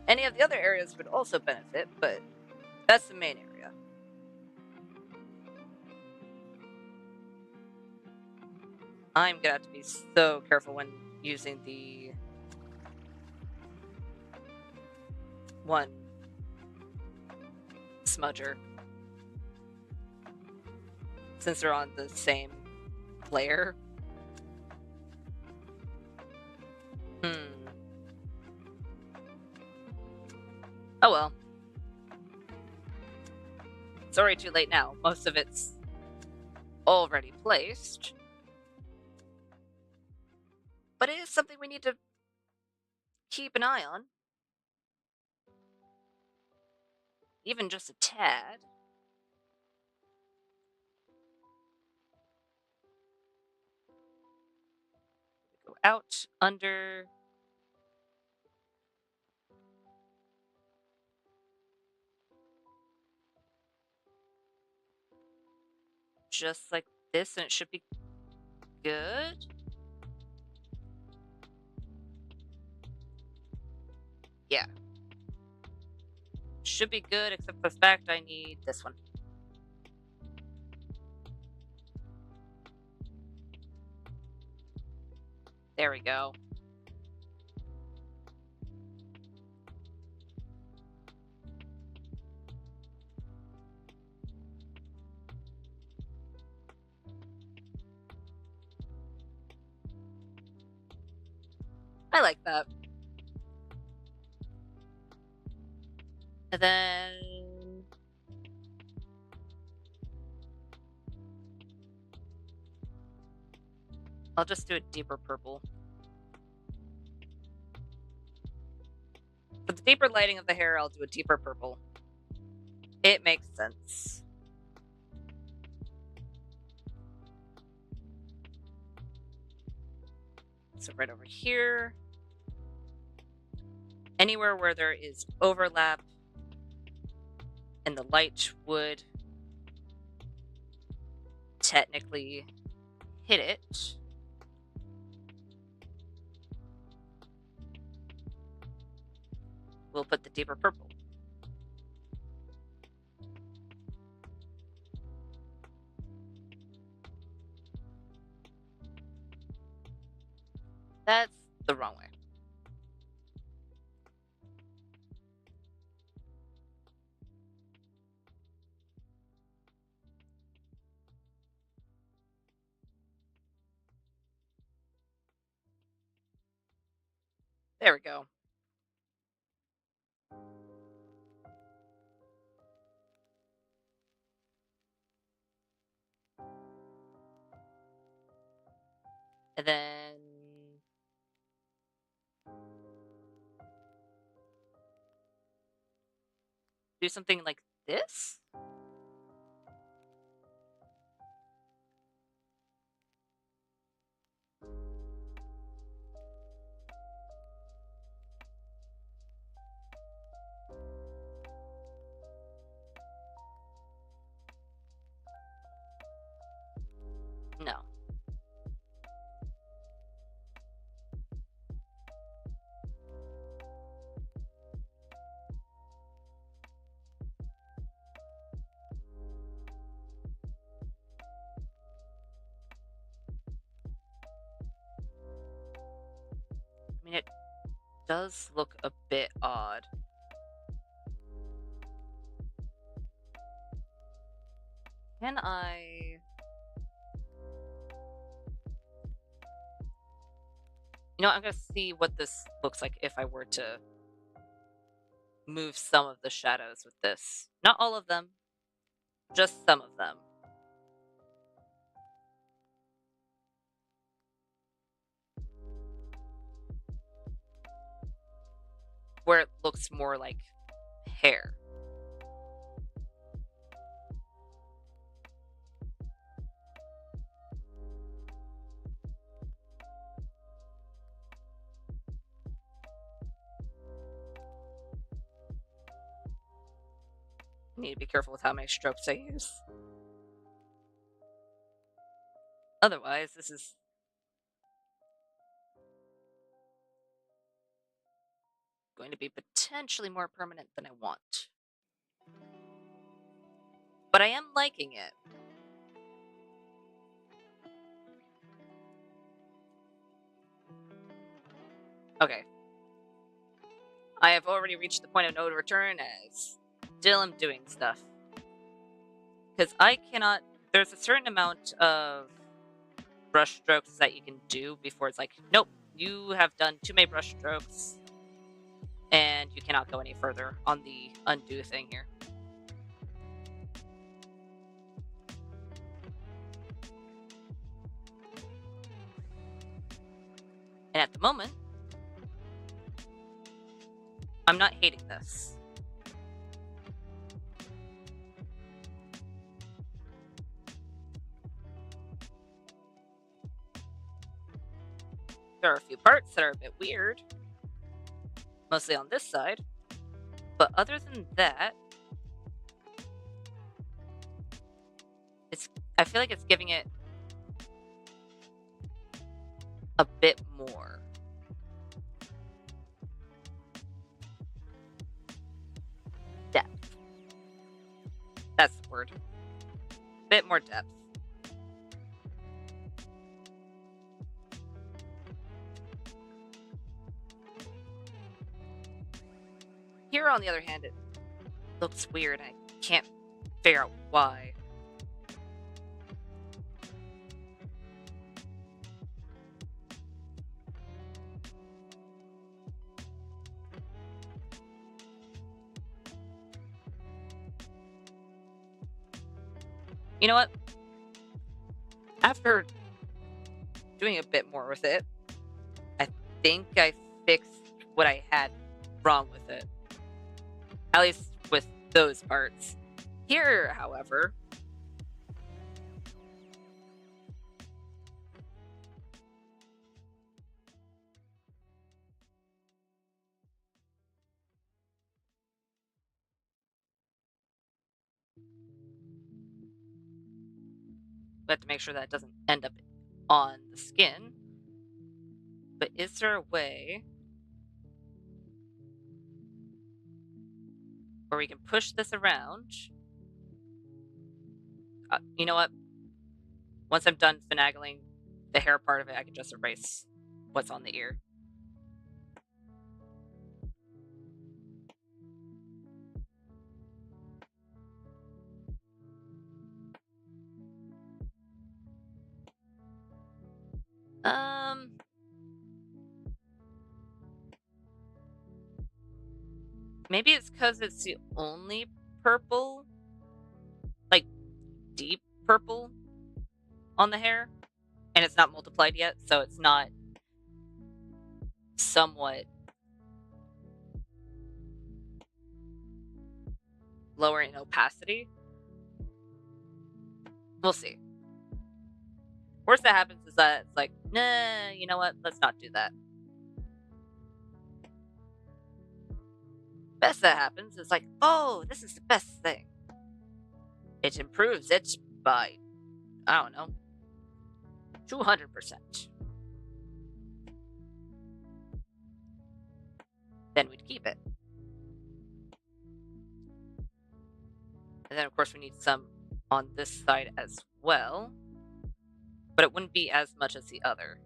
S1: Any of the other areas would also benefit, but that's the main area. I'm gonna have to be so careful when using the one smudger, since they're on the same layer. Oh well. It's already too late now. Most of it's already placed. But it is something we need to keep an eye on. Even just a tad. Go out, under. Just like this, and it should be good. Yeah. Should be good, except for the fact I need this one. There we go. I like that. And then... I'll just do a deeper purple. For the deeper lighting of the hair, I'll do a deeper purple. It makes sense. So right over here, anywhere where there is overlap and the light would technically hit it, we'll put the deeper purple. That's the wrong way. There we go. And then do something like this. No. I mean, it does look a bit odd. Can I... You know, I'm going to see what this looks like if I were to move some of the shadows with this. Not all of them, just some of them. Where it looks more like hair. I need to be careful with how many strokes I use. Otherwise, this is going to be potentially more permanent than I want. But I am liking it. Okay. I have already reached the point of no return as still am doing stuff. Because I cannot... There's a certain amount of brush strokes that you can do before it's like, nope, you have done too many brush strokes and you cannot go any further on the undo thing here. And at the moment, I'm not hating this. There are a few parts that are a bit weird, mostly on this side, but other than that, I feel like it's giving it a bit more. Depth. That's the word. Bit more depth. Here, on the other hand, it looks weird. I can't figure out why. You know what? After doing a bit more with it, I think I fixed what I had wrong with it. At least with those parts. Here, however, We have to make sure that it doesn't end up on the skin. But is there a way where we can push this around? You know what? Once I'm done finagling the hair part of it, I can just erase what's on the ear. Um, Maybe it's because it's the only purple, like deep purple on the hair, and it's not multiplied yet, so it's not somewhat lower in opacity. We'll see. Worst that happens is that it's like, nah, you know what? Let's not do that. Best that happens is like, oh, this is the best thing. It improves it by, I don't know, 200%. Then we'd keep it. And then, of course, we need some on this side as well. But it wouldn't be as much as the other.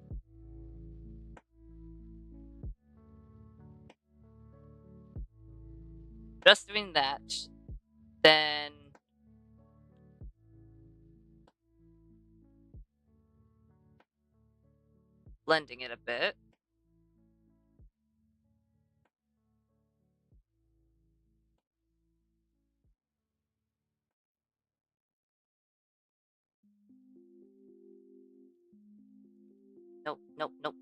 S1: Just doing that, then blending it a bit. Nope, nope, nope.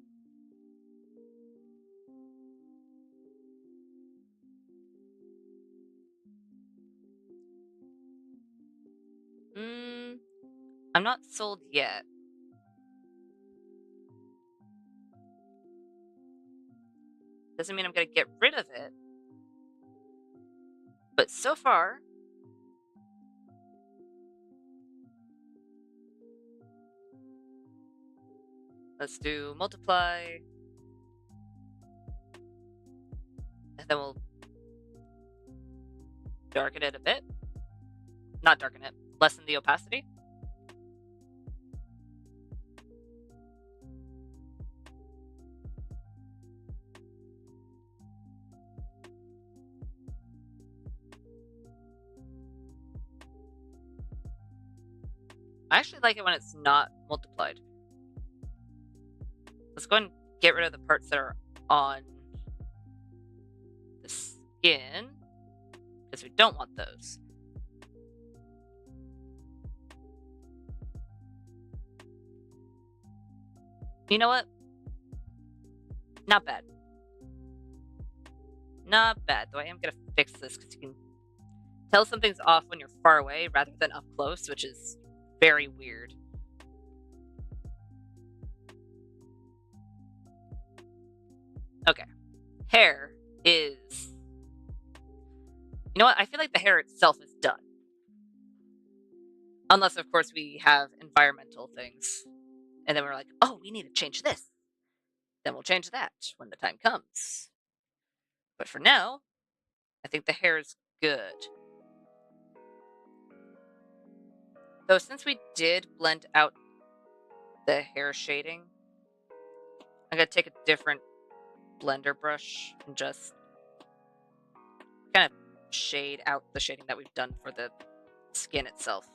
S1: I'm not sold yet. Doesn't mean I'm gonna get rid of it. But so far, let's do multiply. And then we'll darken it a bit. Not darken it, lessen the opacity. I actually like it when it's not multiplied. Let's go ahead and get rid of the parts that are on the skin, because we don't want those. You know what? Not bad. Not bad, though I am going to fix this because you can tell something's off when you're far away rather than up close, which is very weird. Okay. Hair is... You know what? I feel like the hair itself is done. Unless, of course, we have environmental things. And then we're like, oh, we need to change this. Then we'll change that when the time comes. But for now, I think the hair is good. Though since we did blend out the hair shading, I'm going to take a different blender brush and just kind of shade out the shading that we've done for the skin itself.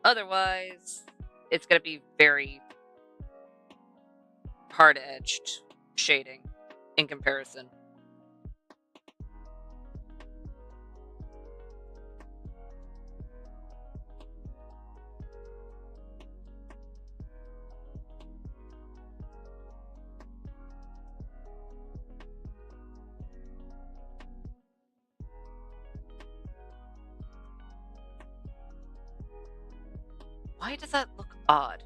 S1: Otherwise, it's going to be very hard-edged shading in comparison. Why does that look odd?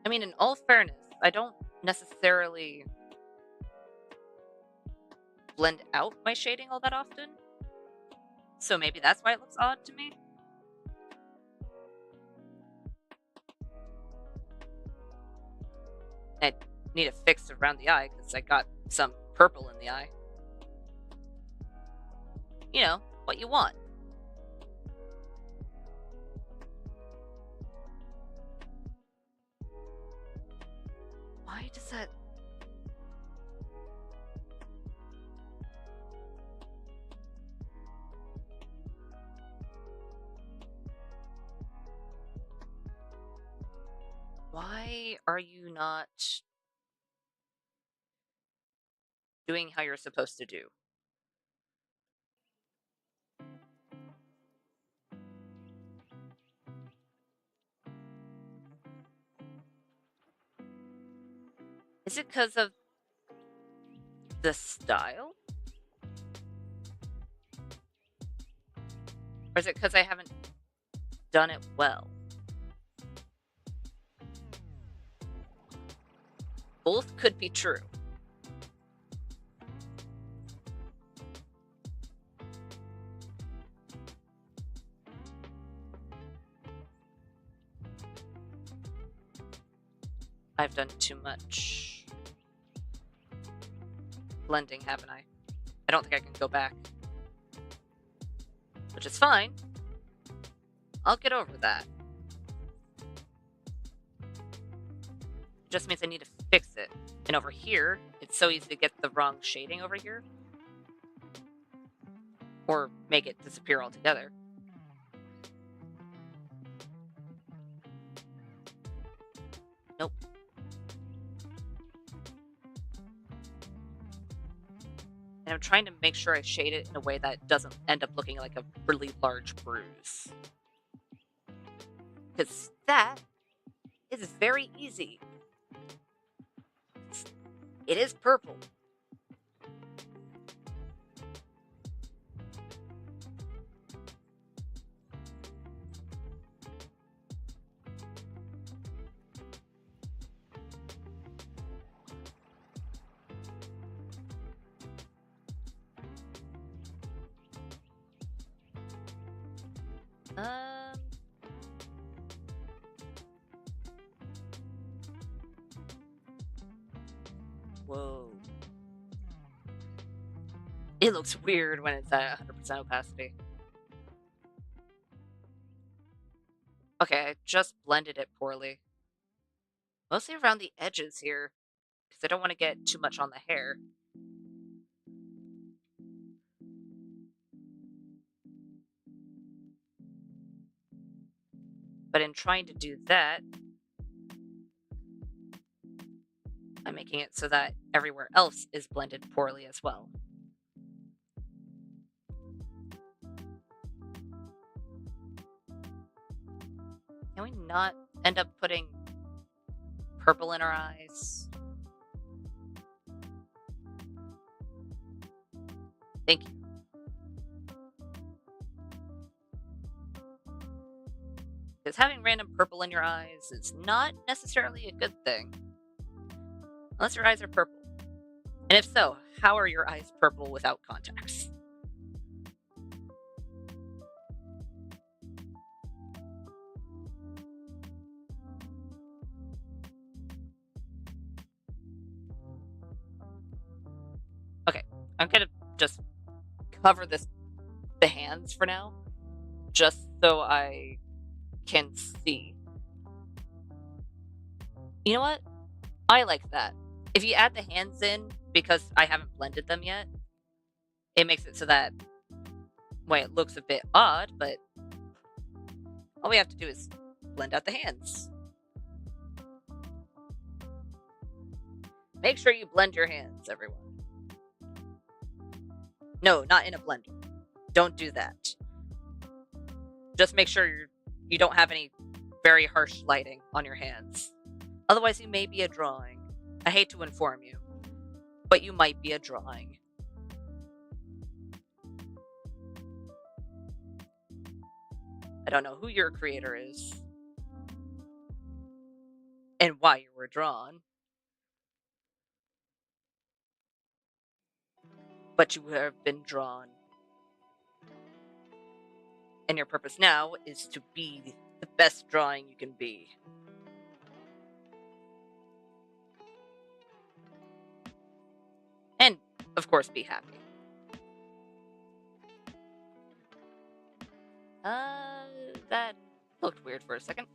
S1: I mean, in all fairness, I don't necessarily blend out my shading all that often. So maybe that's why it looks odd to me. I need to fix around the eye because I got some purple in the eye. You know, what you want. Why does that... Why are you not doing how you're supposed to do? Is it because of the style? Or is it because I haven't done it well? Both could be true. I've done too much blending, haven't I? I don't think I can go back. Which is fine. I'll get over that. It just means I need to fix it. And over here, it's so easy to get the wrong shading over here. Or make it disappear altogether. Nope. And I'm trying to make sure I shade it in a way that doesn't end up looking like a really large bruise. Because that is very easy. It is purple. Whoa. It looks weird when it's at 100% opacity. Okay, I just blended it poorly. Mostly around the edges here, because I don't want to get too much on the hair. But in trying to do that, I'm making it so that everywhere else is blended poorly as well. Can we not end up putting purple in our eyes? Thank you. Because having random purple in your eyes is not necessarily a good thing. Unless your eyes are purple. And if so, how are your eyes purple without contacts? Okay, I'm gonna just cover the hands for now, just so I can see. You know what? I like that. If you add the hands in, because I haven't blended them yet, it makes it so that, well, it looks a bit odd, but all we have to do is blend out the hands. Make sure you blend your hands, everyone. No, not in a blender. Don't do that. Just make sure you don't have any very harsh lighting on your hands. Otherwise, you may be a drawing. I hate to inform you, but you might be a drawing. I don't know who your creator is. and why you were drawn. But you have been drawn. And your purpose now is to be the best drawing you can be. And, of course, be happy. That looked weird for a second.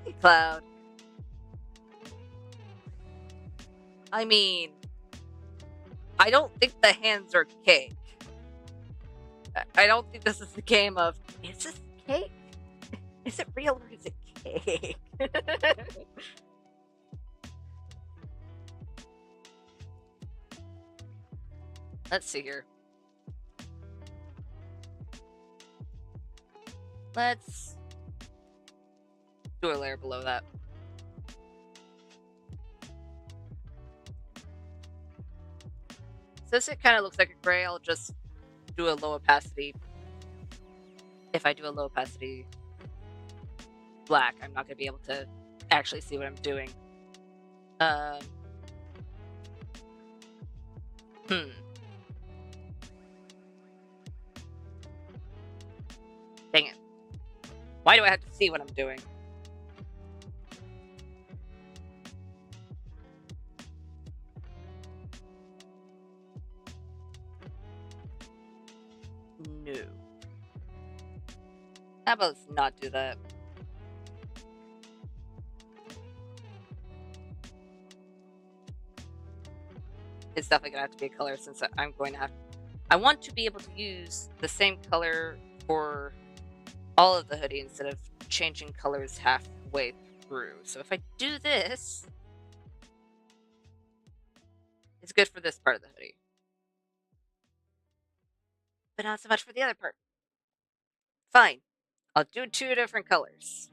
S1: Hey, Cloud. I mean, I don't think the hands are cake. I don't think this is the game of, is this cake? Is it real or is it cake? Let's see here. Let's do a layer below that. Since it kind of looks like a gray, I'll just do a low opacity. If I do a low opacity black, I'm not going to be able to actually see what I'm doing. Hmm. Dang it. Why do I have to see what I'm doing? No. How about let's not do that? It's definitely gonna have to be a color since I'm going to have. I want to be able to use the same color for all of the hoodie instead of changing colors halfway through. So if I do this, it's good for this part of the hoodie, but not so much for the other part. Fine. I'll do 2 different colors.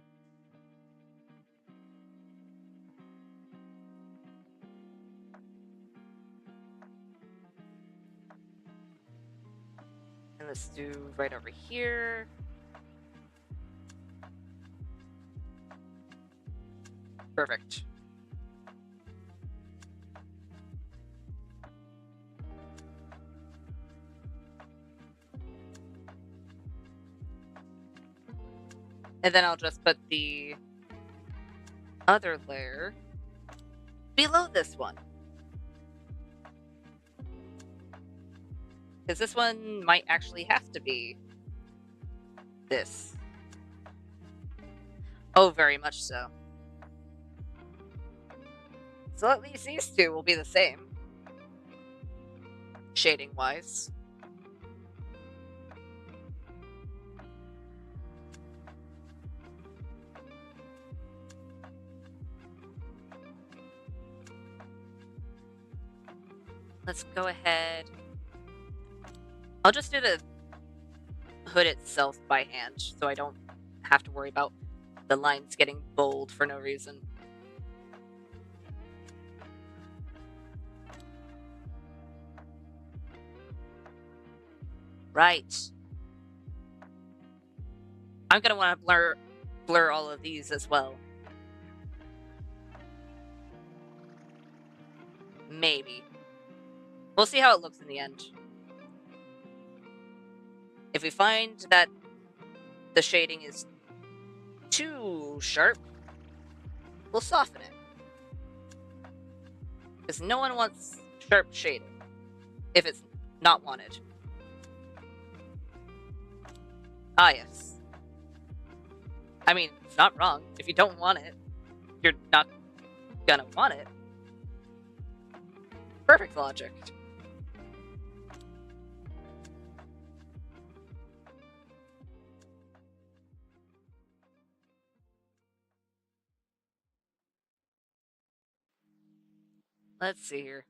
S1: And let's do right over here. Perfect. And then I'll just put the other layer below this one. Because this one might actually have to be this. Oh, very much so. So at least these two will be the same. Shading-wise. Let's go ahead. I'll just do the hood itself by hand, so I don't have to worry about the lines getting bold for no reason. Right. I'm gonna want to blur all of these as well. Maybe. We'll see how it looks in the end. If we find that the shading is too sharp, we'll soften it. Because no one wants sharp shading if it's not wanted. Ah, yes. I mean, it's not wrong. If you don't want it, you're not gonna want it. Perfect logic. Let's see here.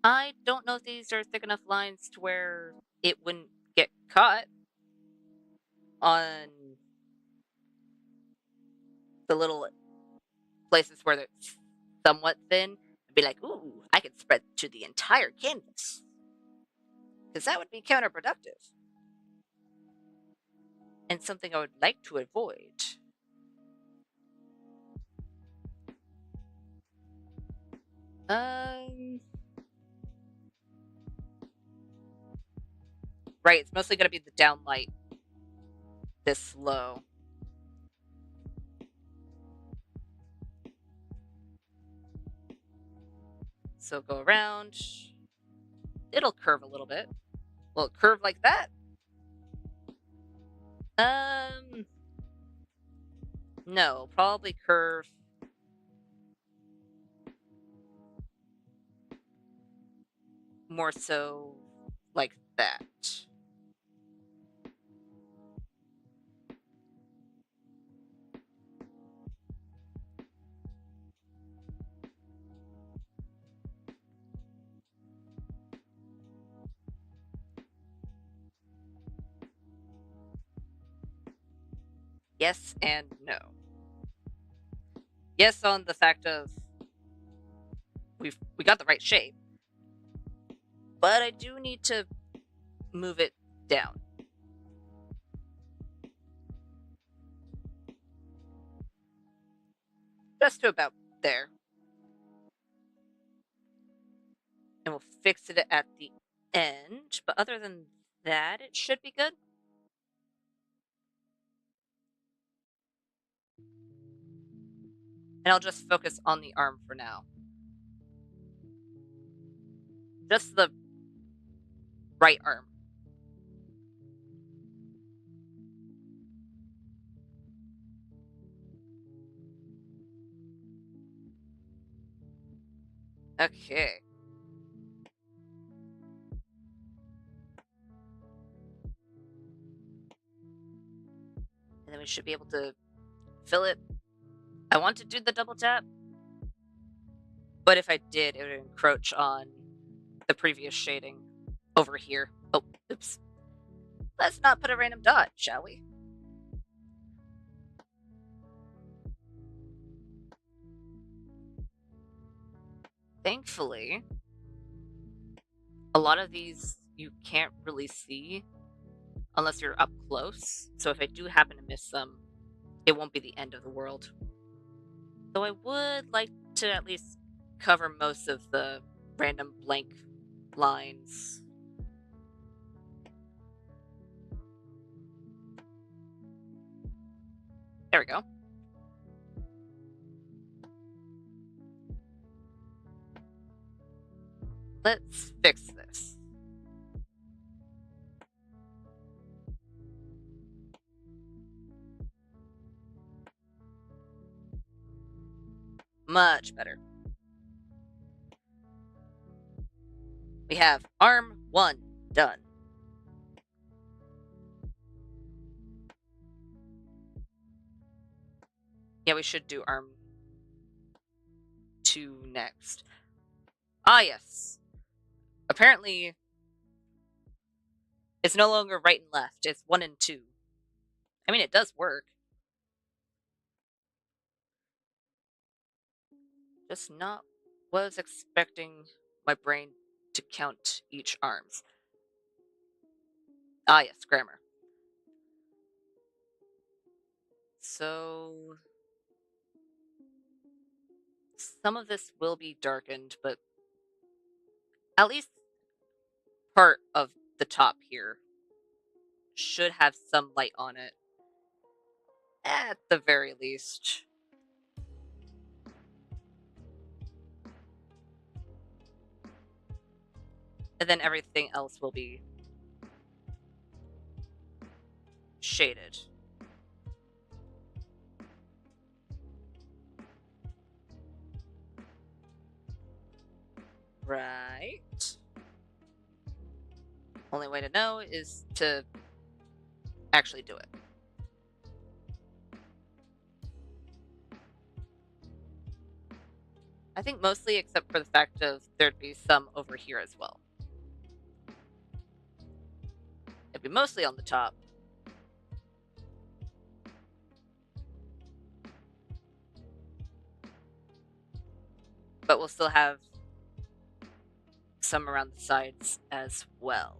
S1: I don't know if these are thick enough lines to where it wouldn't get caught on the little places where it's somewhat thin, and be like, ooh, I could spread to the entire canvas. Because that would be counterproductive. And something I would like to avoid. Um, right, it's mostly going to be the downlight this low. So go around. It'll curve a little bit. Will it curve like that? No, probably curve more so like that. Yes and no. Yes on the fact of we got the right shape, but I do need to move it down. Just to about there. And we'll fix it at the end, but other than that, it should be good. And I'll just focus on the arm for now. Just the right arm. Okay. And then we should be able to fill it. I want to do the double tap, but if I did, it would encroach on the previous shading over here. Oh, oops. Let's not put a random dot, shall we? Thankfully, a lot of these you can't really see unless you're up close. So if I do happen to miss them, it won't be the end of the world. Though I would like to at least cover most of the random blank lines. There we go. Let's fix this. Much better. We have arm 1 done. Yeah, we should do arm 2 next. Ah, yes. Apparently, it's no longer right and left. It's 1 and 2. I mean, it does work. Just not was expecting my brain to count each arms. Ah, yes, grammar. So some of this will be darkened, but at least part of the top here should have some light on it. At the very least. And then everything else will be shaded. Right. Only way to know is to actually do it. I think mostly except for the fact of there'd be some over here as well. It'd be mostly on the top. But we'll still have some around the sides as well.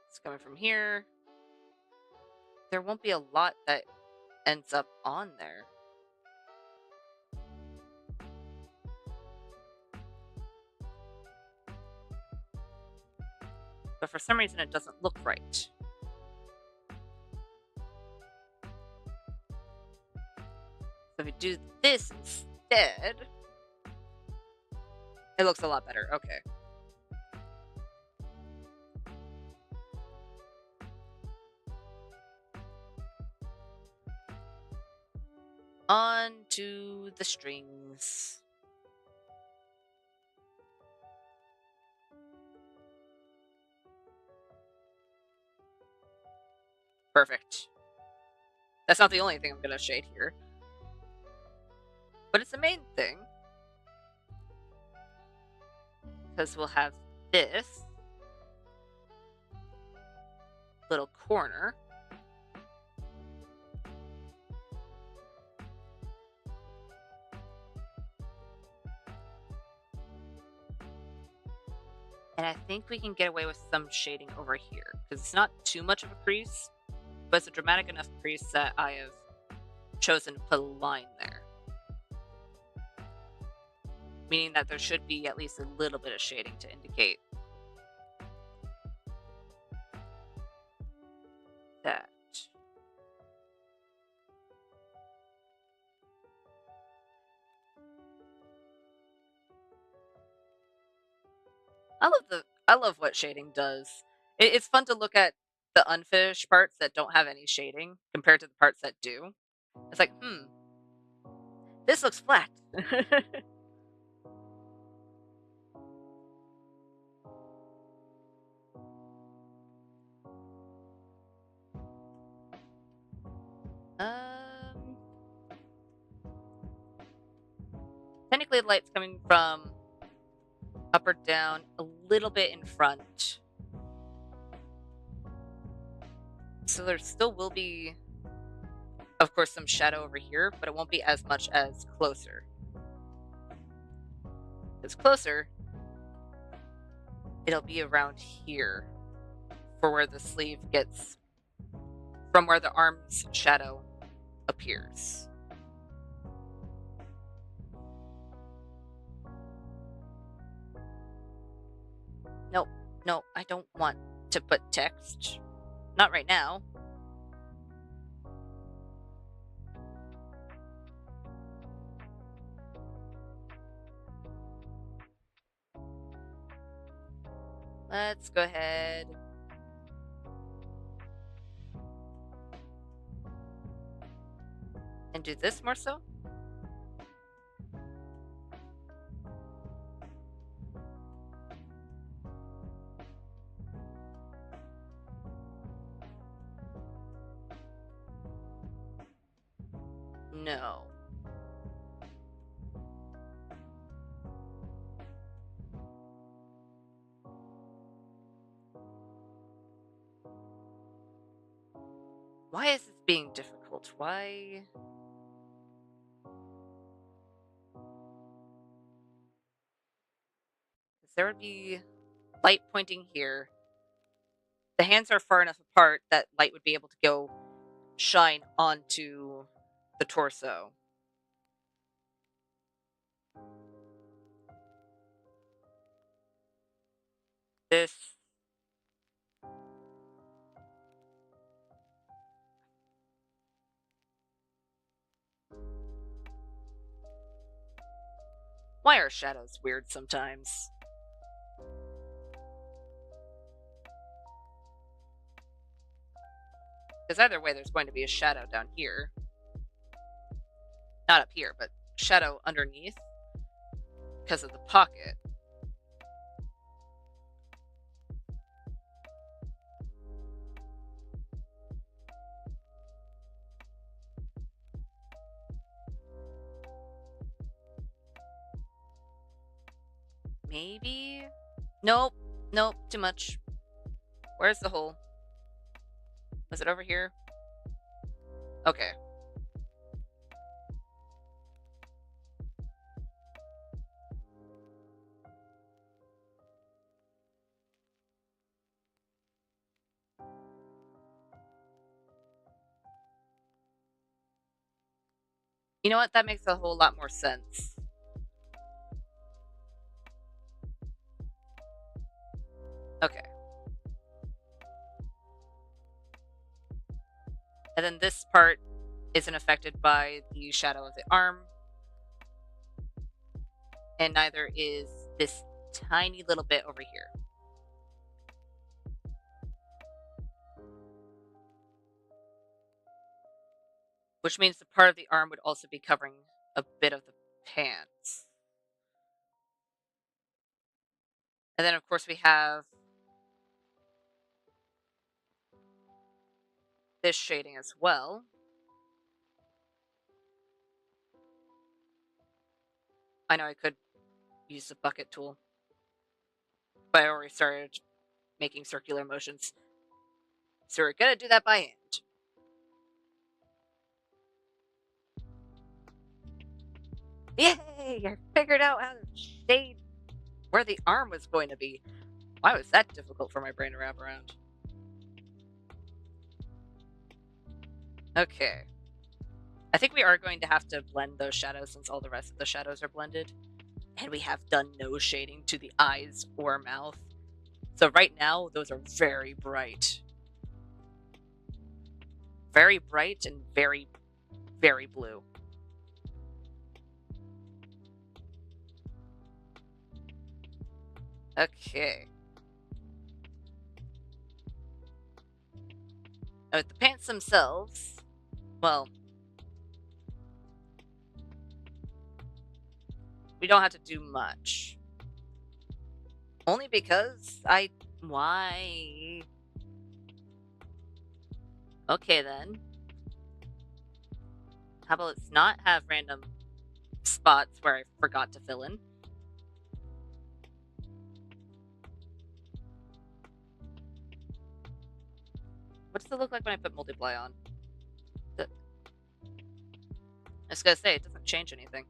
S1: It's coming from here. There won't be a lot that ends up on there. But for some reason, it doesn't look right. So if we do this instead, it looks a lot better. Okay. On to the strings. Perfect. That's not the only thing I'm going to shade here, but it's the main thing, because we'll have this little corner. And I think we can get away with some shading over here, because it's not too much of a crease, but it's a dramatic enough crease that I have chosen to put a line there. Meaning that there should be at least a little bit of shading to indicate that. I love what shading does. It's fun to look at the unfinished parts that don't have any shading compared to the parts that do. It's like, this looks flat. Technically the light's coming from up or down, a little bit in front. So there still will be, of course, some shadow over here, but it won't be as much as closer. Because closer, it'll be around here for where the sleeve gets, from where the arm's shadow appears. Nope, no, I don't want to put text. Not right now. Let's go ahead and do this more so. No. Why is this being difficult? Why? Because there would be light pointing here. The hands are far enough apart that light would be able to go shine onto the torso. This. Why are shadows weird sometimes? Because either way, there's going to be a shadow down here. Not up here, but shadow underneath because of the pocket. Maybe? Nope. Nope. Too much. Where's the hole? Was it over here? Okay. You know what? That makes a whole lot more sense. Okay. And then this part isn't affected by the shadow of the arm. And neither is this tiny little bit over here. Which means the part of the arm would also be covering a bit of the pants. And then, of course, we have this shading as well. I know I could use the bucket tool, but I already started making circular motions. So we're gonna do that by hand. Yay! I figured out how to shade where the arm was going to be. Why was that difficult for my brain to wrap around? Okay. I think we are going to have to blend those shadows since all the rest of the shadows are blended. And we have done no shading to the eyes or mouth. So right now, those are very bright. Very bright and very, very blue. Okay. Now with the pants themselves, well, we don't have to do much. Only because why? Okay then. How about let's not have random spots where I forgot to fill in. What does it look like when I put multiply on? I was gonna say, it doesn't change anything.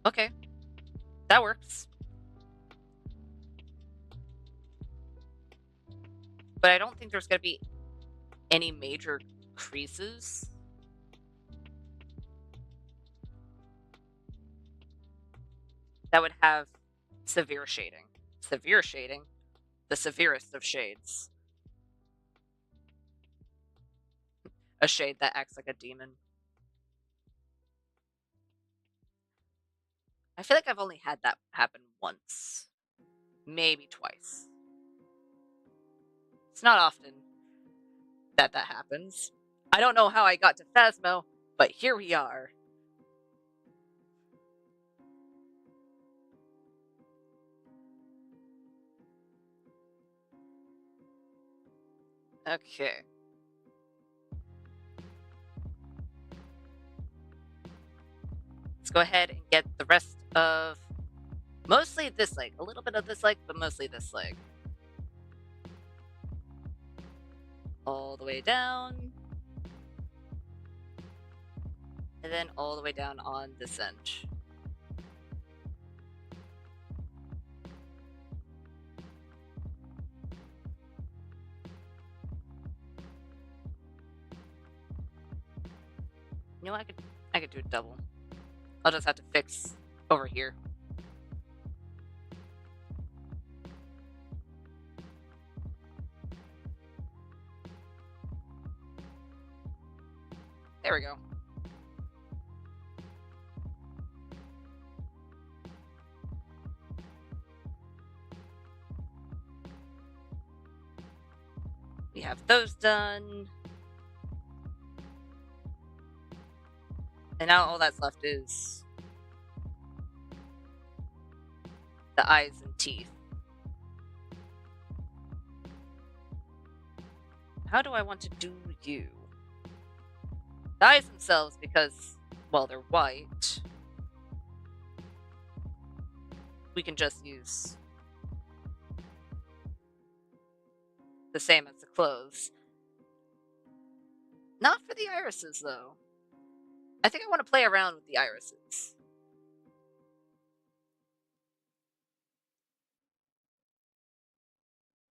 S1: Okay. That works. But I don't think there's gonna be any major creases. That would have severe shading. Severe shading? The severest of shades. A shade that acts like a demon. I feel like I've only had that happen once. Maybe twice. It's not often that happens. I don't know how I got to Phasmo, but here we are. Okay. Let's go ahead and get the rest of mostly this leg. A little bit of this leg, but mostly this leg. All the way down. And then all the way down on this end. You know what? I could do a double. I'll just have to fix over here. There we go. We have those done. And now all that's left is the eyes and teeth. How do I want to do you? The eyes themselves, because, well, they're white. we can just use the same as the clothes. Not for the irises, though. I think I want to play around with the irises.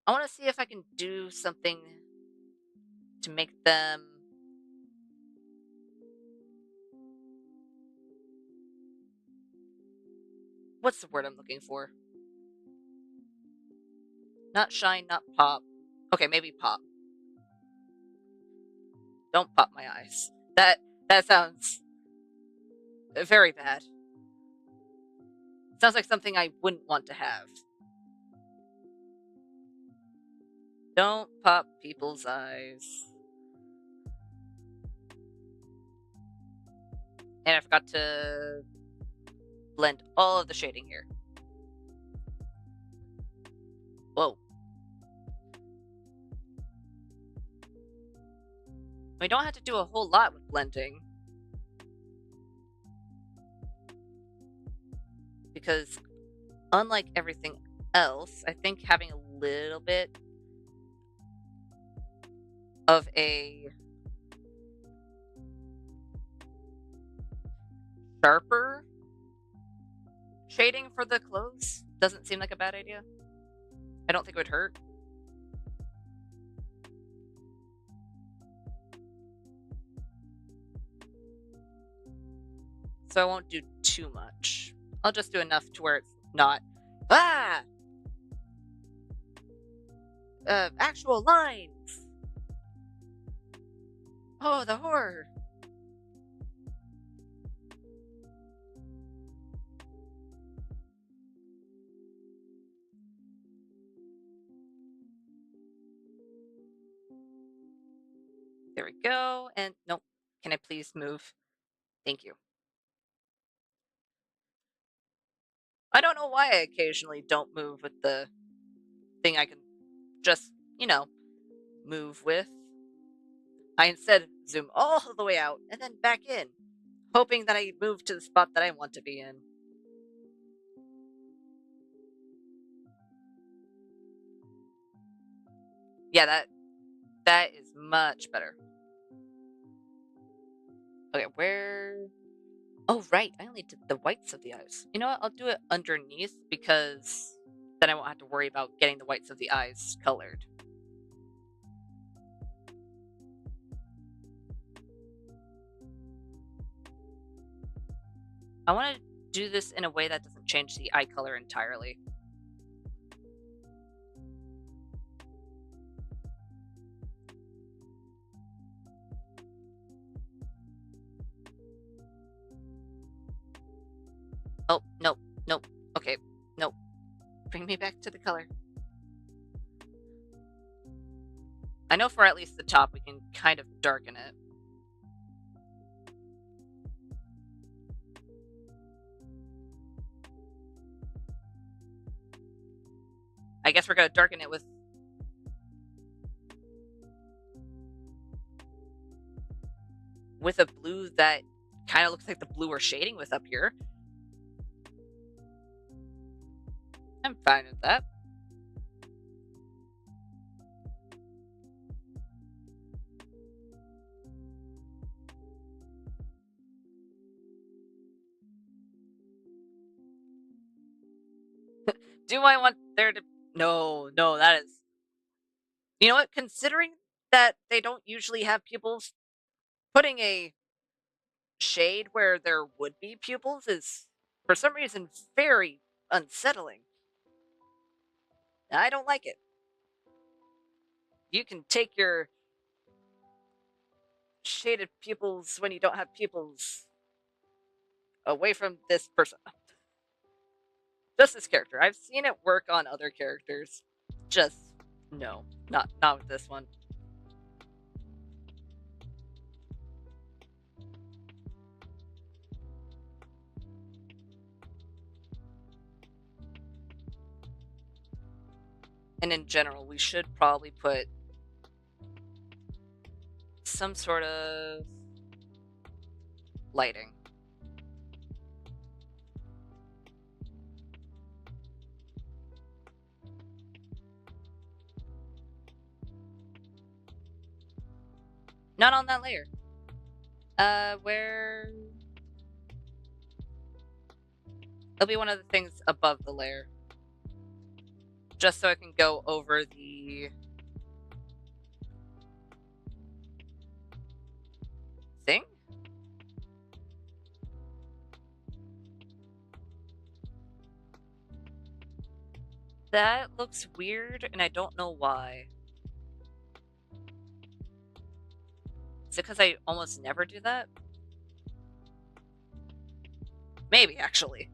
S1: I want to see if I can do something to make them... What's the word I'm looking for? Not shine, not pop. Okay, maybe pop. Don't pop my eyes. That sounds very bad. Sounds like something I wouldn't want to have. Don't pop people's eyes. And I forgot to blend all of the shading here. Whoa. We don't have to do a whole lot with blending. Because unlike everything else, I think having a little bit of a sharper shading for the clothes doesn't seem like a bad idea. I don't think it would hurt. So I won't do too much. I'll just do enough to where it's not... Ah! Actual lines! Oh, the horror! There we go. And nope. Can I please move? Thank you. I don't know why I occasionally don't move with the thing I can just, move with. I instead zoom all the way out and then back in, hoping that I move to the spot that I want to be in. Yeah, that is much better. Okay, where... Oh, right, I only did the whites of the eyes. You know what, I'll do it underneath because then I won't have to worry about getting the whites of the eyes colored. I want to do this in a way that doesn't change the eye color entirely. Oh, nope, nope. Okay, nope. Bring me back to the color. I know for at least the top we can kind of darken it. I guess we're gonna darken it with a blue that kind of looks like the blue we're shading with up here. I'm fine with that. Do I want there to... No, that is... You know what? Considering that they don't usually have pupils, putting a shade where there would be pupils is, for some reason, very unsettling. I don't like it. You can take your shaded pupils when you don't have pupils away from this person. Just this character. I've seen it work on other characters. Just no, not with this one. And in general, we should probably put some sort of lighting. Not on that layer. Where... It'll be one of the things above the layer. Just so I can go over the... thing? That looks weird, and I don't know why. Is it because I almost never do that? Maybe, actually.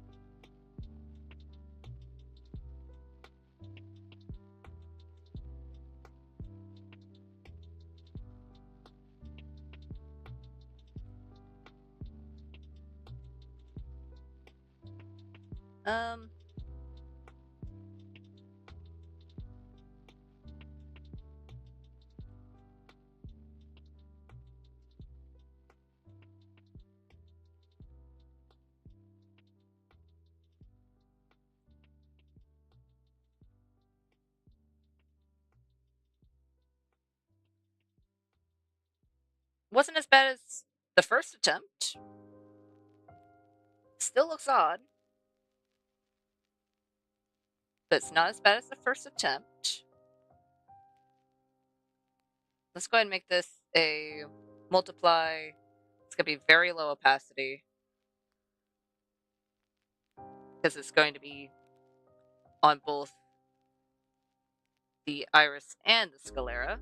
S1: Wasn't as bad as the first attempt. Still looks odd. But it's not as bad as the first attempt. Let's go ahead and make this a multiply. It's going to be very low opacity. Because it's going to be on both the iris and the sclera.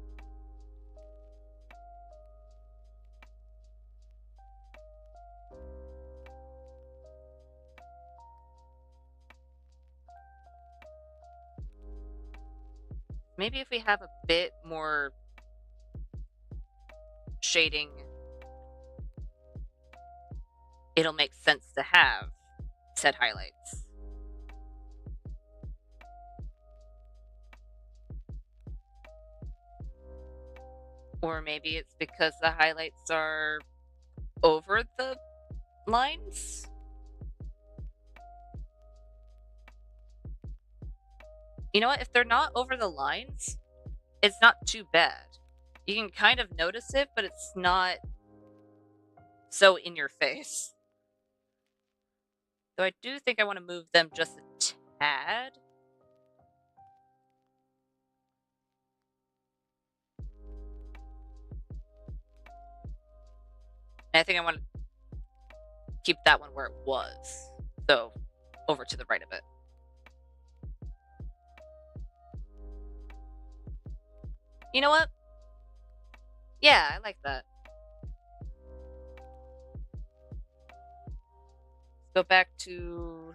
S1: Maybe if we have a bit more shading, it'll make sense to have said highlights. Or maybe it's because the highlights are over the lines? You know what? If they're not over the lines, it's not too bad. You can kind of notice it, but it's not so in your face. So I do think I want to move them just a tad. And I think I want to keep that one where it was. So over to the right of it. You know what? Yeah, I like that. Let's go back to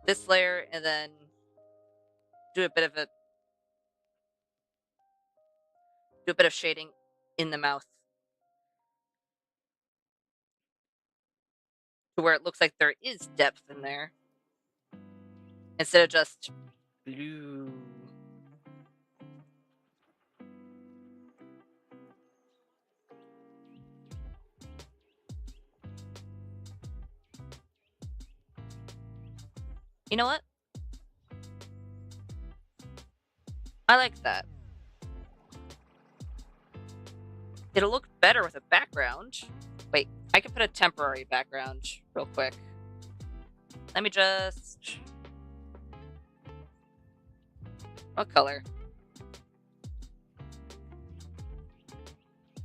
S1: this layer and then do a bit of shading in the mouth to where it looks like there is depth in there instead of just blue. You know what? I like that. It'll look better with a background. Wait, I can put a temporary background real quick. Let me just... What color?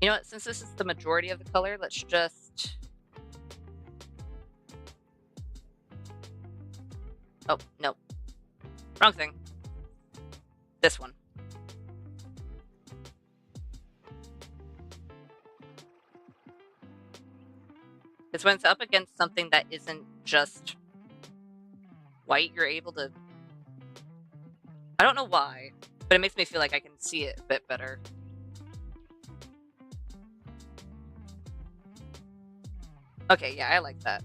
S1: You know what? Since this is the majority of the color, let's just... Oh, no. Wrong thing. This one. Because when it's up against something that isn't just white, you're able to... I don't know why, but it makes me feel like I can see it a bit better. Okay, yeah, I like that.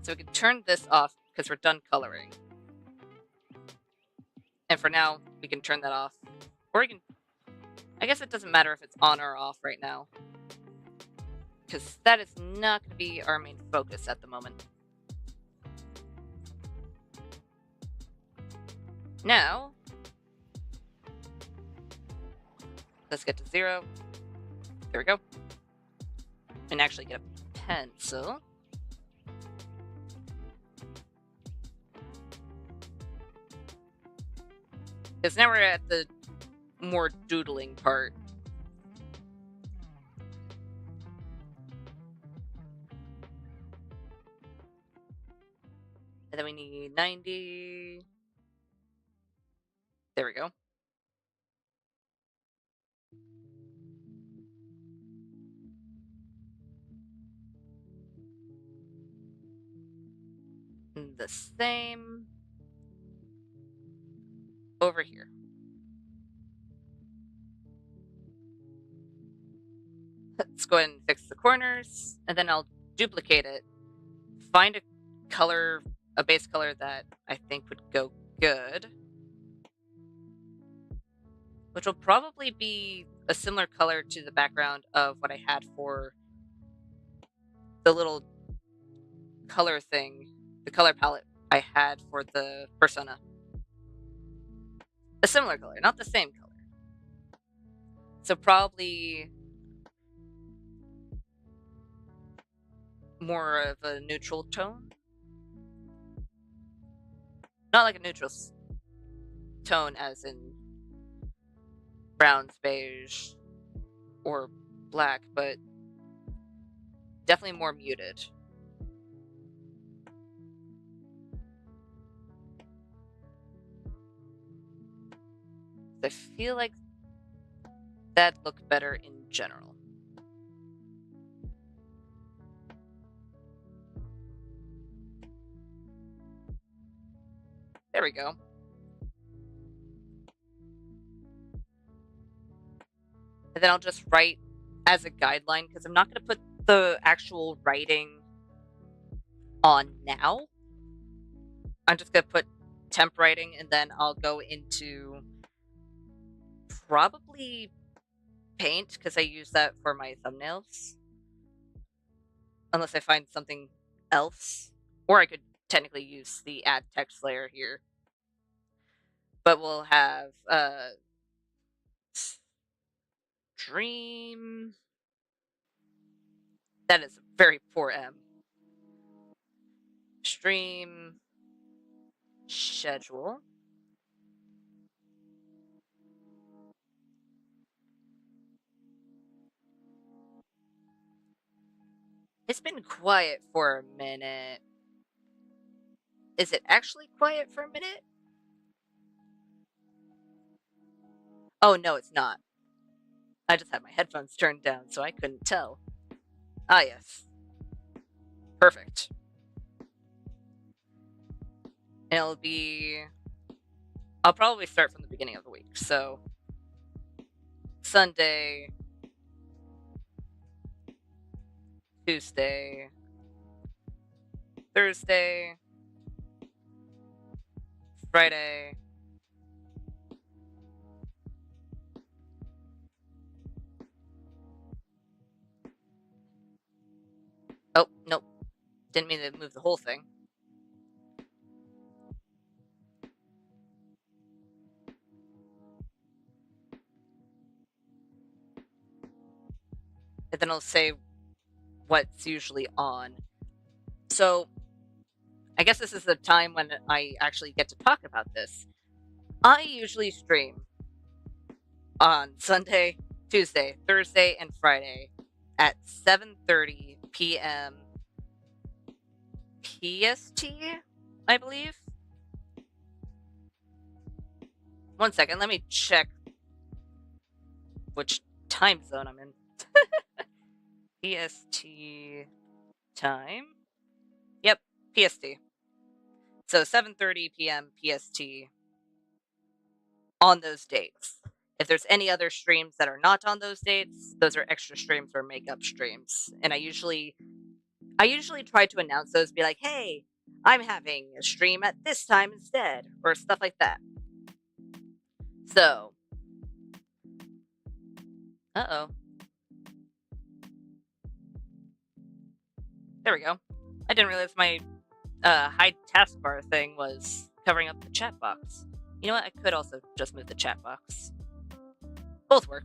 S1: So we can turn this off because we're done coloring. And for now, we can turn that off. Or we can... I guess it doesn't matter if it's on or off right now. Because that is not going to be our main focus at the moment. Now, Let's get to 0. There we go. And actually get a pencil. Because now we're at the more doodling part. And then we need 90. There we go. And the same over here. Let's go ahead and fix the corners, and then I'll duplicate it. Find a color, a base color that I think would go good. Which will probably be a similar color to the background of what I had for the little color thing, the color palette I had for the persona. A similar color, not the same color. So probably more of a neutral tone. Not like a neutral tone as in browns, beige, or black, but definitely more muted. I feel like that'd look better in general. There we go. And then I'll just write as a guideline, because I'm not going to put the actual writing on now. I'm just going to put temp writing, and then I'll go into probably Paint, because I use that for my thumbnails. Unless I find something else. Or I could technically use the add text layer here. But we'll have stream. That is a very poor M. Stream schedule. It's been quiet for a minute. Is it actually quiet for a minute? Oh, no, it's not. I just had my headphones turned down, so I couldn't tell. Ah, yes. Perfect. And it'll be... I'll probably start from the beginning of the week, so... Sunday... Tuesday... Thursday... Friday... Oh, nope. Didn't mean to move the whole thing. And then I'll say what's usually on. So, I guess this is the time when I actually get to talk about this. I usually stream on Sunday, Tuesday, Thursday, and Friday at 7:30 p.m. PST, I believe. One second, let me check which time zone I'm in. PST time? Yep, PST. So 7:30 p.m. PST on those dates. If there's any other streams that are not on those dates, those are extra streams or makeup streams. And I usually try to announce those, be like, hey, I'm having a stream at this time instead, or stuff like that. So, uh-oh. There we go. I didn't realize my hide taskbar thing was covering up the chat box. You know what? I could also just move the chat box. Both work.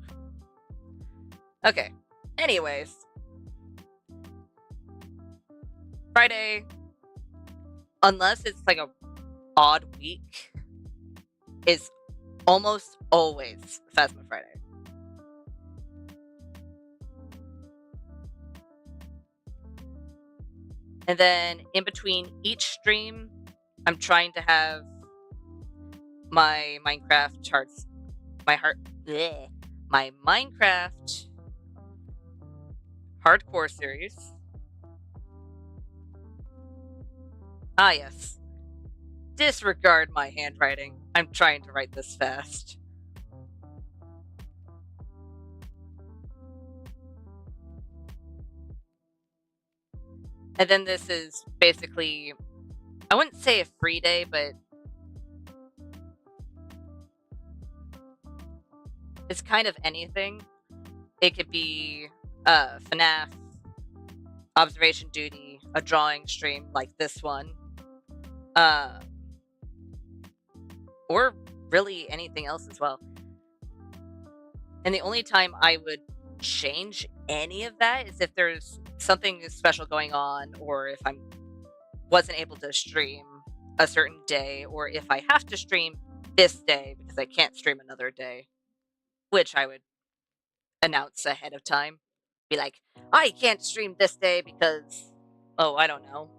S1: Okay. Anyways, Friday, unless it's like a odd week, is almost always Phasma Friday. And then in between each stream, I'm trying to have my Minecraft hearts, my Minecraft hardcore series. Ah, yes. Disregard my handwriting. I'm trying to write this fast. And then this is basically, I wouldn't say a free day, but it's kind of anything. It could be FNAF, observation duty, a drawing stream like this one, or really anything else as well. And the only time I would change any of that is if there's something special going on, or if I wasn't able to stream a certain day, or if I have to stream this day because I can't stream another day, which I would announce ahead of time. Be like, I can't stream this day because, oh, I don't know,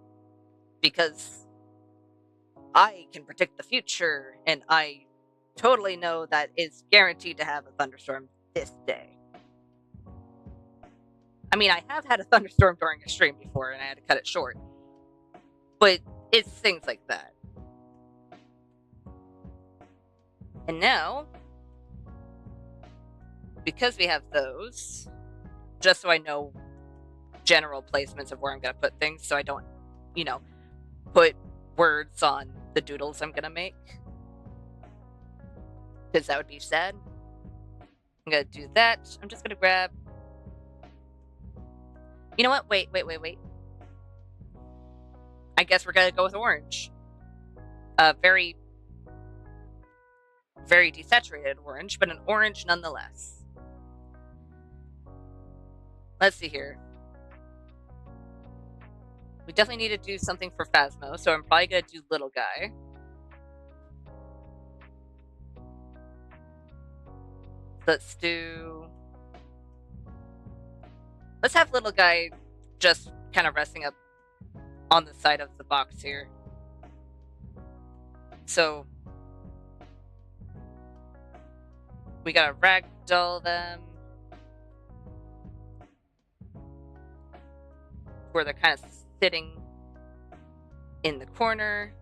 S1: because I can predict the future and I totally know that it's guaranteed to have a thunderstorm this day. I mean, I have had a thunderstorm during a stream before and I had to cut it short, but it's things like that. And now, because we have those, just so I know general placements of where I'm going to put things so I don't, put words on the doodles I'm going to make, because that would be sad. I'm going to do that. I'm just going to grab... You know what? Wait. I guess we're going to go with orange. Very, very desaturated orange, but an orange nonetheless. Let's see here. We definitely need to do something for Phasmo, so I'm probably going to do little guy. Let's have little guy just kind of resting up on the side of the box here. So we gotta ragdoll them where they're kind of sitting in the corner.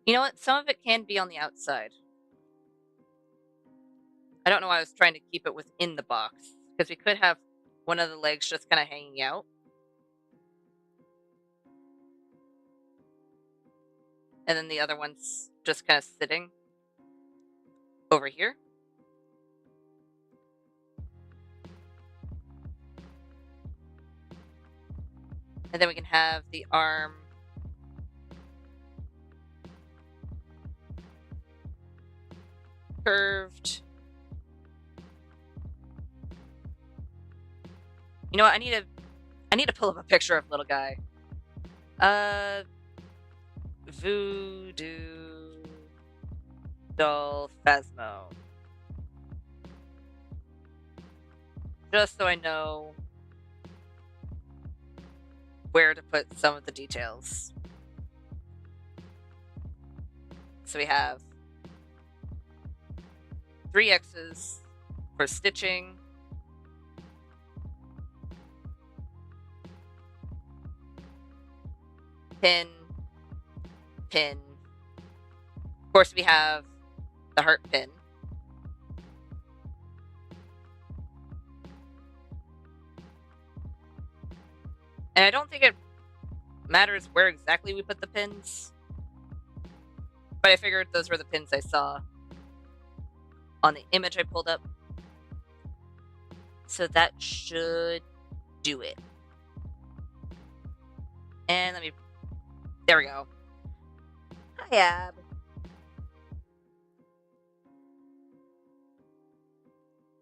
S1: You know what? Some of it can be on the outside. I don't know why I was trying to keep it within the box, because we could have one of the legs just kind of hanging out. And then the other one's just kind of sitting over here. And then we can have the arm curved. You know what? I need to pull up a picture of little guy. Voodoo Doll Phasmo. Just so I know where to put some of the details. So we have 3 X's for stitching. Pin. Of course, we have the heart pin. And I don't think it matters where exactly we put the pins, but I figured those were the pins I saw on the image I pulled up. So that should do it. And there we go. Hi, Ab.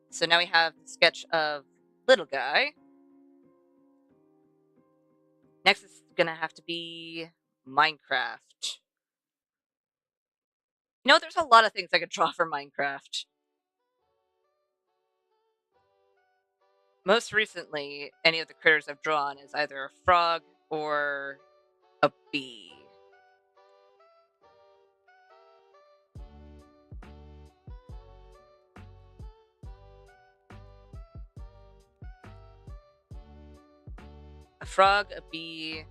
S1: So now we have the sketch of little guy. Next is gonna have to be Minecraft. There's a lot of things I could draw for Minecraft. Most recently, any of the critters I've drawn is either a frog or a bee. A frog, a bee,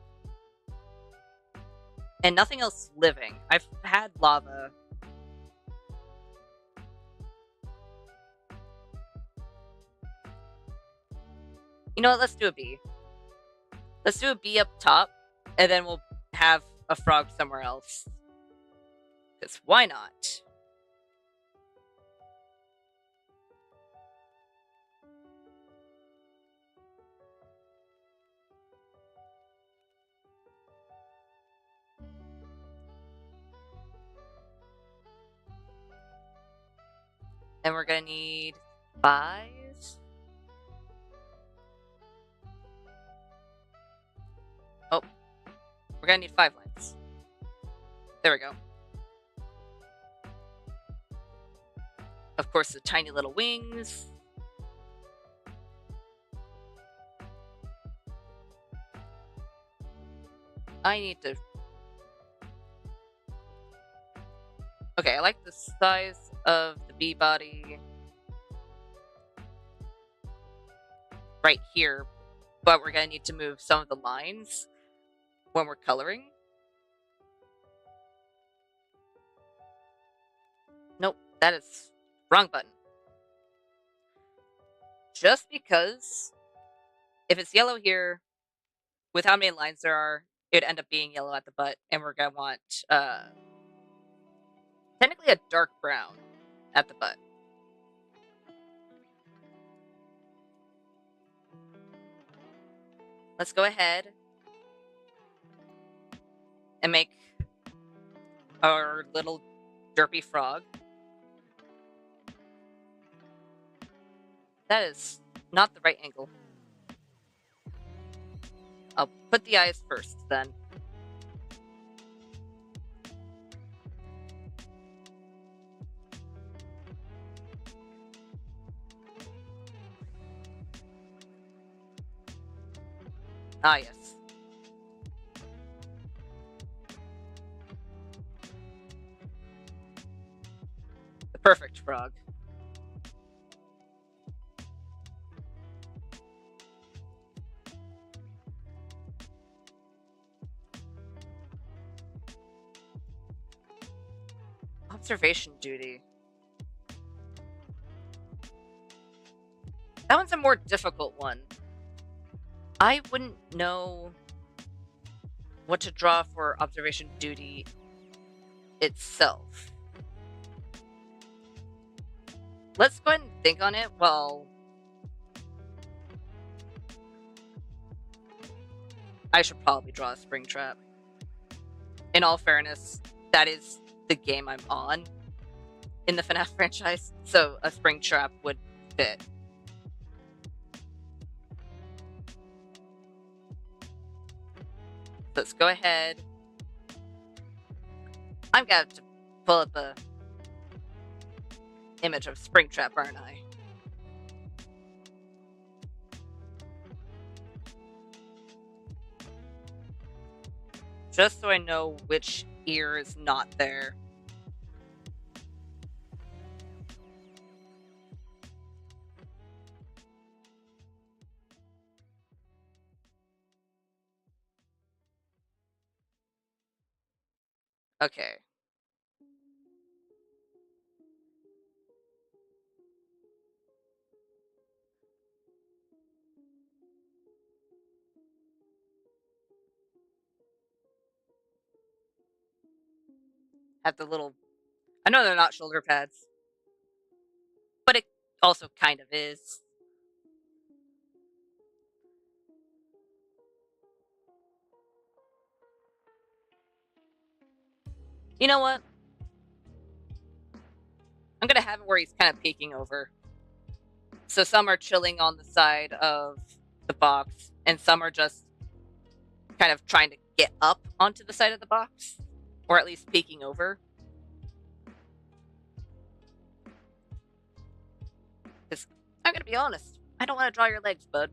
S1: and nothing else living. I've had lava. You know what? Let's do a bee. Let's do a bee up top, and then we'll have a frog somewhere else. Because why not? Then we're gonna need 5. Oh, we're gonna need 5 lines. There we go. Of course, the tiny little wings. I need to... Okay, I like the size of the bee body right here, but we're gonna need to move some of the lines when we're coloring. Nope, that is wrong button. Just because if it's yellow here, with how many lines there are, it'd end up being yellow at the butt, and we're gonna want technically a dark brown at the butt. Let's go ahead and make our little derpy frog. That is not the right angle. I'll put the eyes first then. Ah, yes. The perfect frog. Observation duty. That one's a more difficult one. I wouldn't know what to draw for observation duty itself. Let's go ahead and think on it while I should probably draw a spring trap. In all fairness, that is the game I'm on in the FNAF franchise, so a spring trap would fit. Let's go ahead. I'm gonna have to pull up a image of Springtrap, aren't I? Just so I know which ear is not there. Okay. Have the little... I know they're not shoulder pads, but it also kind of is. You know what? I'm gonna have it where he's kind of peeking over. So some are chilling on the side of the box, and some are just kind of trying to get up onto the side of the box, or at least peeking over. Because I'm gonna be honest, I don't want to draw your legs, bud.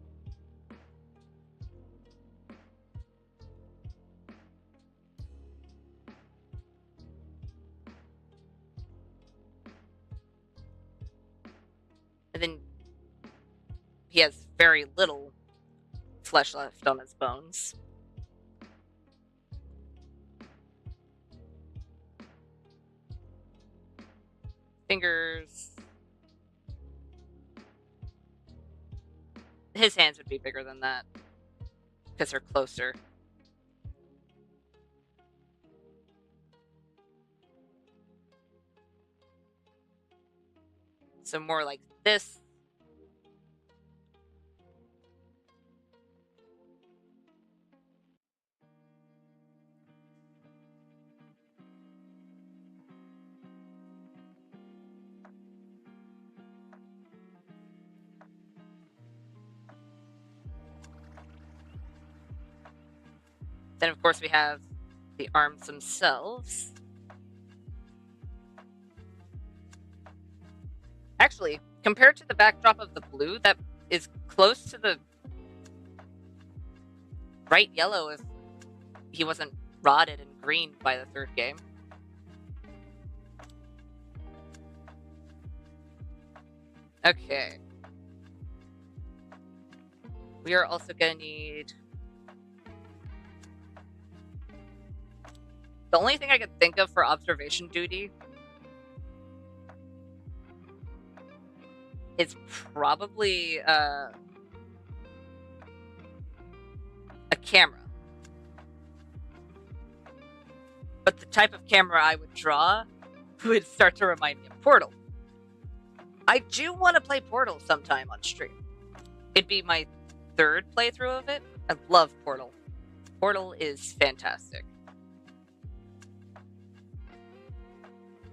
S1: And then he has very little flesh left on his bones. Fingers. His hands would be bigger than that because they're closer. So more like this. Then, of course, we have the arms themselves. Actually, compared to the backdrop of the blue, that is close to the bright yellow if he wasn't rotted and green by the third game. Okay. We are also going to need... The only thing I could think of for observation duty is probably a camera. But the type of camera I would draw would start to remind me of Portal. I do want to play Portal sometime on stream. It'd be my third playthrough of it. I love Portal. Portal is fantastic.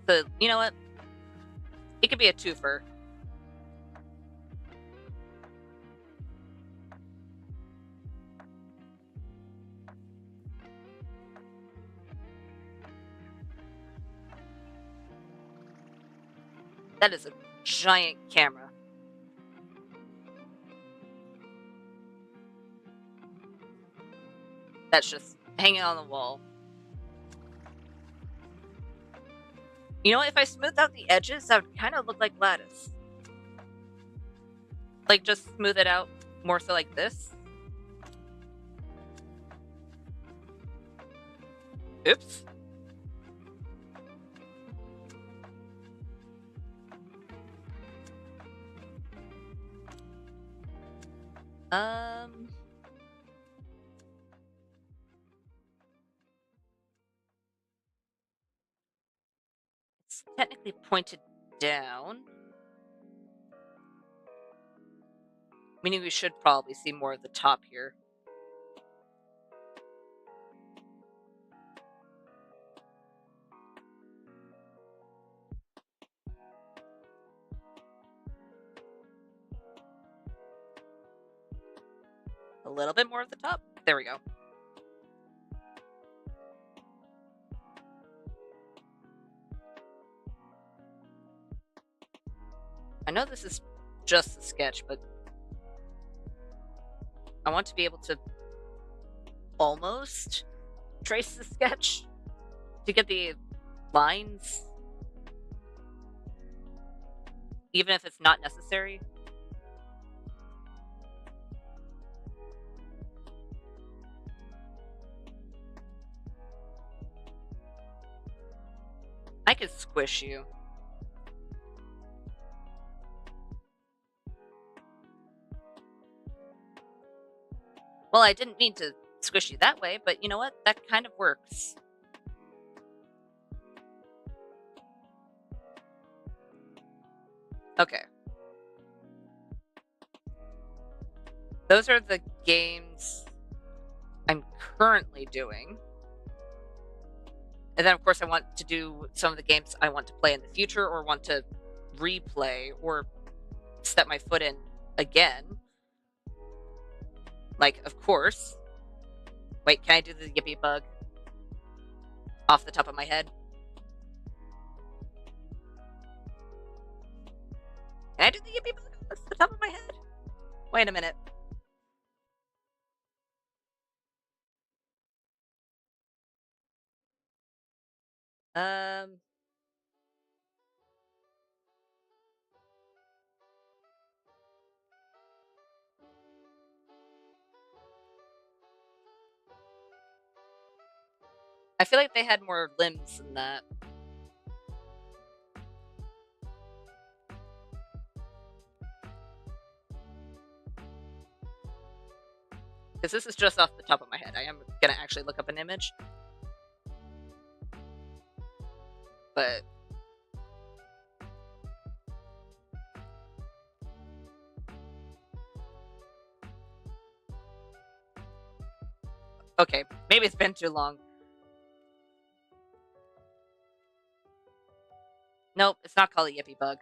S1: So, you know what? It could be a twofer. That is a giant camera. That's just hanging on the wall. You know, if I smooth out the edges, that would kind of look like lattice. Like, just smooth it out more so like this. Oops. It's technically pointed down. Meaning we should probably see more of the top here. A little bit more of the top. There we go. I know this is just a sketch, but I want to be able to almost trace the sketch to get the lines, even if it's not necessary. I could squish you. Well, I didn't mean to squish you that way, but you know what? That kind of works. Okay. Those are the games I'm currently doing. And then, of course, I want to do some of the games I want to play in the future or want to replay or step my foot in again. Like, of course. Wait, can I do the Yippee Bug off the top of my head? Can I do the Yippee Bug off the top of my head? Wait a minute. Um, I feel like they had more limbs than that. Because this is just off the top of my head. I am gonna actually look up an image. But okay, maybe it's been too long. Nope, it's not called a Yippee Bug.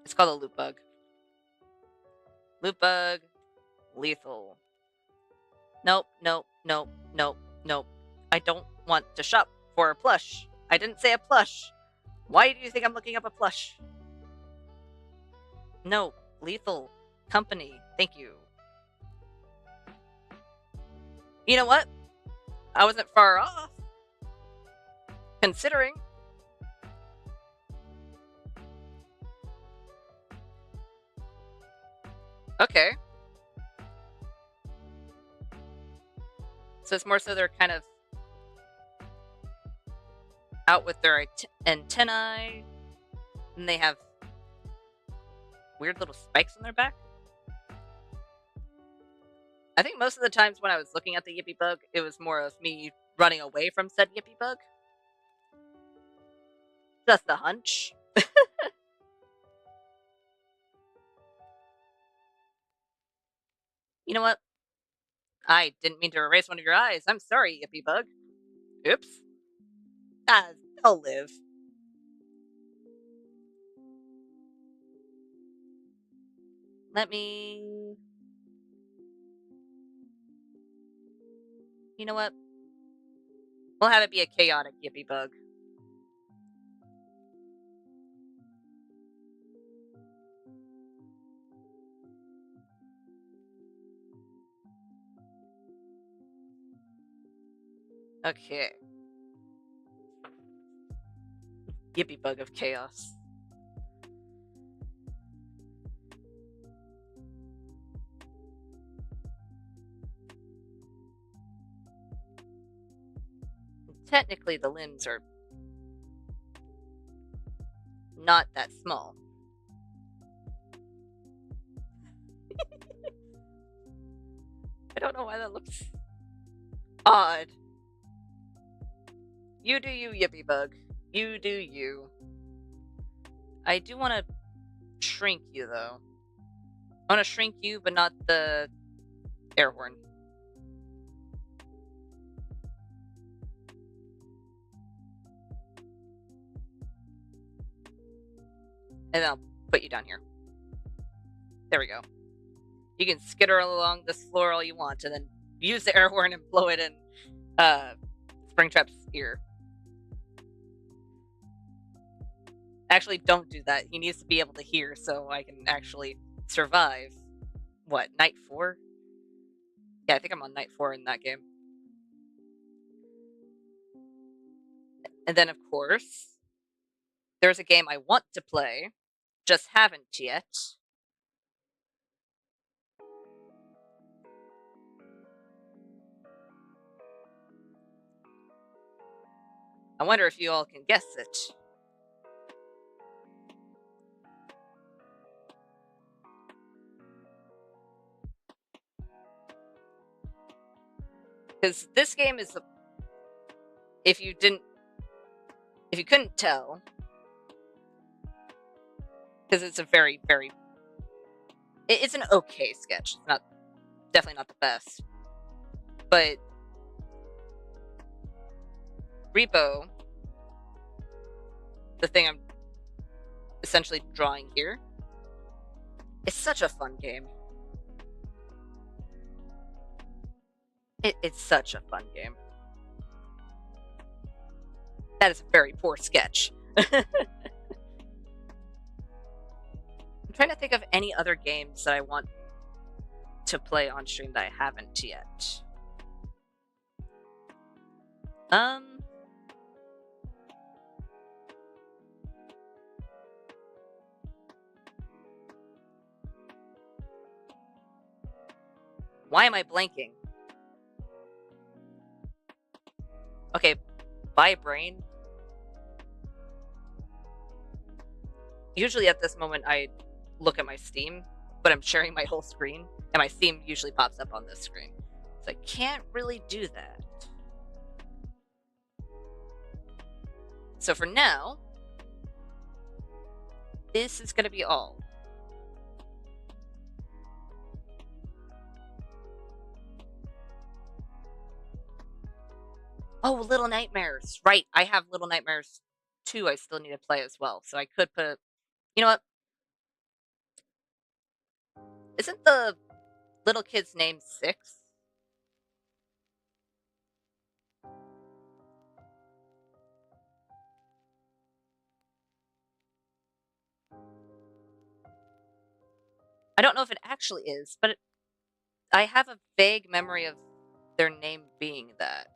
S1: It's called a Loop Bug. Loop Bug, lethal. Nope, nope, nope, nope, nope. I don't want to shop for a plush. I didn't say a plush. Why do you think I'm looking up a plush? No, lethal company. Thank you. You know what? I wasn't far off. Considering. Okay. So it's more so they're kind of out with their antennae, and they have weird little spikes on their back. I think most of the times when I was looking at the Yippee Bug, it was more of me running away from said Yippee Bug. Just a hunch. You know what? I didn't mean to erase one of your eyes. I'm sorry, Yippee Bug. Oops. Ah, they'll live. Let me... You know what? We'll have it be a chaotic Yippee Bug. Okay. Yippee Bug of Chaos. Technically, the limbs are not that small. I don't know why that looks odd. You do you, Yippee Bug. You do you. I do want to shrink you, though. I want to shrink you, but not the air horn. And then I'll put you down here. There we go. You can skitter along this floor all you want, and then use the air horn and blow it in Springtrap's ear. Actually, don't do that. He needs to be able to hear so I can actually survive. What, night 4? Yeah, I think I'm on night 4 in that game. And then, of course, there's a game I want to play, just haven't yet. I wonder if you all can guess it. Because this game is, if you couldn't tell, because it's a very, very, it's an okay sketch. It's not, definitely not the best, but Repo, the thing I'm essentially drawing here, is such a fun game. It's such a fun game. That is a very poor sketch. I'm trying to think of any other games that I want to play on stream that I haven't yet. Why am I blanking? Okay, by brain. Usually at this moment I look at my Steam, but I'm sharing my whole screen, and my Steam usually pops up on this screen. So I can't really do that. So for now, this is gonna be all. Oh, Little Nightmares. Right, I have Little Nightmares 2 I still need to play as well. So I could put... You know what? Isn't the little kid's name 6? I don't know if it actually is, but I have a vague memory of their name being that.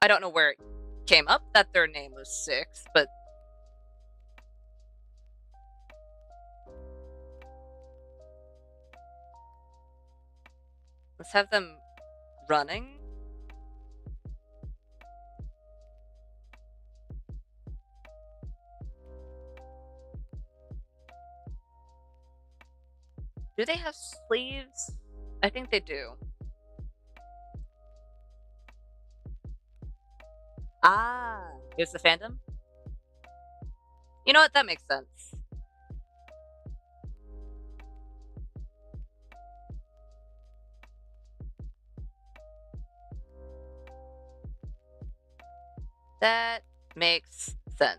S1: I don't know where it came up that their name was 6, but... Let's have them running. Do they have sleeves? I think they do. Ah, here's the fandom. You know what? That makes sense. That makes sense.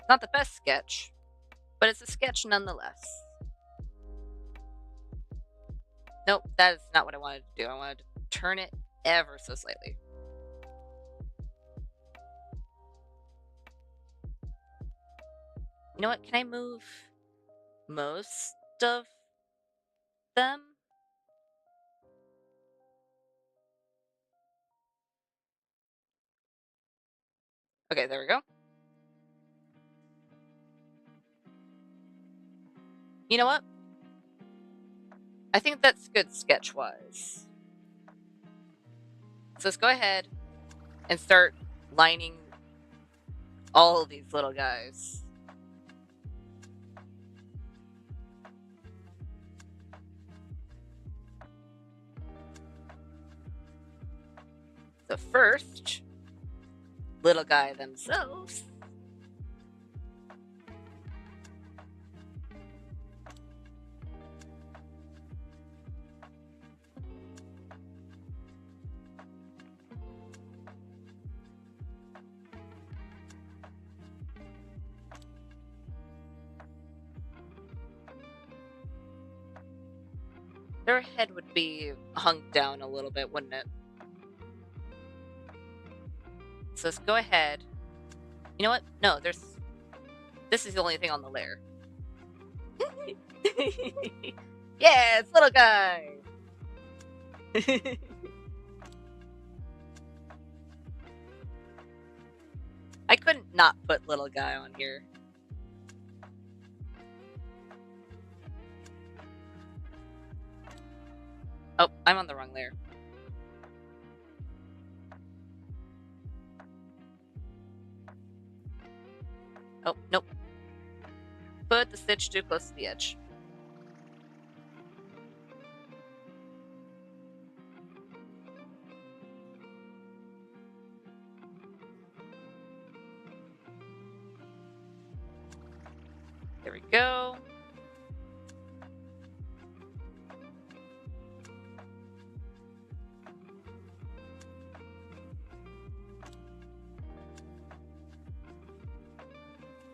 S1: Not the best sketch, but it's a sketch nonetheless. Nope, that is not what I wanted to do. I wanted to turn it ever so slightly. You know what? Can I move most of them? Okay, there we go. You know what? I think that's good sketch-wise. So let's go ahead and start lining all of these little guys. So first, little guy themselves. Their head would be hung down a little bit, wouldn't it? So let's go ahead. You know what? No, this is the only thing on the layer. Yeah, it's little guy. I couldn't not put little guy on here. Oh, I'm on the wrong layer. Oh, nope. Put the stitch too close to the edge. There we go.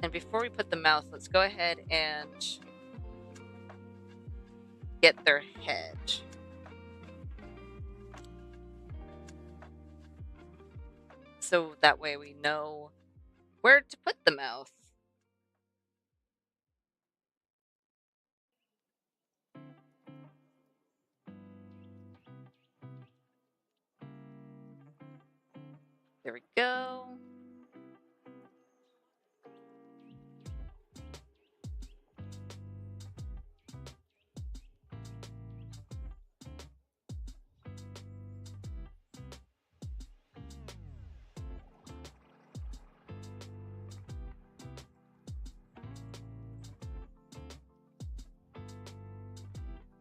S1: And before we put the mouth, let's go ahead and get their head. So that way we know where to put the mouth. There we go.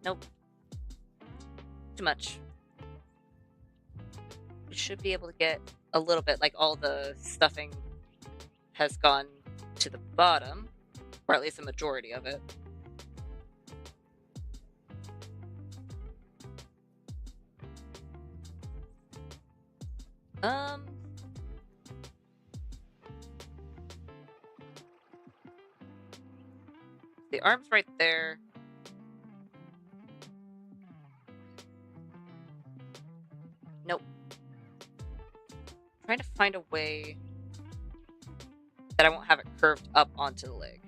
S1: Nope. Too much. We should be able to get a little bit, like all the stuffing has gone to the bottom, or at least a majority of it. The arm's right there. Nope. Trying to find a way that I won't have it curved up onto the leg.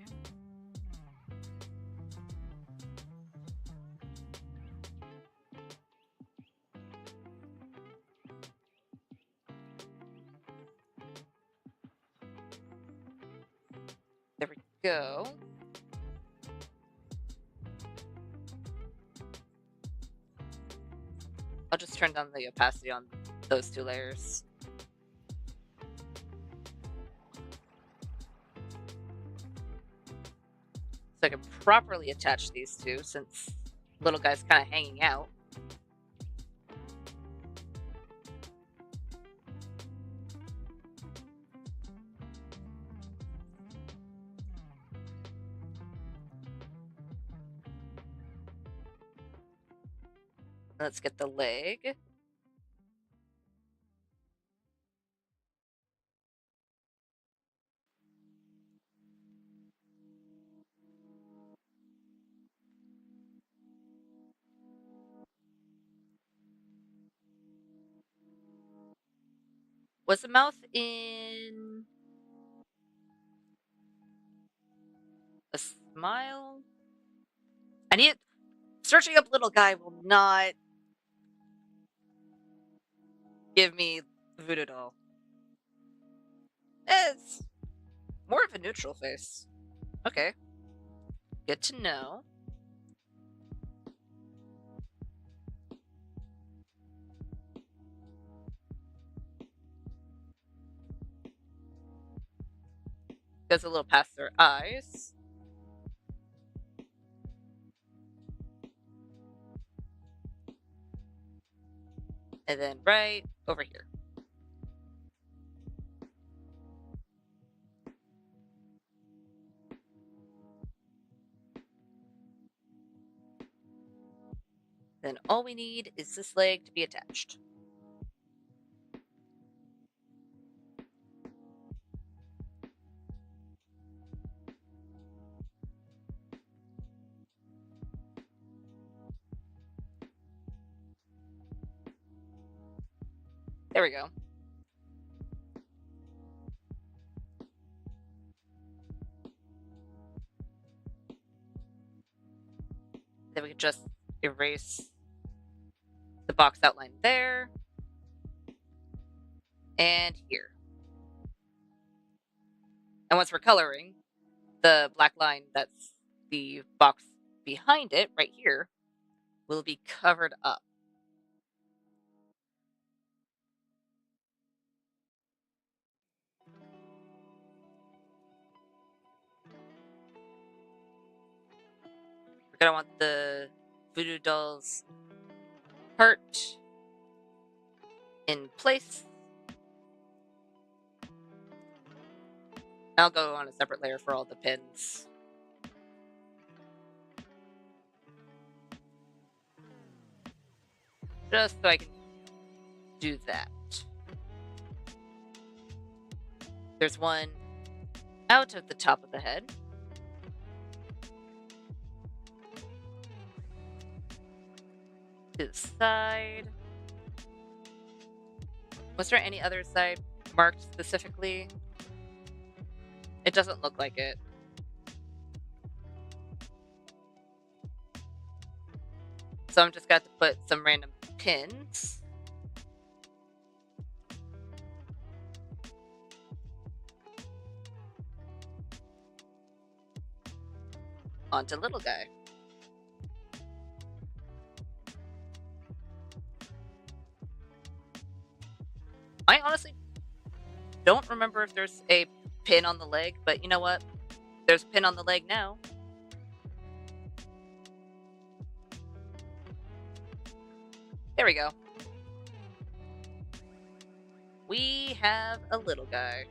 S1: There we go. I'll just turn down the opacity on those two layers. So I can properly attach these two, since little guy's kind of hanging out. Let's get the leg. Was the mouth in a smile? I need it. Searching up little guy will not give me voodoo doll. It's more of a neutral face. Okay. Good to know. Goes a little past their eyes. And then right over here. Then all we need is this leg to be attached. There we go. Then we can just erase the box outline there and here. And once we're coloring, the black line that's the box behind it right here will be covered up. We're gonna want the voodoo doll's heart in place. I'll go on a separate layer for all the pins. Just so I can do that. There's one out at the top of the head. To the side. Was there any other side marked specifically? It doesn't look like it. So I'm just got to put some random pins. Onto little guy. I honestly don't remember if there's a pin on the leg, but you know what? There's a pin on the leg now. There we go. We have a little guy.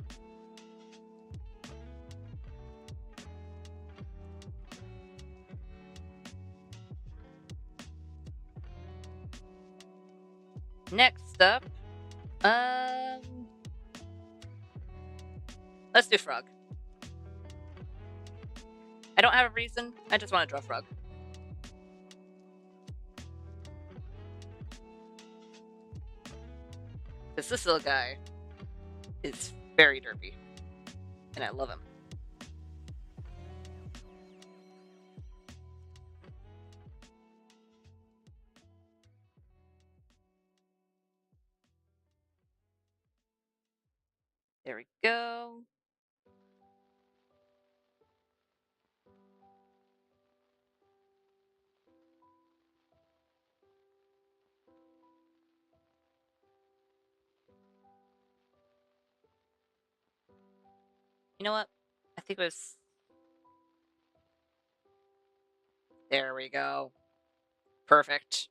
S1: Next up, let's do frog. I don't have a reason. I just want to draw frog. Because this little guy is very derpy. And I love him. There we go. You know what? I think it was... There we go. Perfect.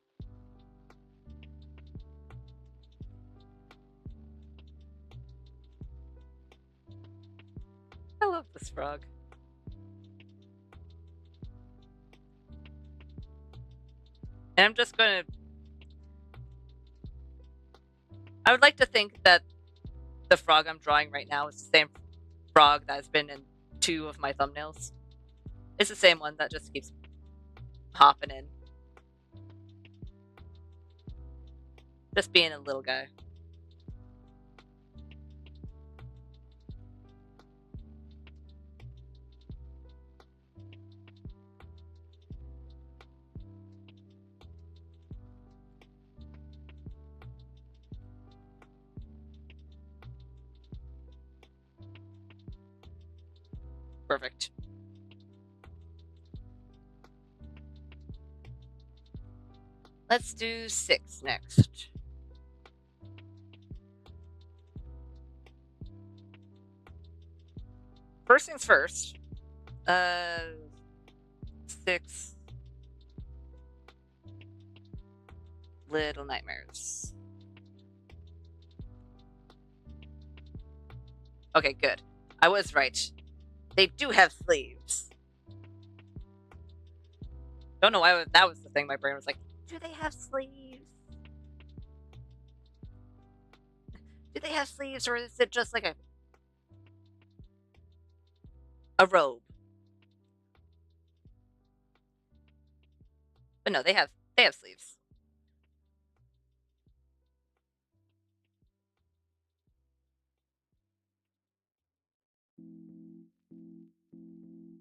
S1: I love this frog. And I'm just gonna... I would like to think that the frog I'm drawing right now is the same frog that's been in 2 of my thumbnails. It's the same one that just keeps hopping in. Just being a little guy. Perfect. Let's do 6 next. First things first. 6 little nightmares. Okay, good. I was right. They do have sleeves. Don't know why that was the thing. My brain was like, do they have sleeves? Do they have sleeves, or is it just like a robe? But no, they have sleeves.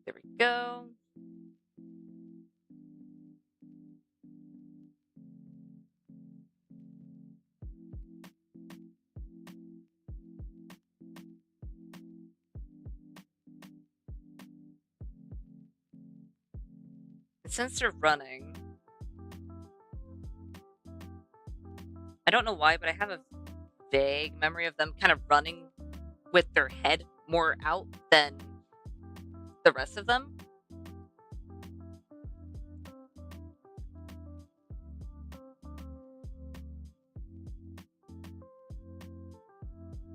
S1: There we go. And since they're running, I don't know why, but I have a vague memory of them kind of running with their head more out than the rest of them.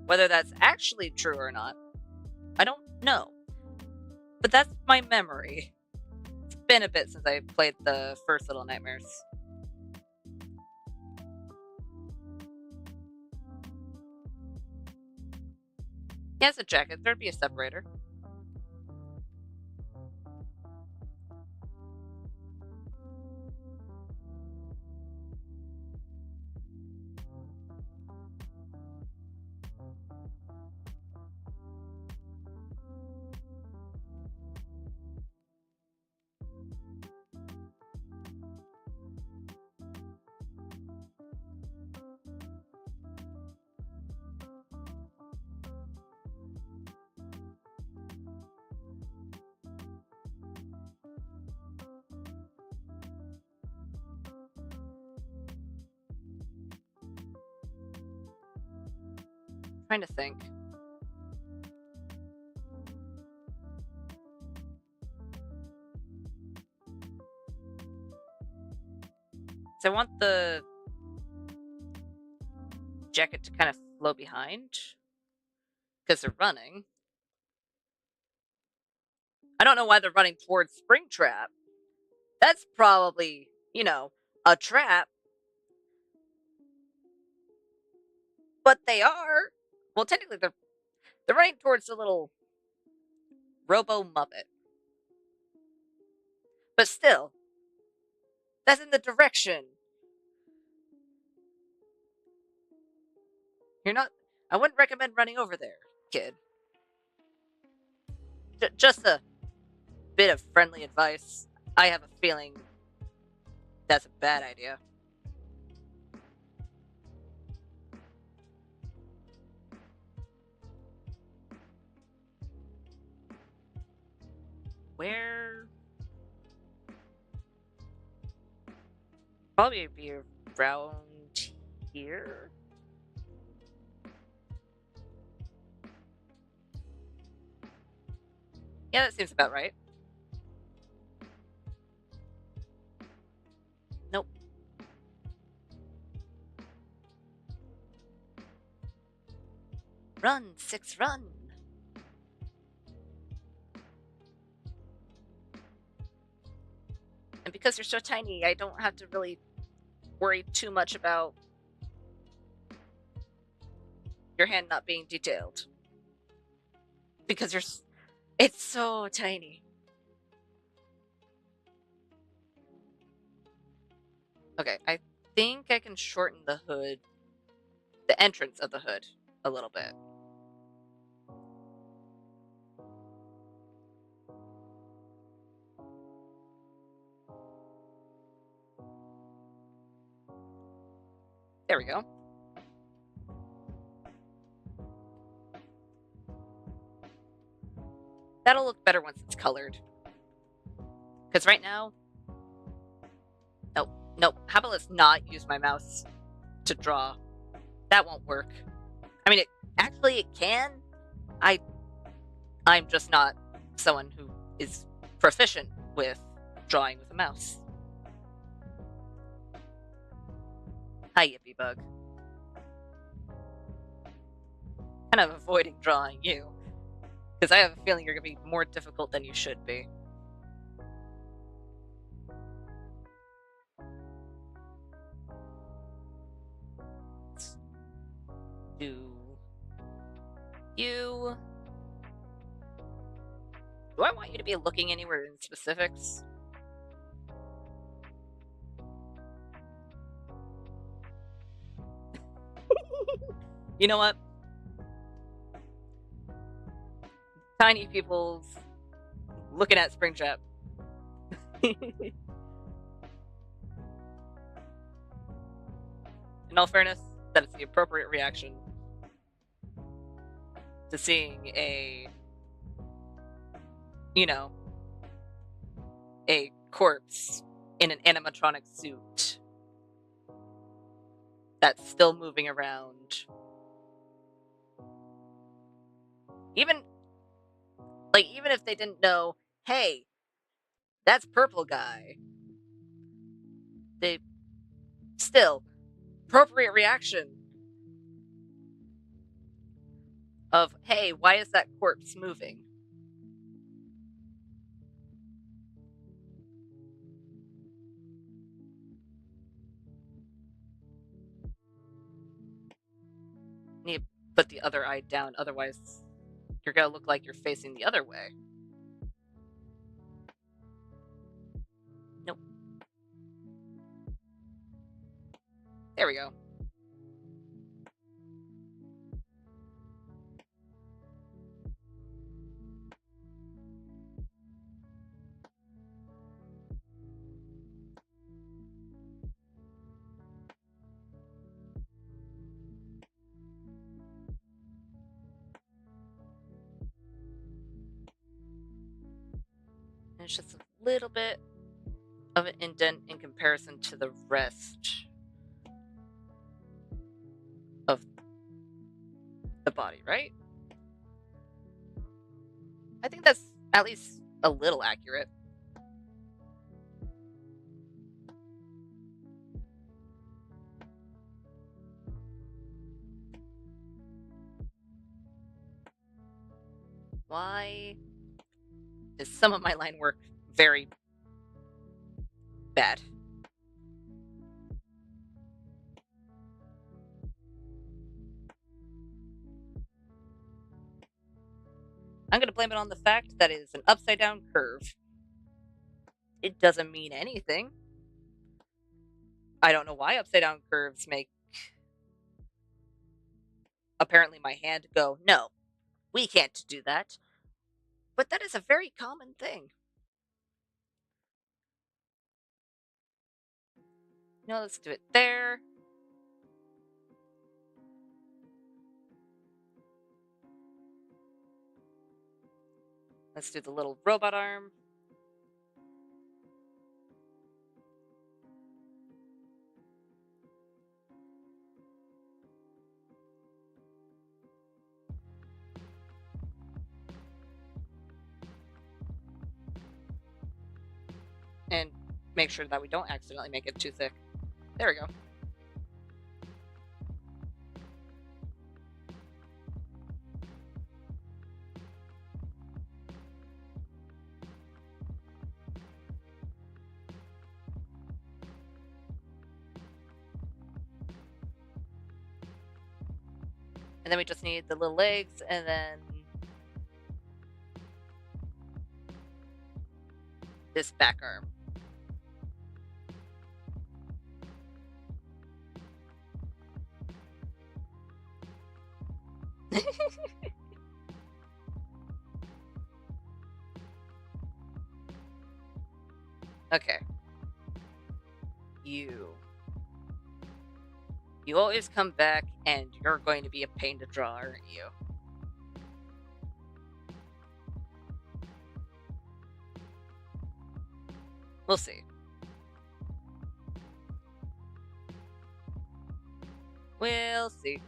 S1: Whether that's actually true or not, I don't know. But that's my memory. It's been a bit since I played the first Little Nightmares. Yeah, it's a jacket. There'd be a separator. Trying to think. So I want the jacket to kind of flow behind because they're running. I don't know why they're running towards Springtrap. That's probably, a trap, but they are. Well, technically, they're running towards the little Robo Muppet, but still, that's in the direction. You're not. I wouldn't recommend running over there, kid. Just a bit of friendly advice. I have a feeling that's a bad idea. Where? Probably be around here. Yeah, that seems about right. Nope. Run, six, run. And because you're so tiny, I don't have to really worry too much about your hand not being detailed. Because it's so tiny. Okay, I think I can shorten the hood, the entrance of the hood, a little bit. There we go. That'll look better once it's colored. Because right now, nope. How about let's not use my mouse to draw? That won't work. I mean, it can. I'm just not someone who is proficient with drawing with a mouse. Hi, Yippee Bug. Kind of avoiding drawing you. Because I have a feeling you're going to be more difficult than you should be. Let's do you. Do I want you to be looking anywhere in specifics? You know what? Tiny people's looking at Springtrap. In all fairness, that is the appropriate reaction to seeing a corpse in an animatronic suit that's still moving around. Even if they didn't know, hey, that's purple guy. They still appropriate reaction of, hey, why is that corpse moving? Need to put the other eye down, otherwise you're gonna look like you're facing the other way. Nope. There we go. And it's just a little bit of an indent in comparison to the rest of the body, right? I think that's at least a little accurate. Why is some of my line work very bad? I'm going to blame it on the fact that it is an upside down curve. It doesn't mean anything. I don't know why upside down curves make apparently my hand go, no, we can't do that. But that is a very common thing. No, let's do it there. Let's do the little robot arm. And make sure that we don't accidentally make it too thick. There we go. And then we just need the little legs and then this back arm. Okay. You always come back and you're going to be a pain to draw, aren't you? We'll see. We'll see.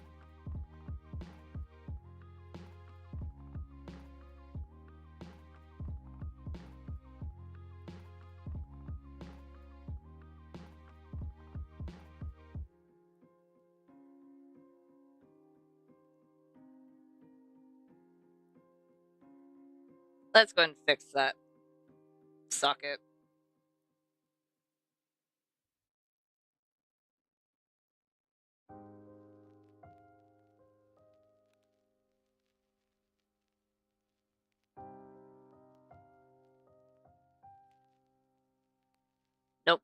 S1: Let's go ahead and fix that socket. Nope.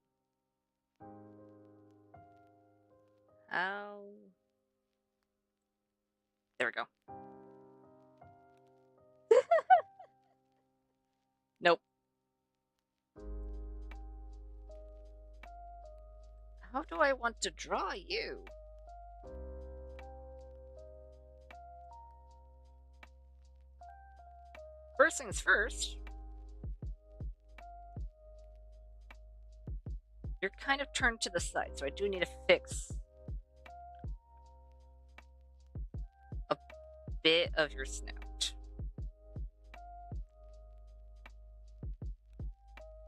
S1: How? There we go. Nope. How do I want to draw you? First things first, you're kind of turned to the side, so I do need to fix a bit of your snout.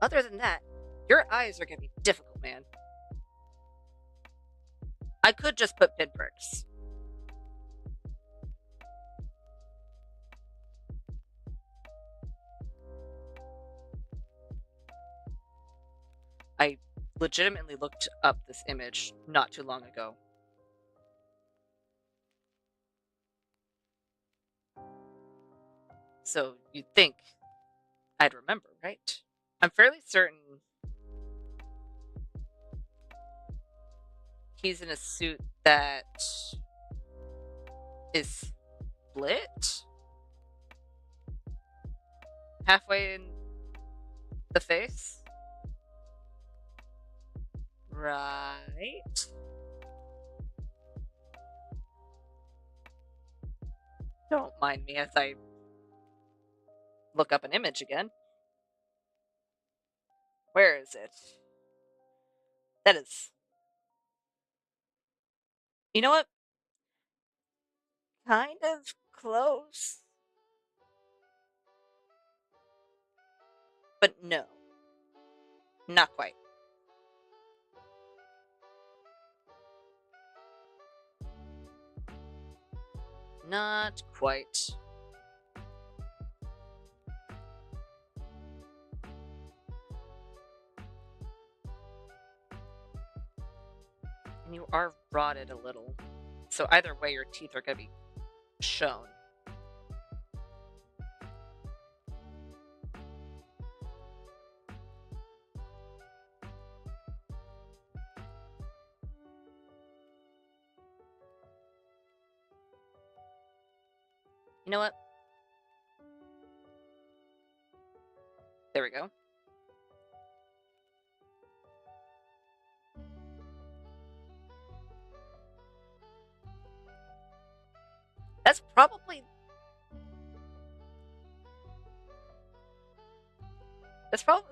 S1: Other than that, your eyes are going to be difficult, man. I could just put pinpricks. I legitimately looked up this image not too long ago. So you'd think I'd remember, right? I'm fairly certain he's in a suit that is split halfway in the face. Right. Don't mind me as I look up an image again. Where is it? That is. You know what? Kind of close. But no, not quite. Not quite. And you are rotted a little. So either way, your teeth are going to be shown. You know what? There we go. That's probably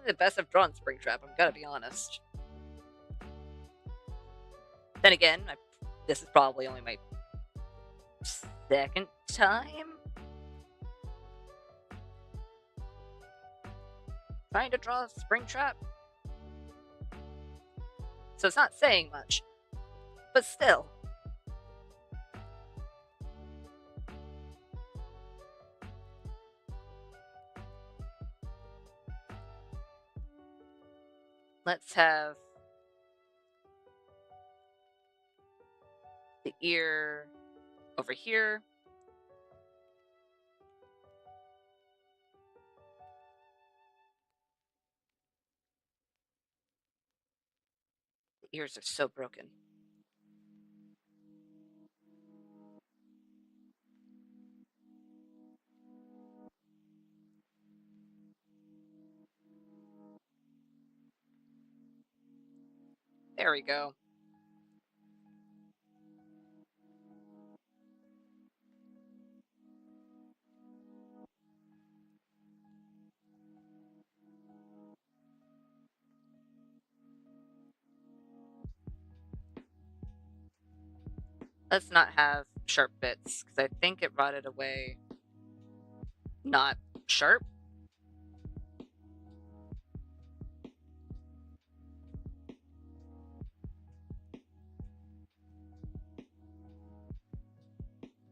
S1: the best I've drawn Springtrap, I'm gonna be honest. Then again, this is probably only my second time trying to draw Springtrap. So it's not saying much. But still. Let's have the ear over here. The ears are so broken. There we go. Let's not have sharp bits, because I think it rotted away not sharp.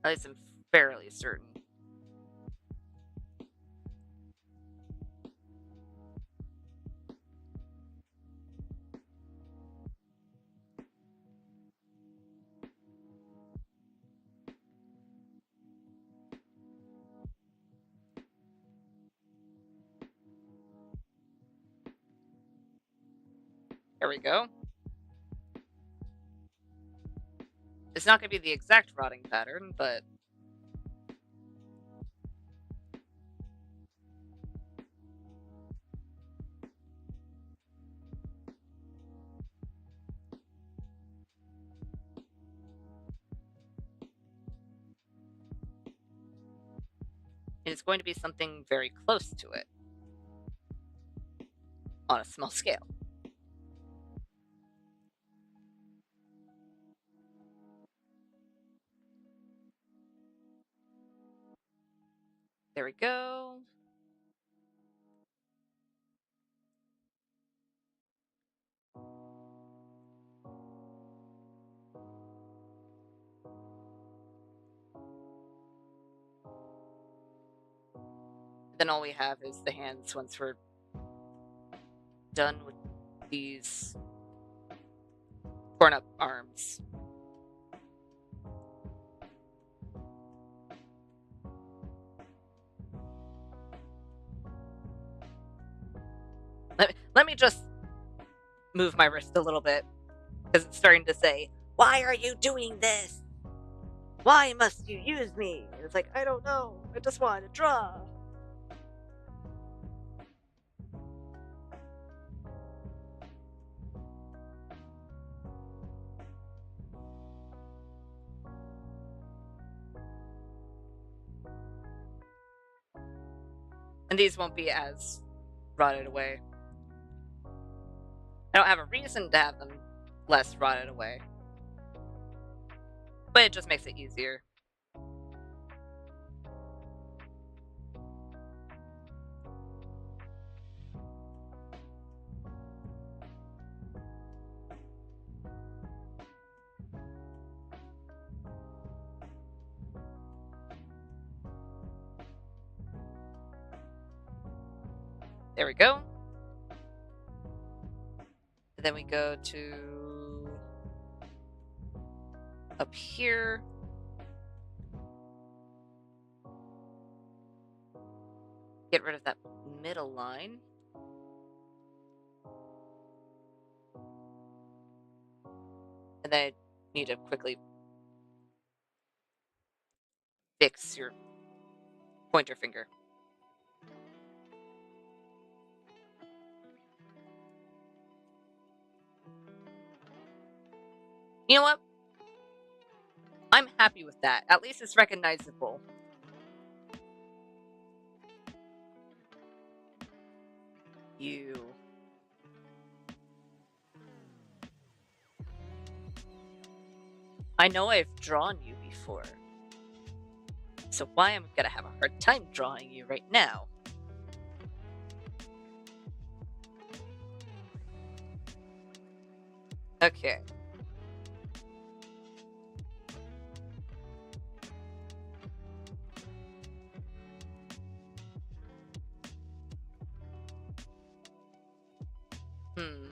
S1: At least I'm fairly certain. There we go. It's not going to be the exact rotting pattern, but it is going to be something very close to it on a small scale. There we go. Then all we have is the hands once we're done with these torn up arms. Let me just move my wrist a little bit because it's starting to say, "Why are you doing this? Why must you use me?" And it's like, I don't know. I just want to draw. And these won't be as rotted away. I don't have a reason to have them less rotted away, but it just makes it easier. There we go. And then we go to up here. Get rid of that middle line. And then I need to quickly fix your pointer finger. You know what? I'm happy with that. At least it's recognizable. You. I know I've drawn you before. So why am I gonna have a hard time drawing you right now? Okay. Hmm.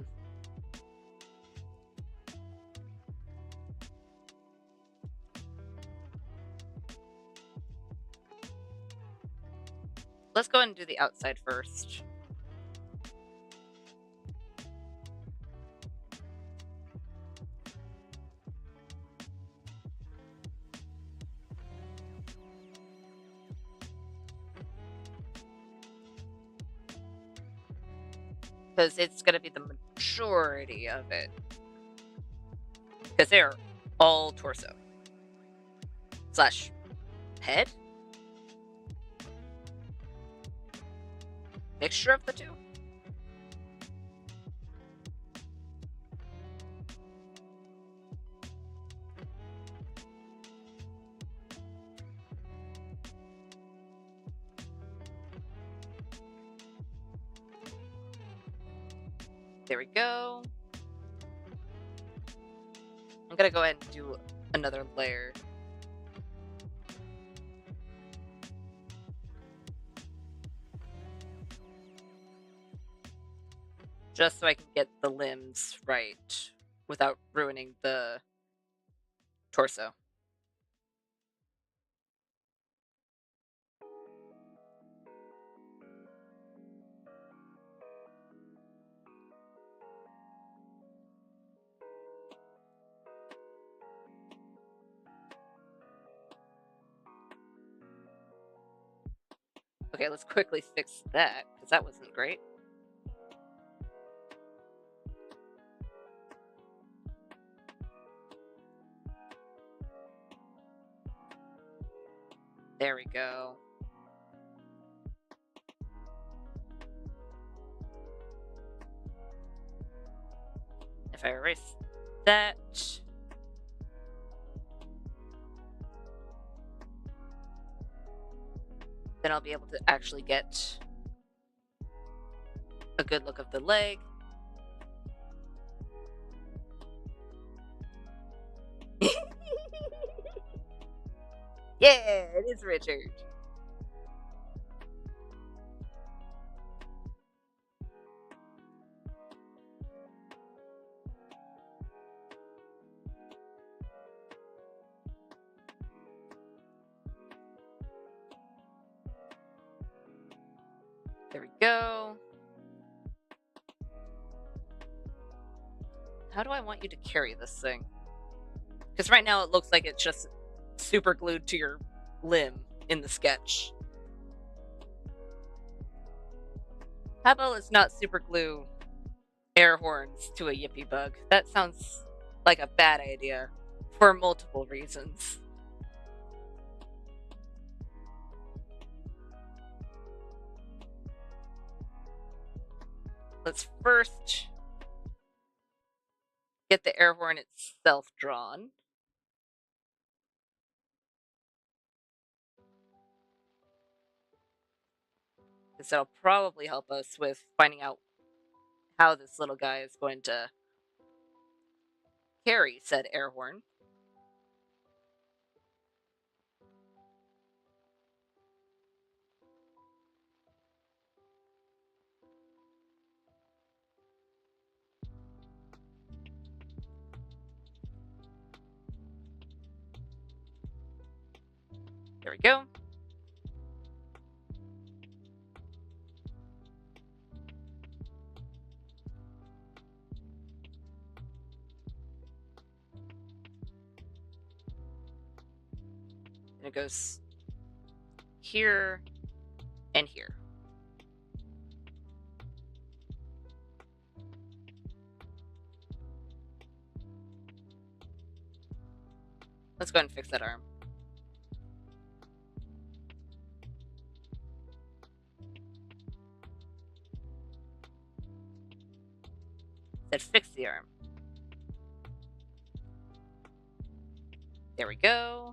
S1: Let's go ahead and do the outside first. Because it's gonna be the majority of it. Because they're all torso. Slash head? Mixture of the two? There we go. I'm gonna go ahead and do another layer. Just so I can get the limbs right without ruining the torso. Okay, let's quickly fix that, because that wasn't great. There we go. If I erase that, then I'll be able to actually get a good look of the leg. Yeah, it is Richard. There we go. How do I want you to carry this thing? Because right now it looks like it's just super glued to your limb in the sketch. How about let's not super glue air horns to a yippy bug? That sounds like a bad idea for multiple reasons. Let's first get the air horn itself drawn. Because that'll probably help us with finding out how this little guy is going to carry said air horn. There we go. And it goes here and here. Let's go ahead and fix that arm. Said fix the arm. There we go.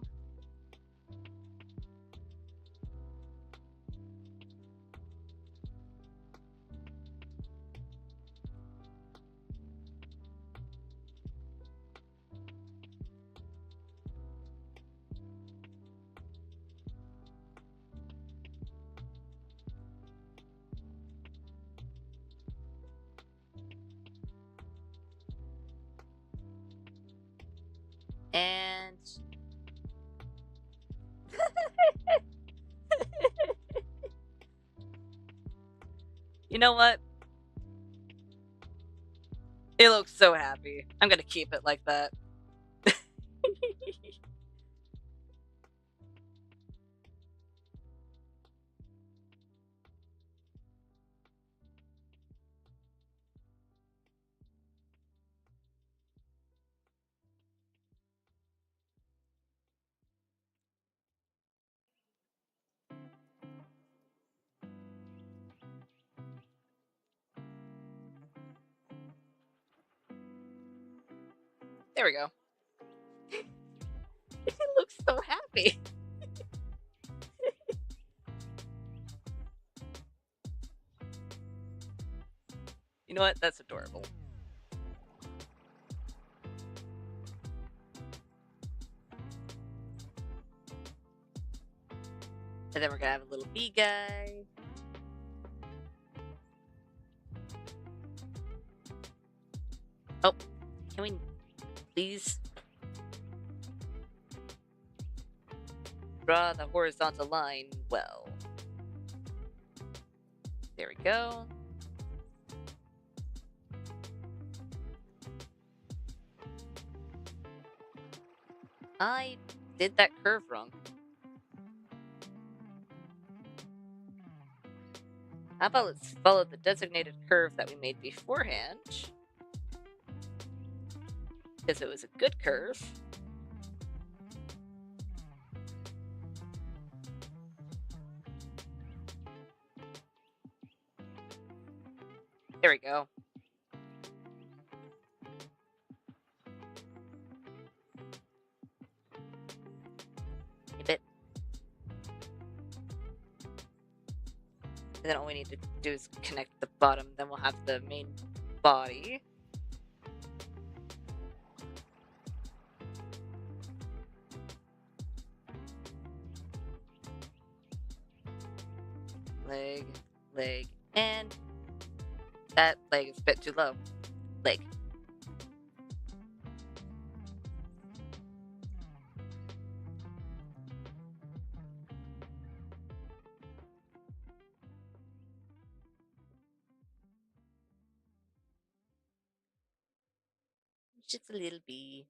S1: And you know what? It looks so happy. I'm gonna keep it like that. There we go. It looks so happy. You know what? That's adorable. And then we're gonna have a little bee guy. Oh, can we please draw the horizontal line well? There we go. I did that curve wrong. How about let's follow the designated curve that we made beforehand? Because it was a good curve. There we go. A bit. And then all we need to do is connect the bottom. Then we'll have the main body. Leg, leg, and that leg is a bit too low. Leg. Just a little bee.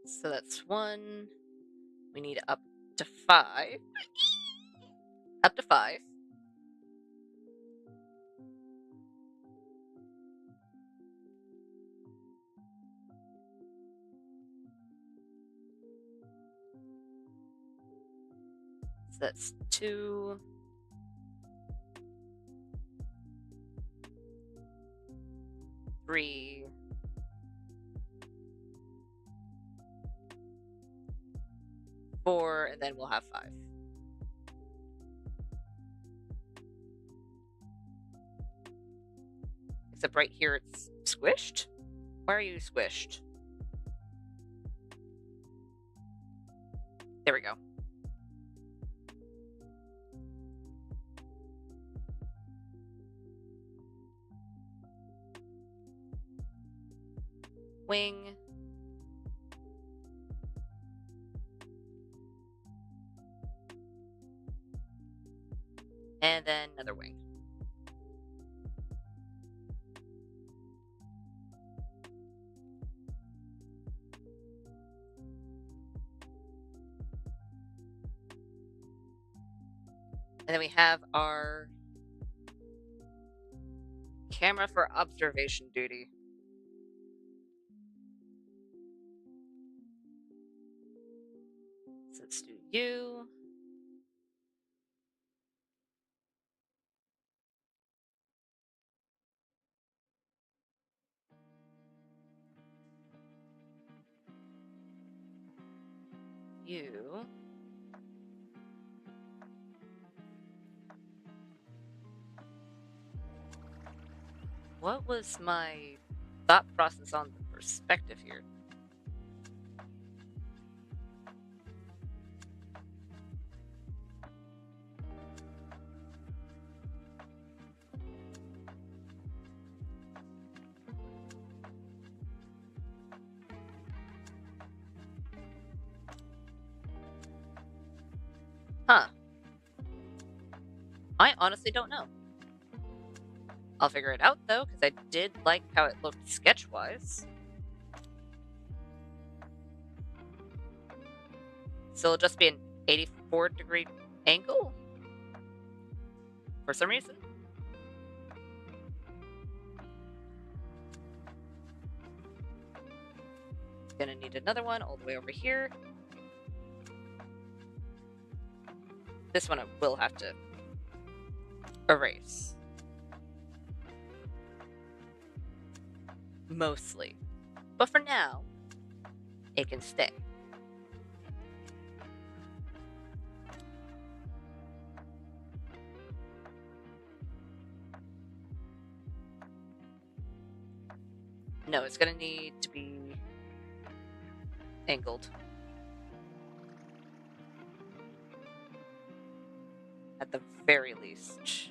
S1: So that's 1. We need up to 5. Up to 5. So that's 2. 3. 4, and then we'll have 5. Except right here it's squished? Why are you squished? There we go. Wing. And then another wing. And then we have our camera for observation duty. So let's do you. You. What was my thought process on the perspective here? Huh. I honestly don't know. I'll figure it out though, because I did like how it looked sketch-wise. So it'll just be an 84-degree angle? For some reason? Gonna need another one all the way over here. This one I will have to erase. Mostly. But for now, it can stay. No, it's gonna need to be angled. At the very least.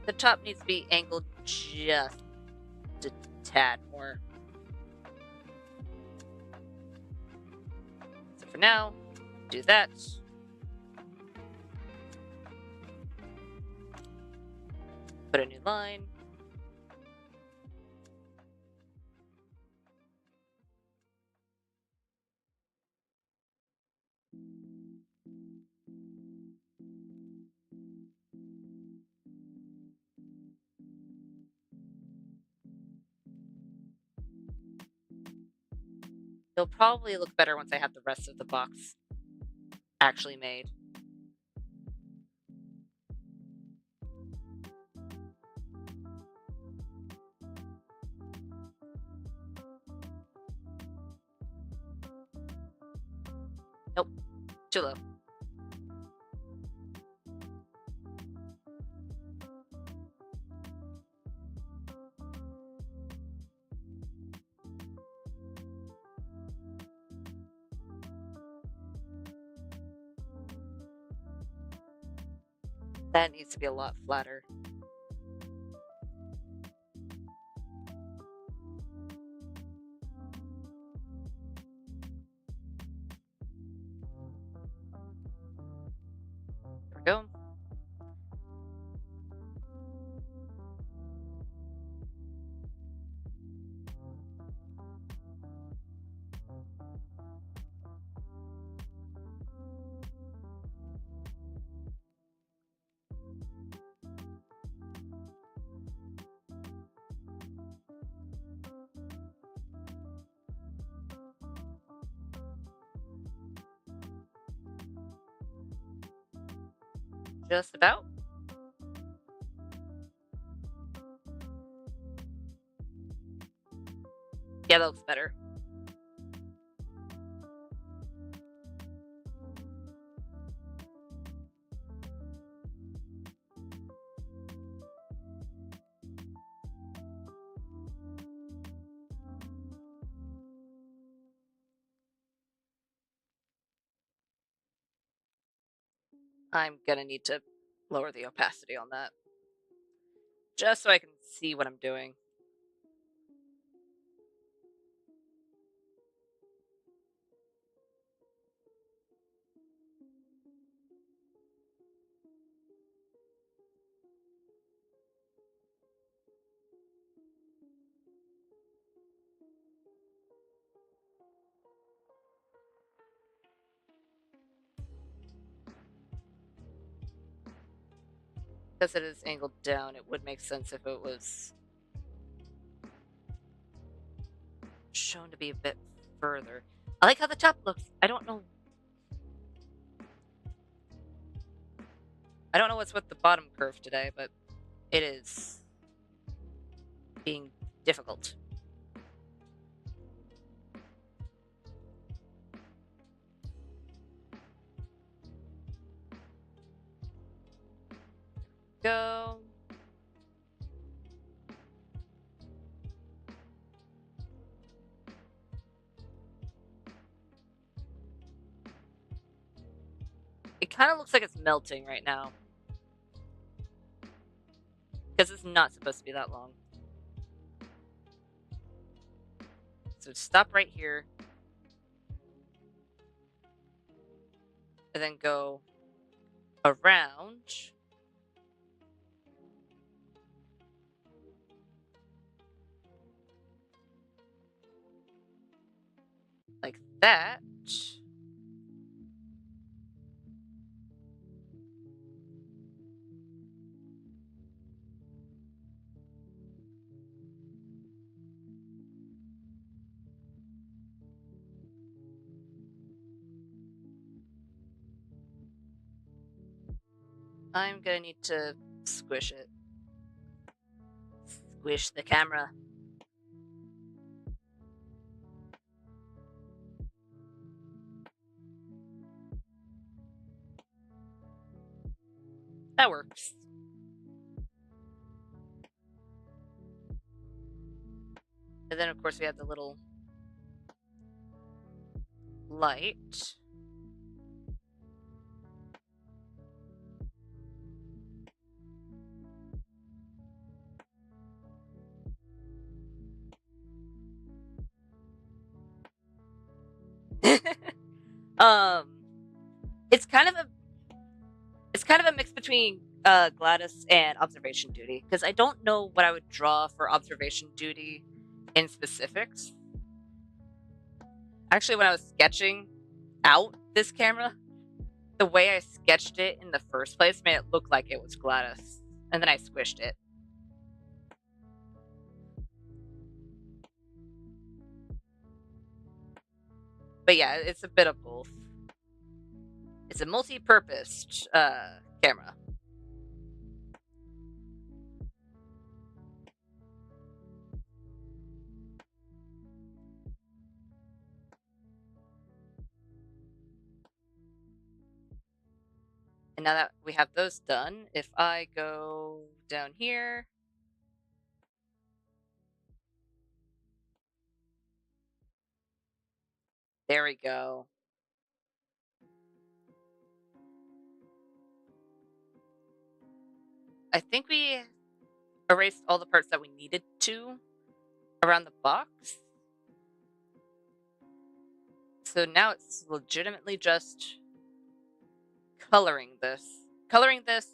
S1: The top needs to be angled just a tad more. So for now, do that. Put a new line. It'll probably look better once I have the rest of the box actually made. Nope, too low. That needs to be a lot flatter. There we go. Just about. Yeah, that looks better. I'm gonna need to lower the opacity on that, just so I can see what I'm doing. Because it is angled down, it would make sense if it was shown to be a bit further. I like how the top looks. I don't know what's with the bottom curve today, but it is being difficult. Go. It kind of looks like it's melting right now. Because it's not supposed to be that long. So stop right here. And then go around. Like that. I'm gonna need to squish it. Squish the camera. That works. And then, of course, we have the little light. um, it's kind of a mix between Gladys and observation duty, because I don't know what I would draw for observation duty in specifics. Actually, when I was sketching out this camera, the way I sketched it in the first place made it look like it was Gladys, and then I squished it. But yeah, it's a bit of both. It's a multi-purposed camera. And now that we have those done, if I go down here, there we go. I think we erased all the parts that we needed to around the box. So now it's legitimately just coloring this. Coloring this,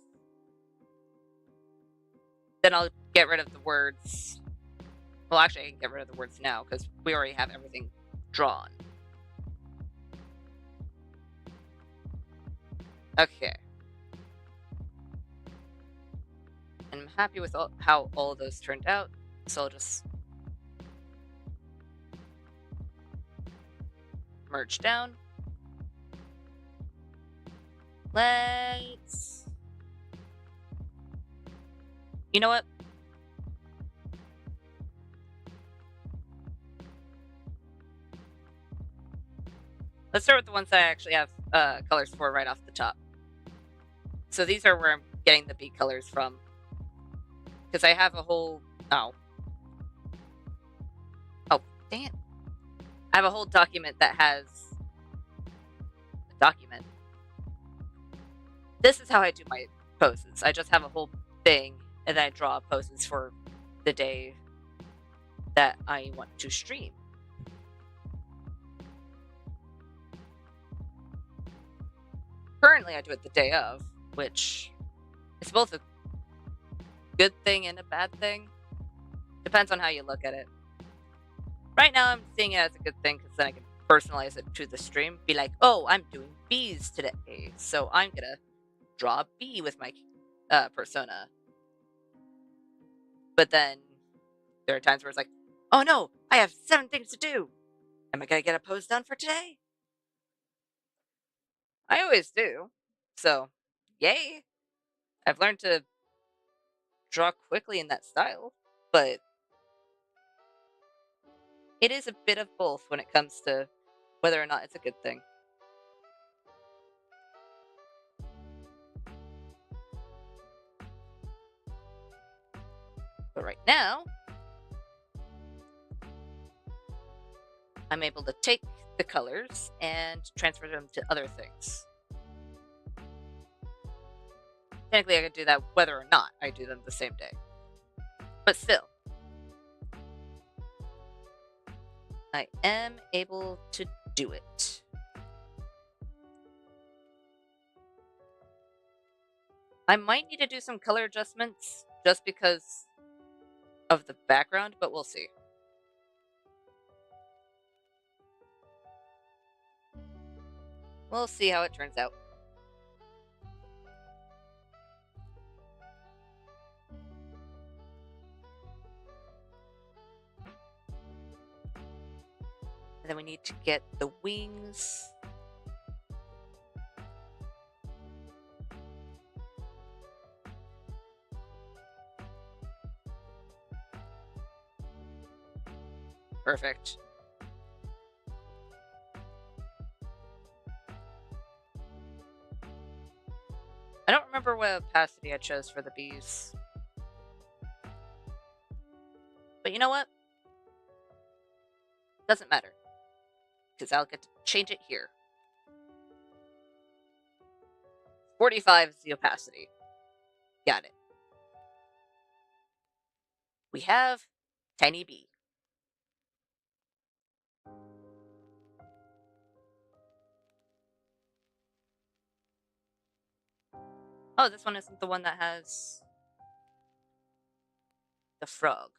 S1: then I'll get rid of the words. Well, actually, I can get rid of the words now because we already have everything drawn. Okay. And I'm happy with how all of those turned out, so I'll just merge down. Let's... You know what? Let's start with the ones that I actually have colors for right off the top. So these are where I'm getting the beat colors from. Because I have a whole... Oh, dang it. I have a whole document that has... A document. This is how I do my poses. I just have a whole thing, and then I draw poses for the day that I want to stream. Currently, I do it the day of, which is both a good thing and a bad thing. Depends on how you look at it. Right now, I'm seeing it as a good thing because then I can personalize it to the stream. Be like, oh, I'm doing bees today, so I'm gonna draw a bee with my persona. But then there are times where it's like, oh no, I have 7 things to do. Am I gonna get a pose done for today? I always do. So, yay. I've learned to draw quickly in that style, but it is a bit of both when it comes to whether or not it's a good thing. But right now, I'm able to take the colors and transfer them to other things. Technically, I could do that whether or not I do them the same day. But still, I am able to do it. I might need to do some color adjustments just because of the background, but we'll see. We'll see how it turns out. And then we need to get the wings. Perfect. I don't remember what opacity I chose for the bees. But you know what? Doesn't matter. Because I'll get to change it here. 45 is the opacity. Got it. We have Tiny Bee. Oh, this one isn't the one that has the frog.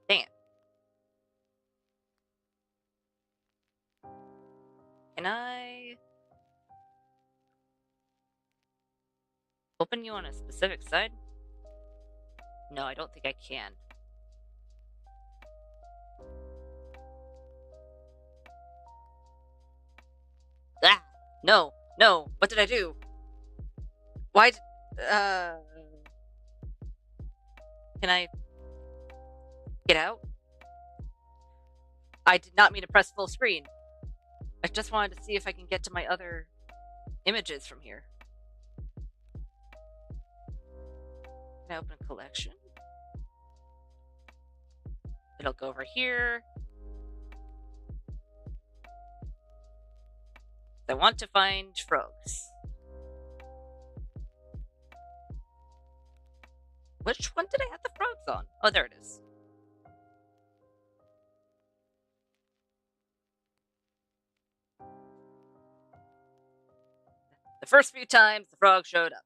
S1: Damn. Can I open you on a specific side? No, I don't think I can. Ah! No! No! What did I do? Why did... Can I... get out? I did not mean to press full screen. I just wanted to see if I can get to my other images from here. Can I open a collection? It'll go over here. I want to find frogs. Which one did I have the frogs on? Oh, there it is. The first few times the frog showed up.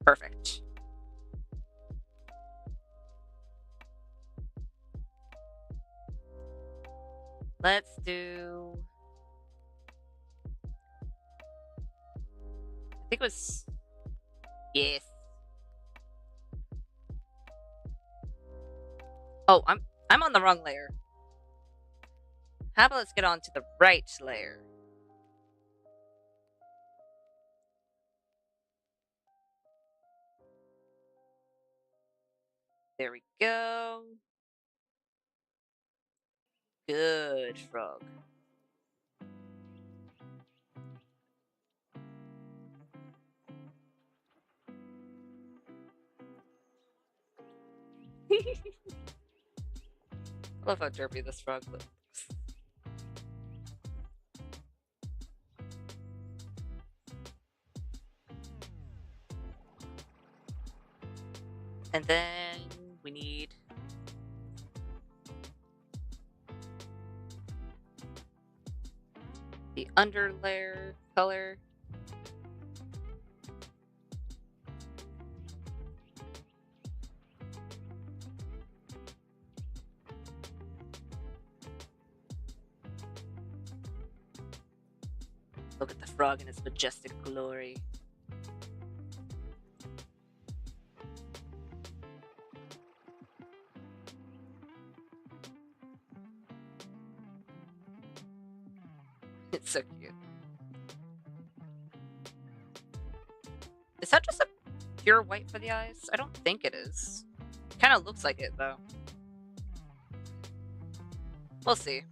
S1: Perfect. Let's do... I think it was... Yes. Oh, I'm on the wrong layer. How about let's get on to the right layer? There we go. Good, frog. I love how derpy this frog looks. And then we need... the under layer color. Look at the frog in its majestic glory. It's so cute. Is that just a pure white for the eyes? I don't think it is. Kind of looks like it, though. We'll see.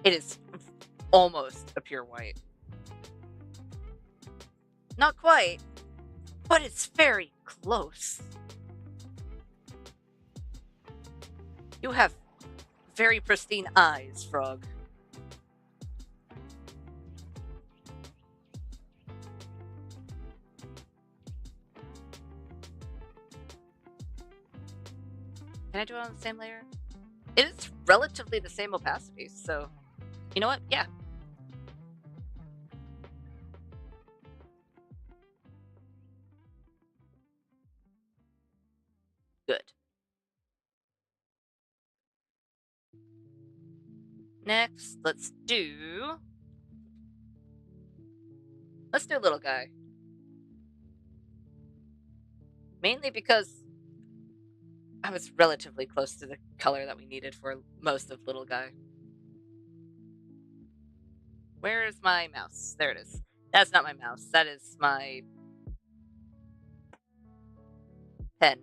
S1: It is almost a pure white. Not quite, but it's very close. You have very pristine eyes, frog. Can I do it on the same layer? It is relatively the same opacity, so you know what? Yeah. Good. Next, let's do little guy. Mainly because I was relatively close to the color that we needed for most of little guy. Where is my mouse? There it is. That's not my mouse. That is my pen.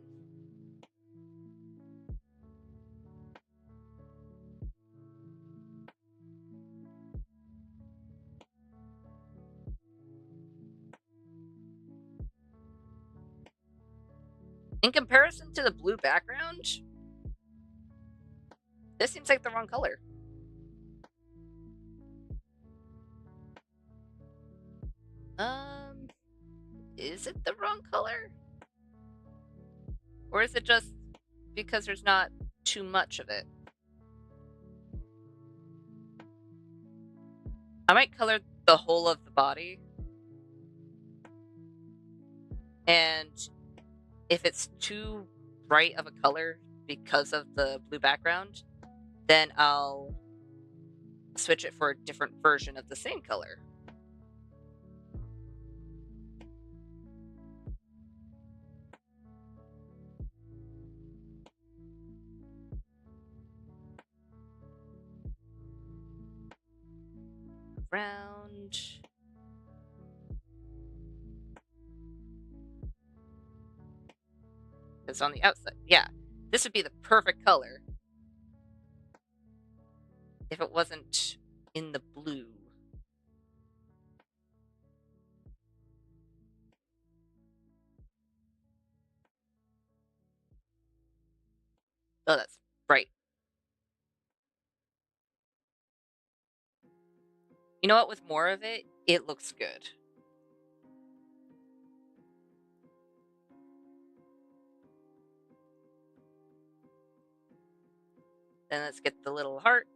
S1: In comparison to the blue background, this seems like the wrong color. Is it the wrong color? Or is it just because there's not too much of it? I might color the whole of the body. And if it's too bright of a color because of the blue background, then I'll switch it for a different version of the same color. Around. It's on the outside. Yeah, this would be the perfect color if it wasn't in the blue. Oh, that's bright. You know what? With more of it, it looks good. Then let's get the little heart.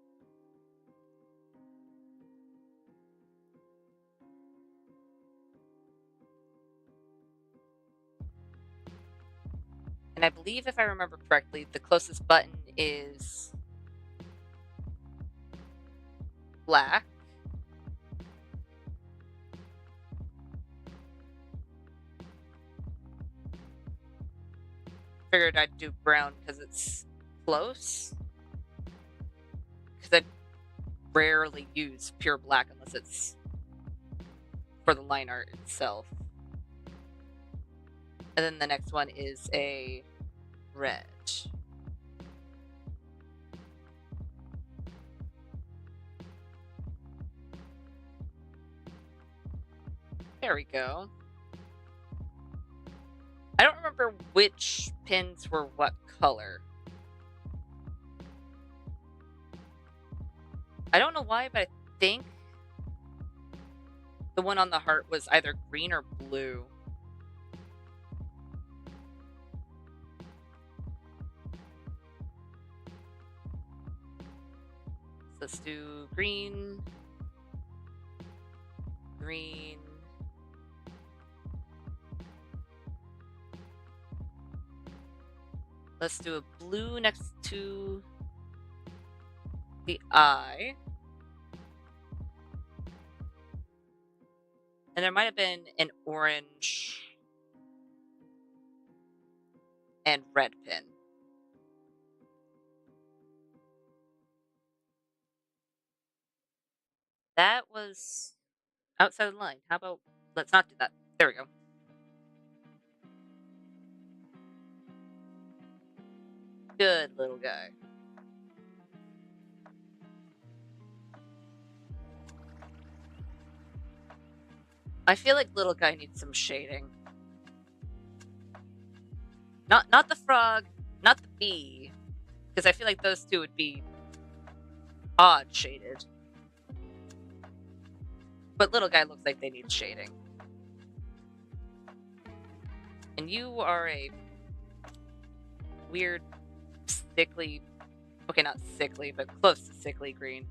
S1: And I believe, if I remember correctly, the closest button is black. Figured I'd do brown because it's close. Because I rarely use pure black unless it's for the line art itself. And then the next one is a red. There we go. I don't remember which pins were what color. I don't know why, but I think the one on the heart was either green or blue. So let's do green, green. Let's do a blue next to the eye. And there might have been an orange and red pin. That was outside the line. How about let's not do that? There we go. Good little guy. I feel like little guy needs some shading. Not the frog, not the bee, because I feel like those two would be odd shaded. But little guy looks like they need shading. And you are a weird, sickly, okay, not sickly, but close to sickly green.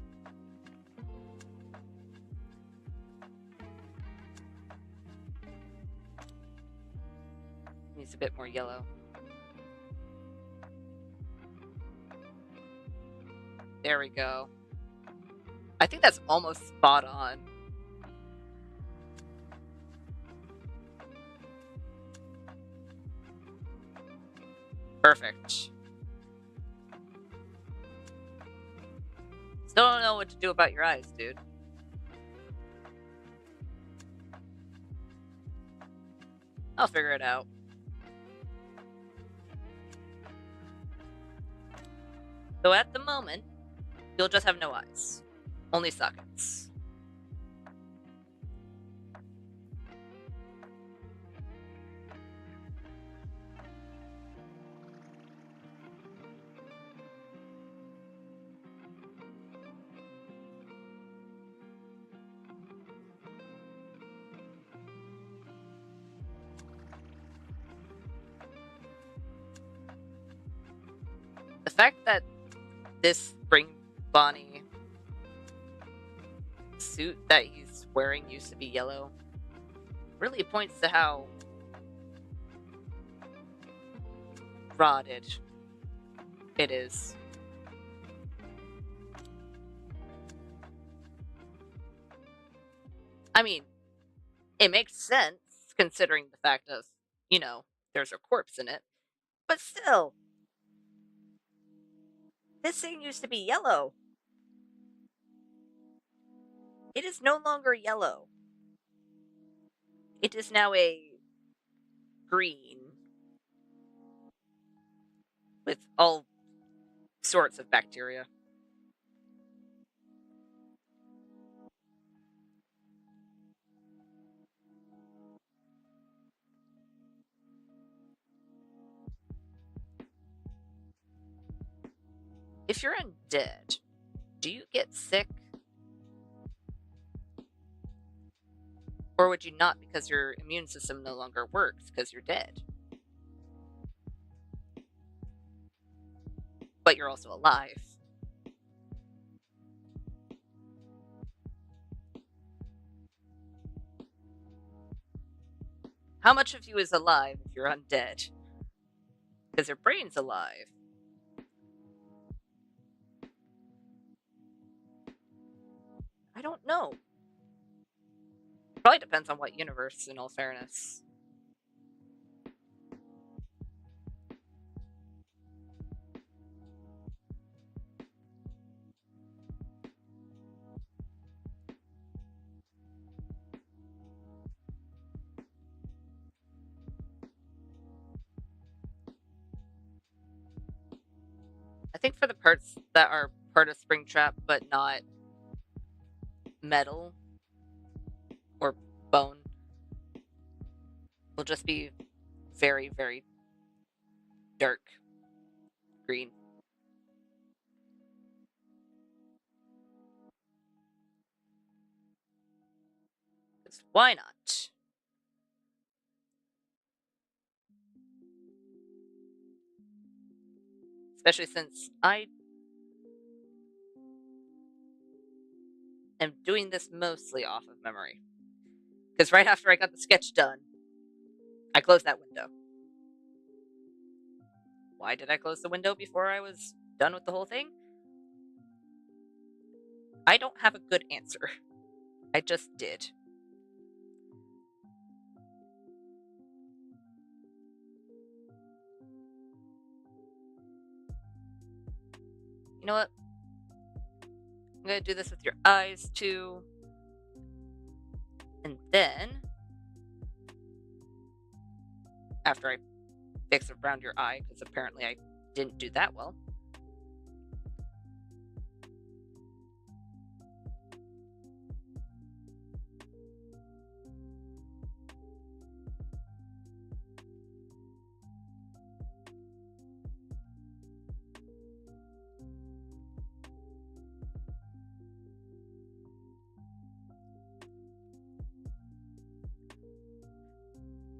S1: Needs a bit more yellow. There we go. I think that's almost spot on. Perfect. Still don't know what to do about your eyes, dude. I'll figure it out. So at the moment, you'll just have no eyes. Only sockets. The fact that this Spring Bonnie suit that he's wearing used to be yellow really points to how rotted it is. I mean, it makes sense considering the fact of, there's a corpse in it. But still, this thing used to be yellow. It is no longer yellow. It is now a green with all sorts of bacteria. If you're undead, do you get sick? Or would you not because your immune system no longer works because you're dead? But you're also alive. How much of you is alive if you're undead? Because your brain's alive. I don't know. Probably depends on what universe, in all fairness. I think for the parts that are part of Springtrap but not metal or bone, will just be very, very dark green. Because why not? Especially since I am doing this mostly off of memory. Because right after I got the sketch done, I closed that window. Why did I close the window before I was done with the whole thing? I don't have a good answer. I just did. You know what? I'm going to do this with your eyes too. And then, after I fix around your eye, because apparently I didn't do that well.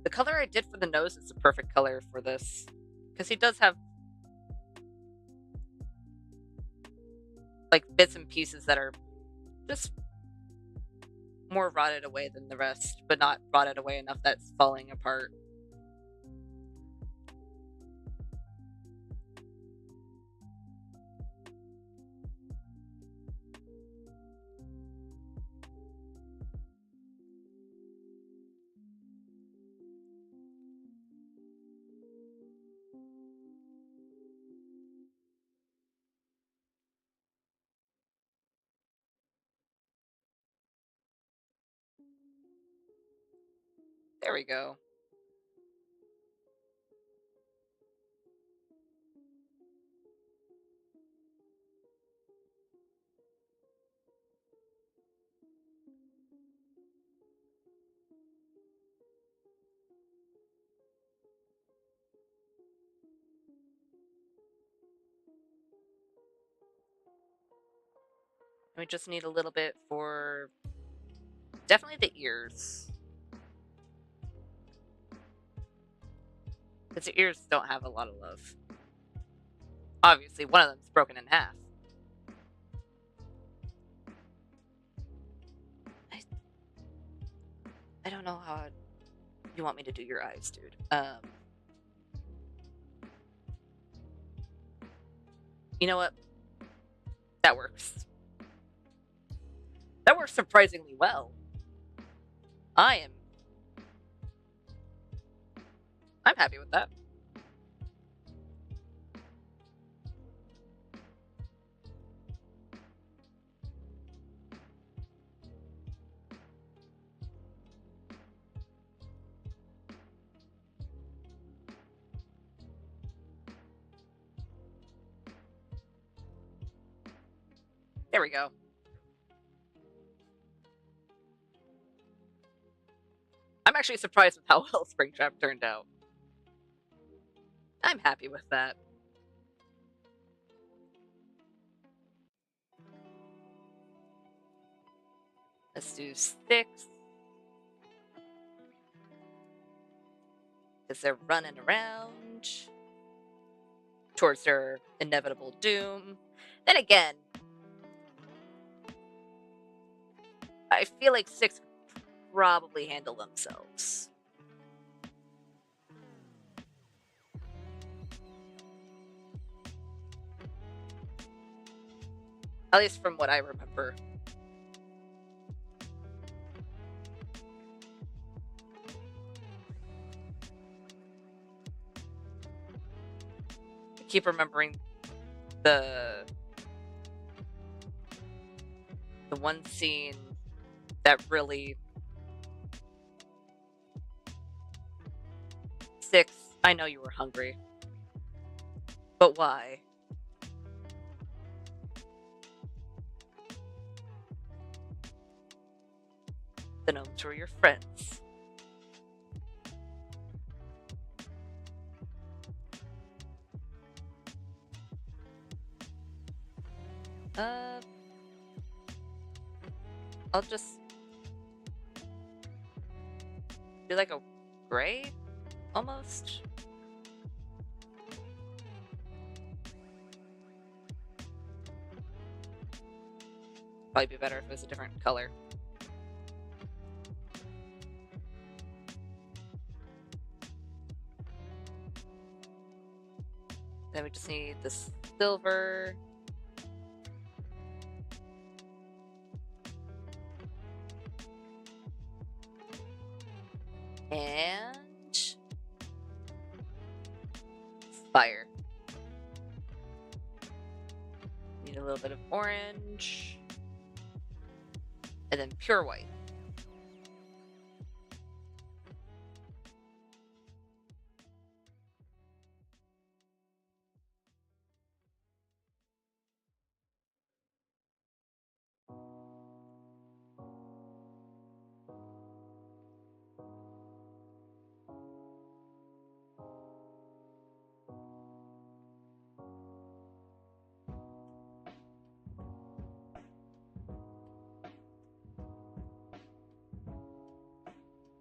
S1: The color I did for the nose is the perfect color for this. Because he does have like bits and pieces that are just more rotted away than the rest, but not rotted away enough that's falling apart. There we go. We just need a little bit for definitely the ears. Because the ears don't have a lot of love. Obviously, one of them's broken in half. I don't know how you want me to do your eyes, dude. You know what? That works. That works surprisingly well. I'm happy with that. There we go. I'm actually surprised with how well Springtrap turned out. I'm happy with that. Let's do 6. As they're running around towards their inevitable doom. Then again, I feel like 6 could probably handle themselves. At least from what I remember. I keep remembering the one scene that really 6, I know you were hungry. But why? The gnomes were your friends. Uh, I'll just do like a gray, almost. Probably be better if it was a different color. Then we just need the silver. And fire. Need a little bit of orange. And then pure white.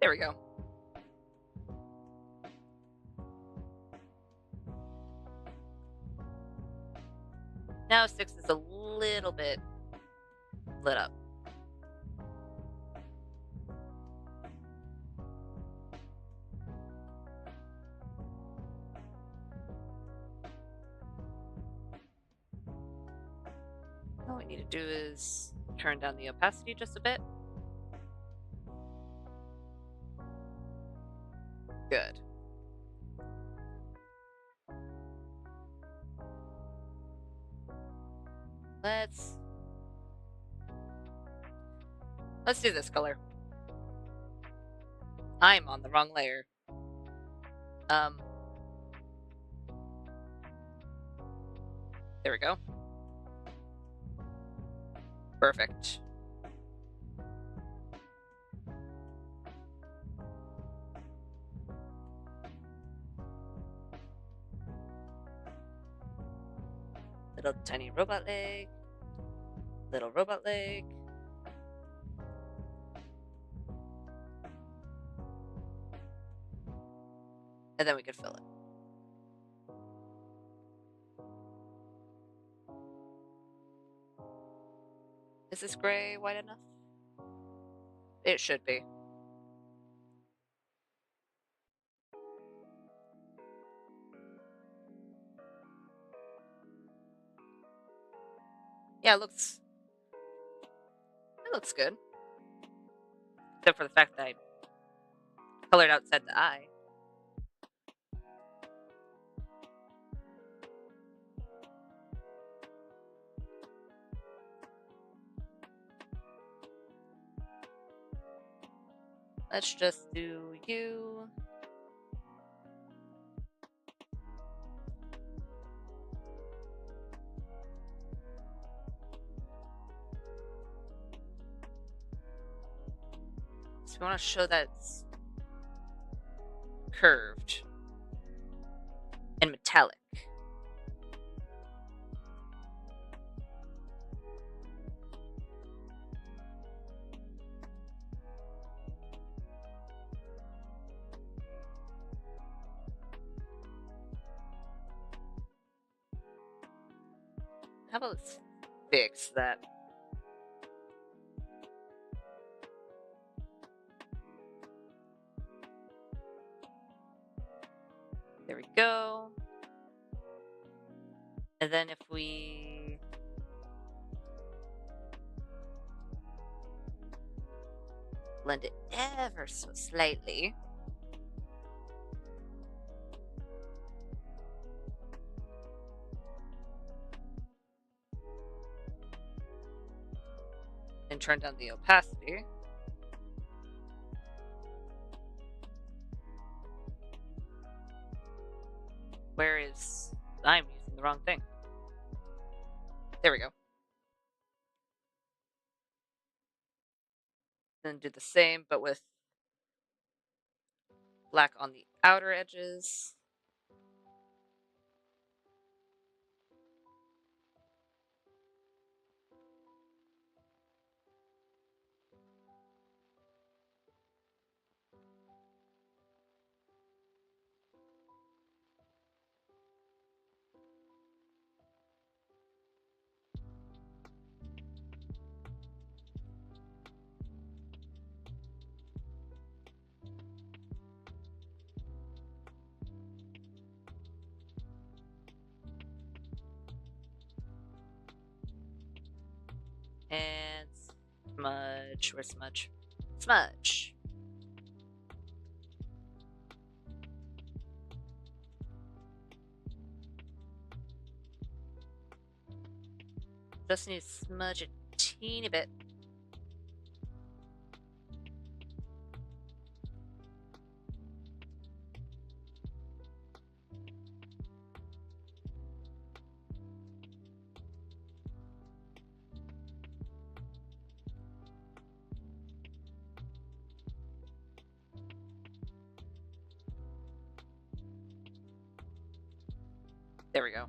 S1: There we go. Now 6 is a little bit lit up. All we need to do is turn down the opacity just a bit. Good. Let's do this color. I'm on the wrong layer. There we go. Perfect. Little tiny robot leg. Little robot leg. And then we could fill it. Is this gray white enough? It should be. Yeah, it looks good. Except for the fact that I colored outside the eye. Let's just do you. So we want to show that it's curved and metallic. How about let's fix that? There we go. And then if we blend it ever so slightly. And turn down the opacity. Where is... I'm using the wrong thing. There we go. Then do the same, but with black on the outer edges. And smudge. Where's smudge? Smudge. Just need to smudge a teeny bit. There we go.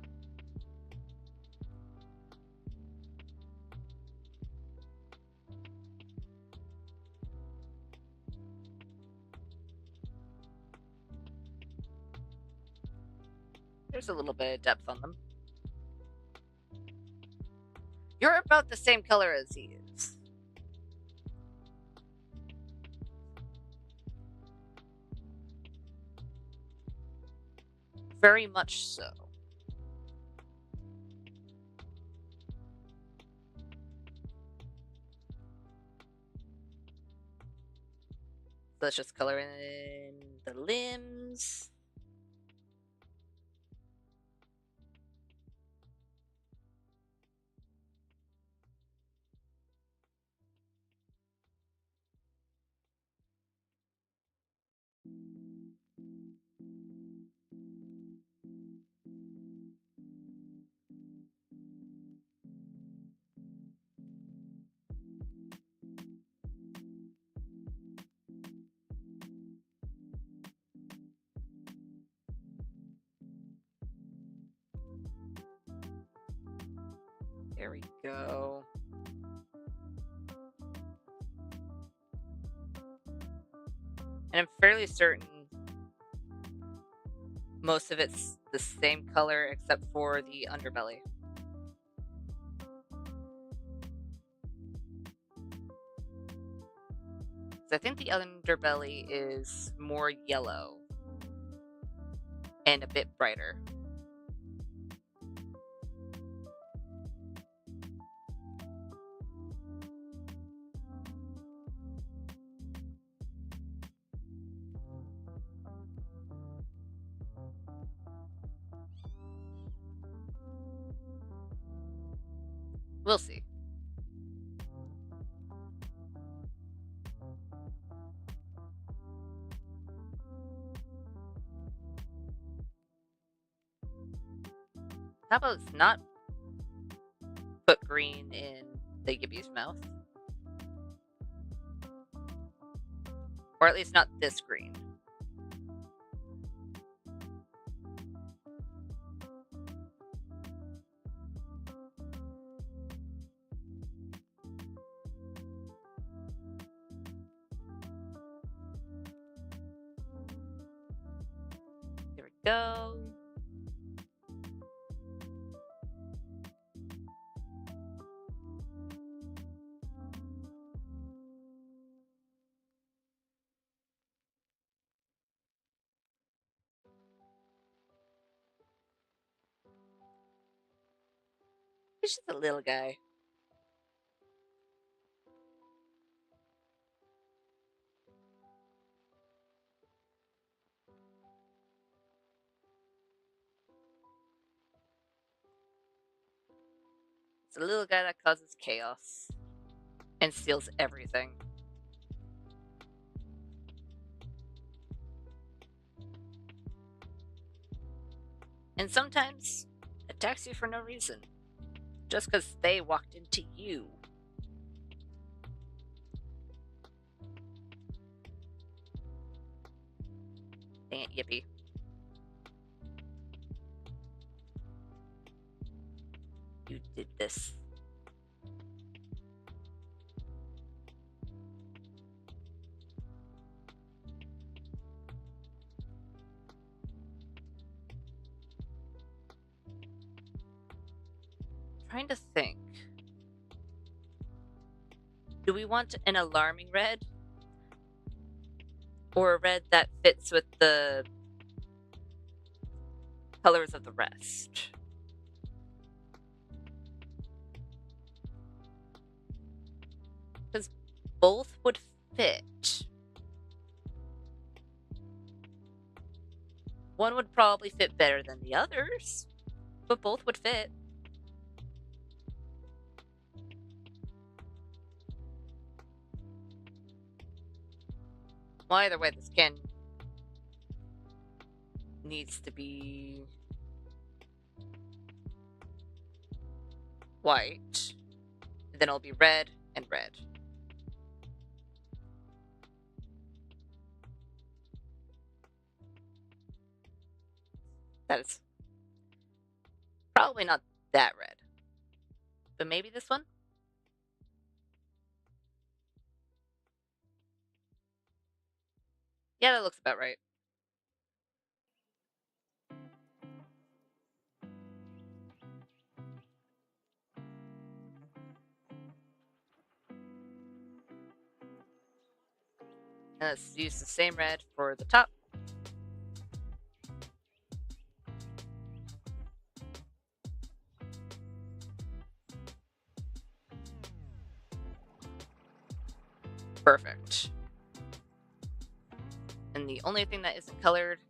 S1: There's a little bit of depth on them. You're about the same color as he is. Very much so. Let's just color in the limbs. There we go. And I'm fairly certain most of it's the same color except for the underbelly. So I think the underbelly is more yellow and a bit brighter. We'll see. How about let's not put green in the Gibby's mouth? Or at least not this green. There we go. He's just a little guy. It's a little guy that causes chaos and steals everything. And sometimes attacks you for no reason, just because they walked into you. Dang it, Yippee. You did this. Trying to think. Do we want an alarming red? Or a red that fits with the colors of the rest? Because both would fit. One would probably fit better than the others, but both would fit. Well, either way, the skin needs to be white. And then it'll be red and red. That is probably not that red. But maybe this one? Yeah, that looks about right. Let's use the same red for the top. Perfect. And the only thing that isn't colored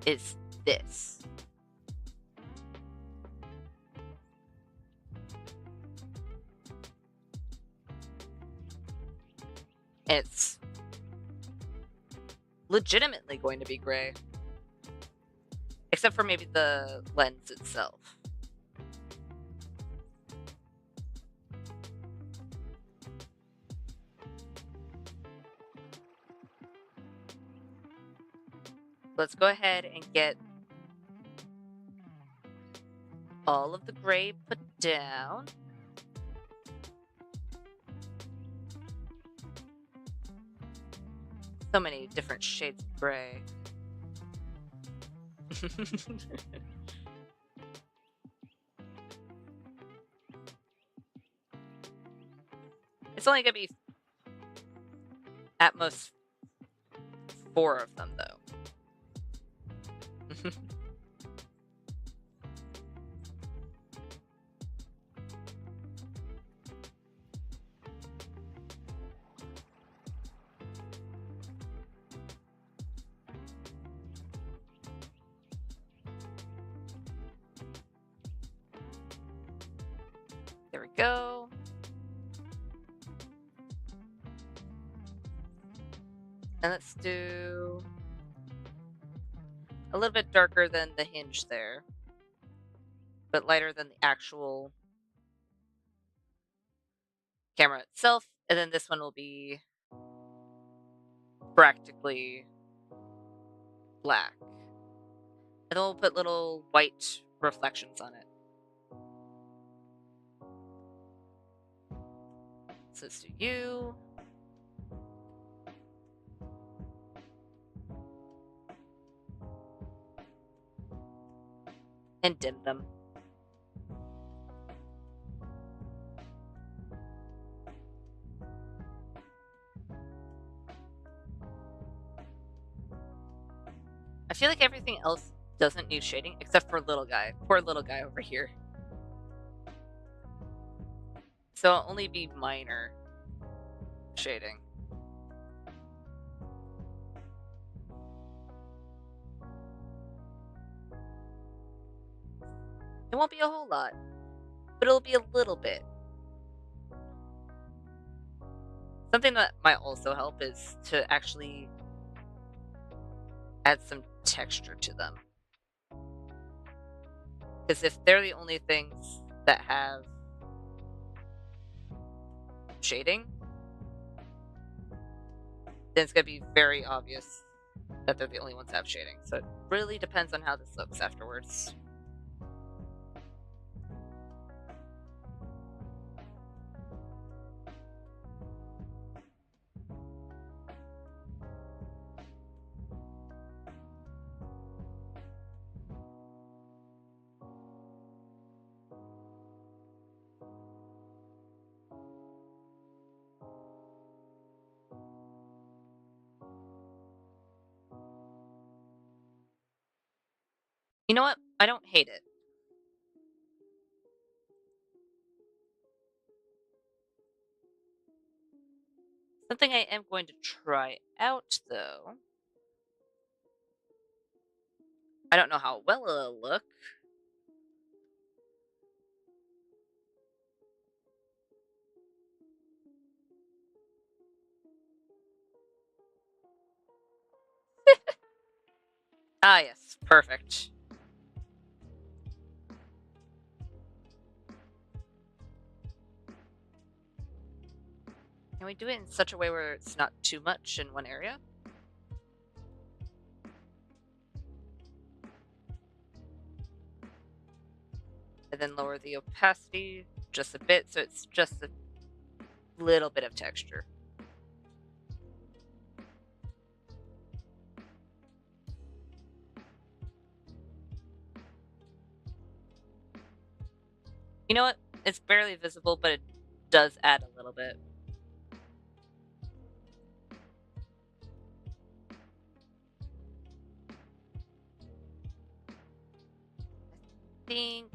S1: is this. It's legitimately going to be gray. Except for maybe the lens itself. Let's go ahead and get all of the gray put down. So many different shades of gray. It's only gonna be at most 4 of them, though. There we go. And let's do a little bit darker than the hinge there, but lighter than the actual camera itself. And then this one will be practically black. And then we'll put little white reflections on it. So let's do you. And dim them. I feel like everything else doesn't need shading except for little guy. Poor little guy over here. So it'll only be minor shading. It won't be a whole lot, but it'll be a little bit. Something that might also help is to actually add some texture to them. Because if they're the only things that have shading, then it's going to be very obvious that they're the only ones that have shading. So it really depends on how this looks afterwards. You know what? I don't hate it. Something I am going to try out, though. I don't know how well it'll look. Ah, yes. Perfect. Can we do it in such a way where it's not too much in one area? And then lower the opacity just a bit so it's just a little bit of texture. You know what? It's barely visible, but it does add a little bit. I think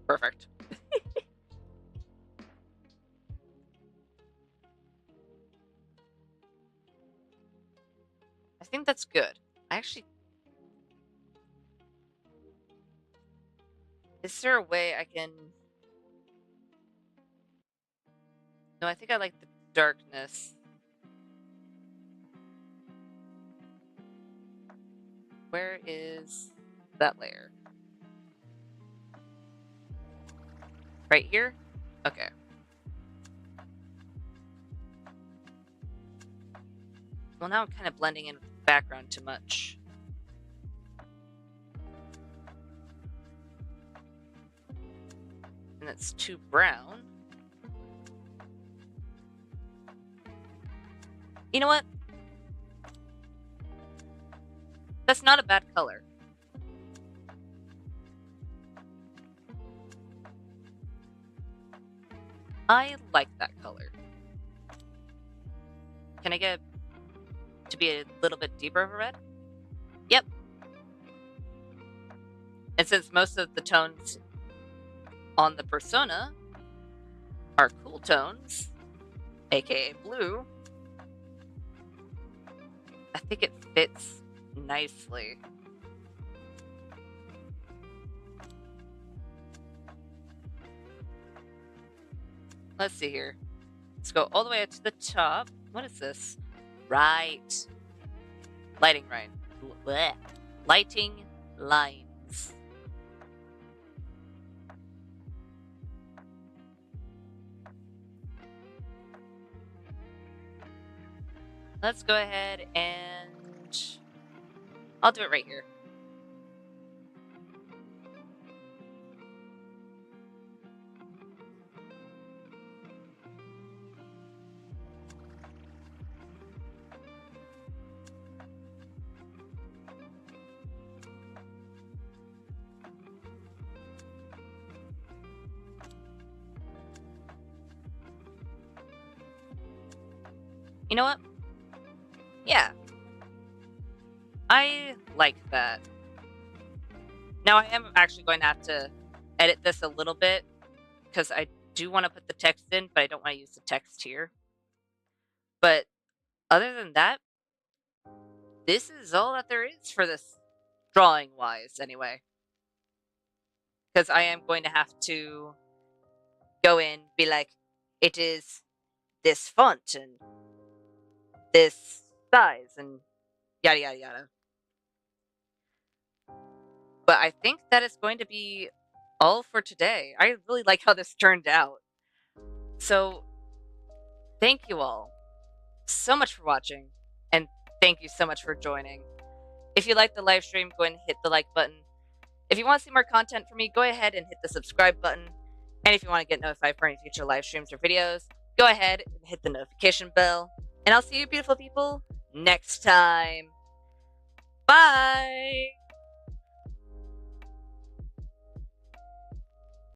S1: perfect. I think that's good. I actually, is there a way I can? No, I think I like the darkness. Where is that layer? Right here? Okay. Well, now I'm kind of blending in with the background too much. And it's too brown. You know what? That's not a bad color. I like that color. Can I get it to be a little bit deeper of a red? Yep. And since most of the tones on the persona are cool tones, aka blue, I think it fits nicely. Let's see here. Let's go all the way up to the top. What is this? Right. Lighting line. Blech. Lighting lines. Let's go ahead and I'll do it right here. You know what? Yeah. I like that. Now, I am actually going to have to edit this a little bit because I do want to put the text in, but I don't want to use the text here. But other than that, this is all that there is for this drawing-wise, anyway. Because I am going to have to go in, be like, it is this font and this size and yada yada yada. But I think that is going to be all for today. I really like how this turned out. So thank you all so much for watching, and thank you so much for joining. If you like the live stream, go ahead and hit the like button. If you want to see more content from me, go ahead and hit the subscribe button. And if you want to get notified for any future live streams or videos, go ahead and hit the notification bell. And I'll see you beautiful people next time. Bye!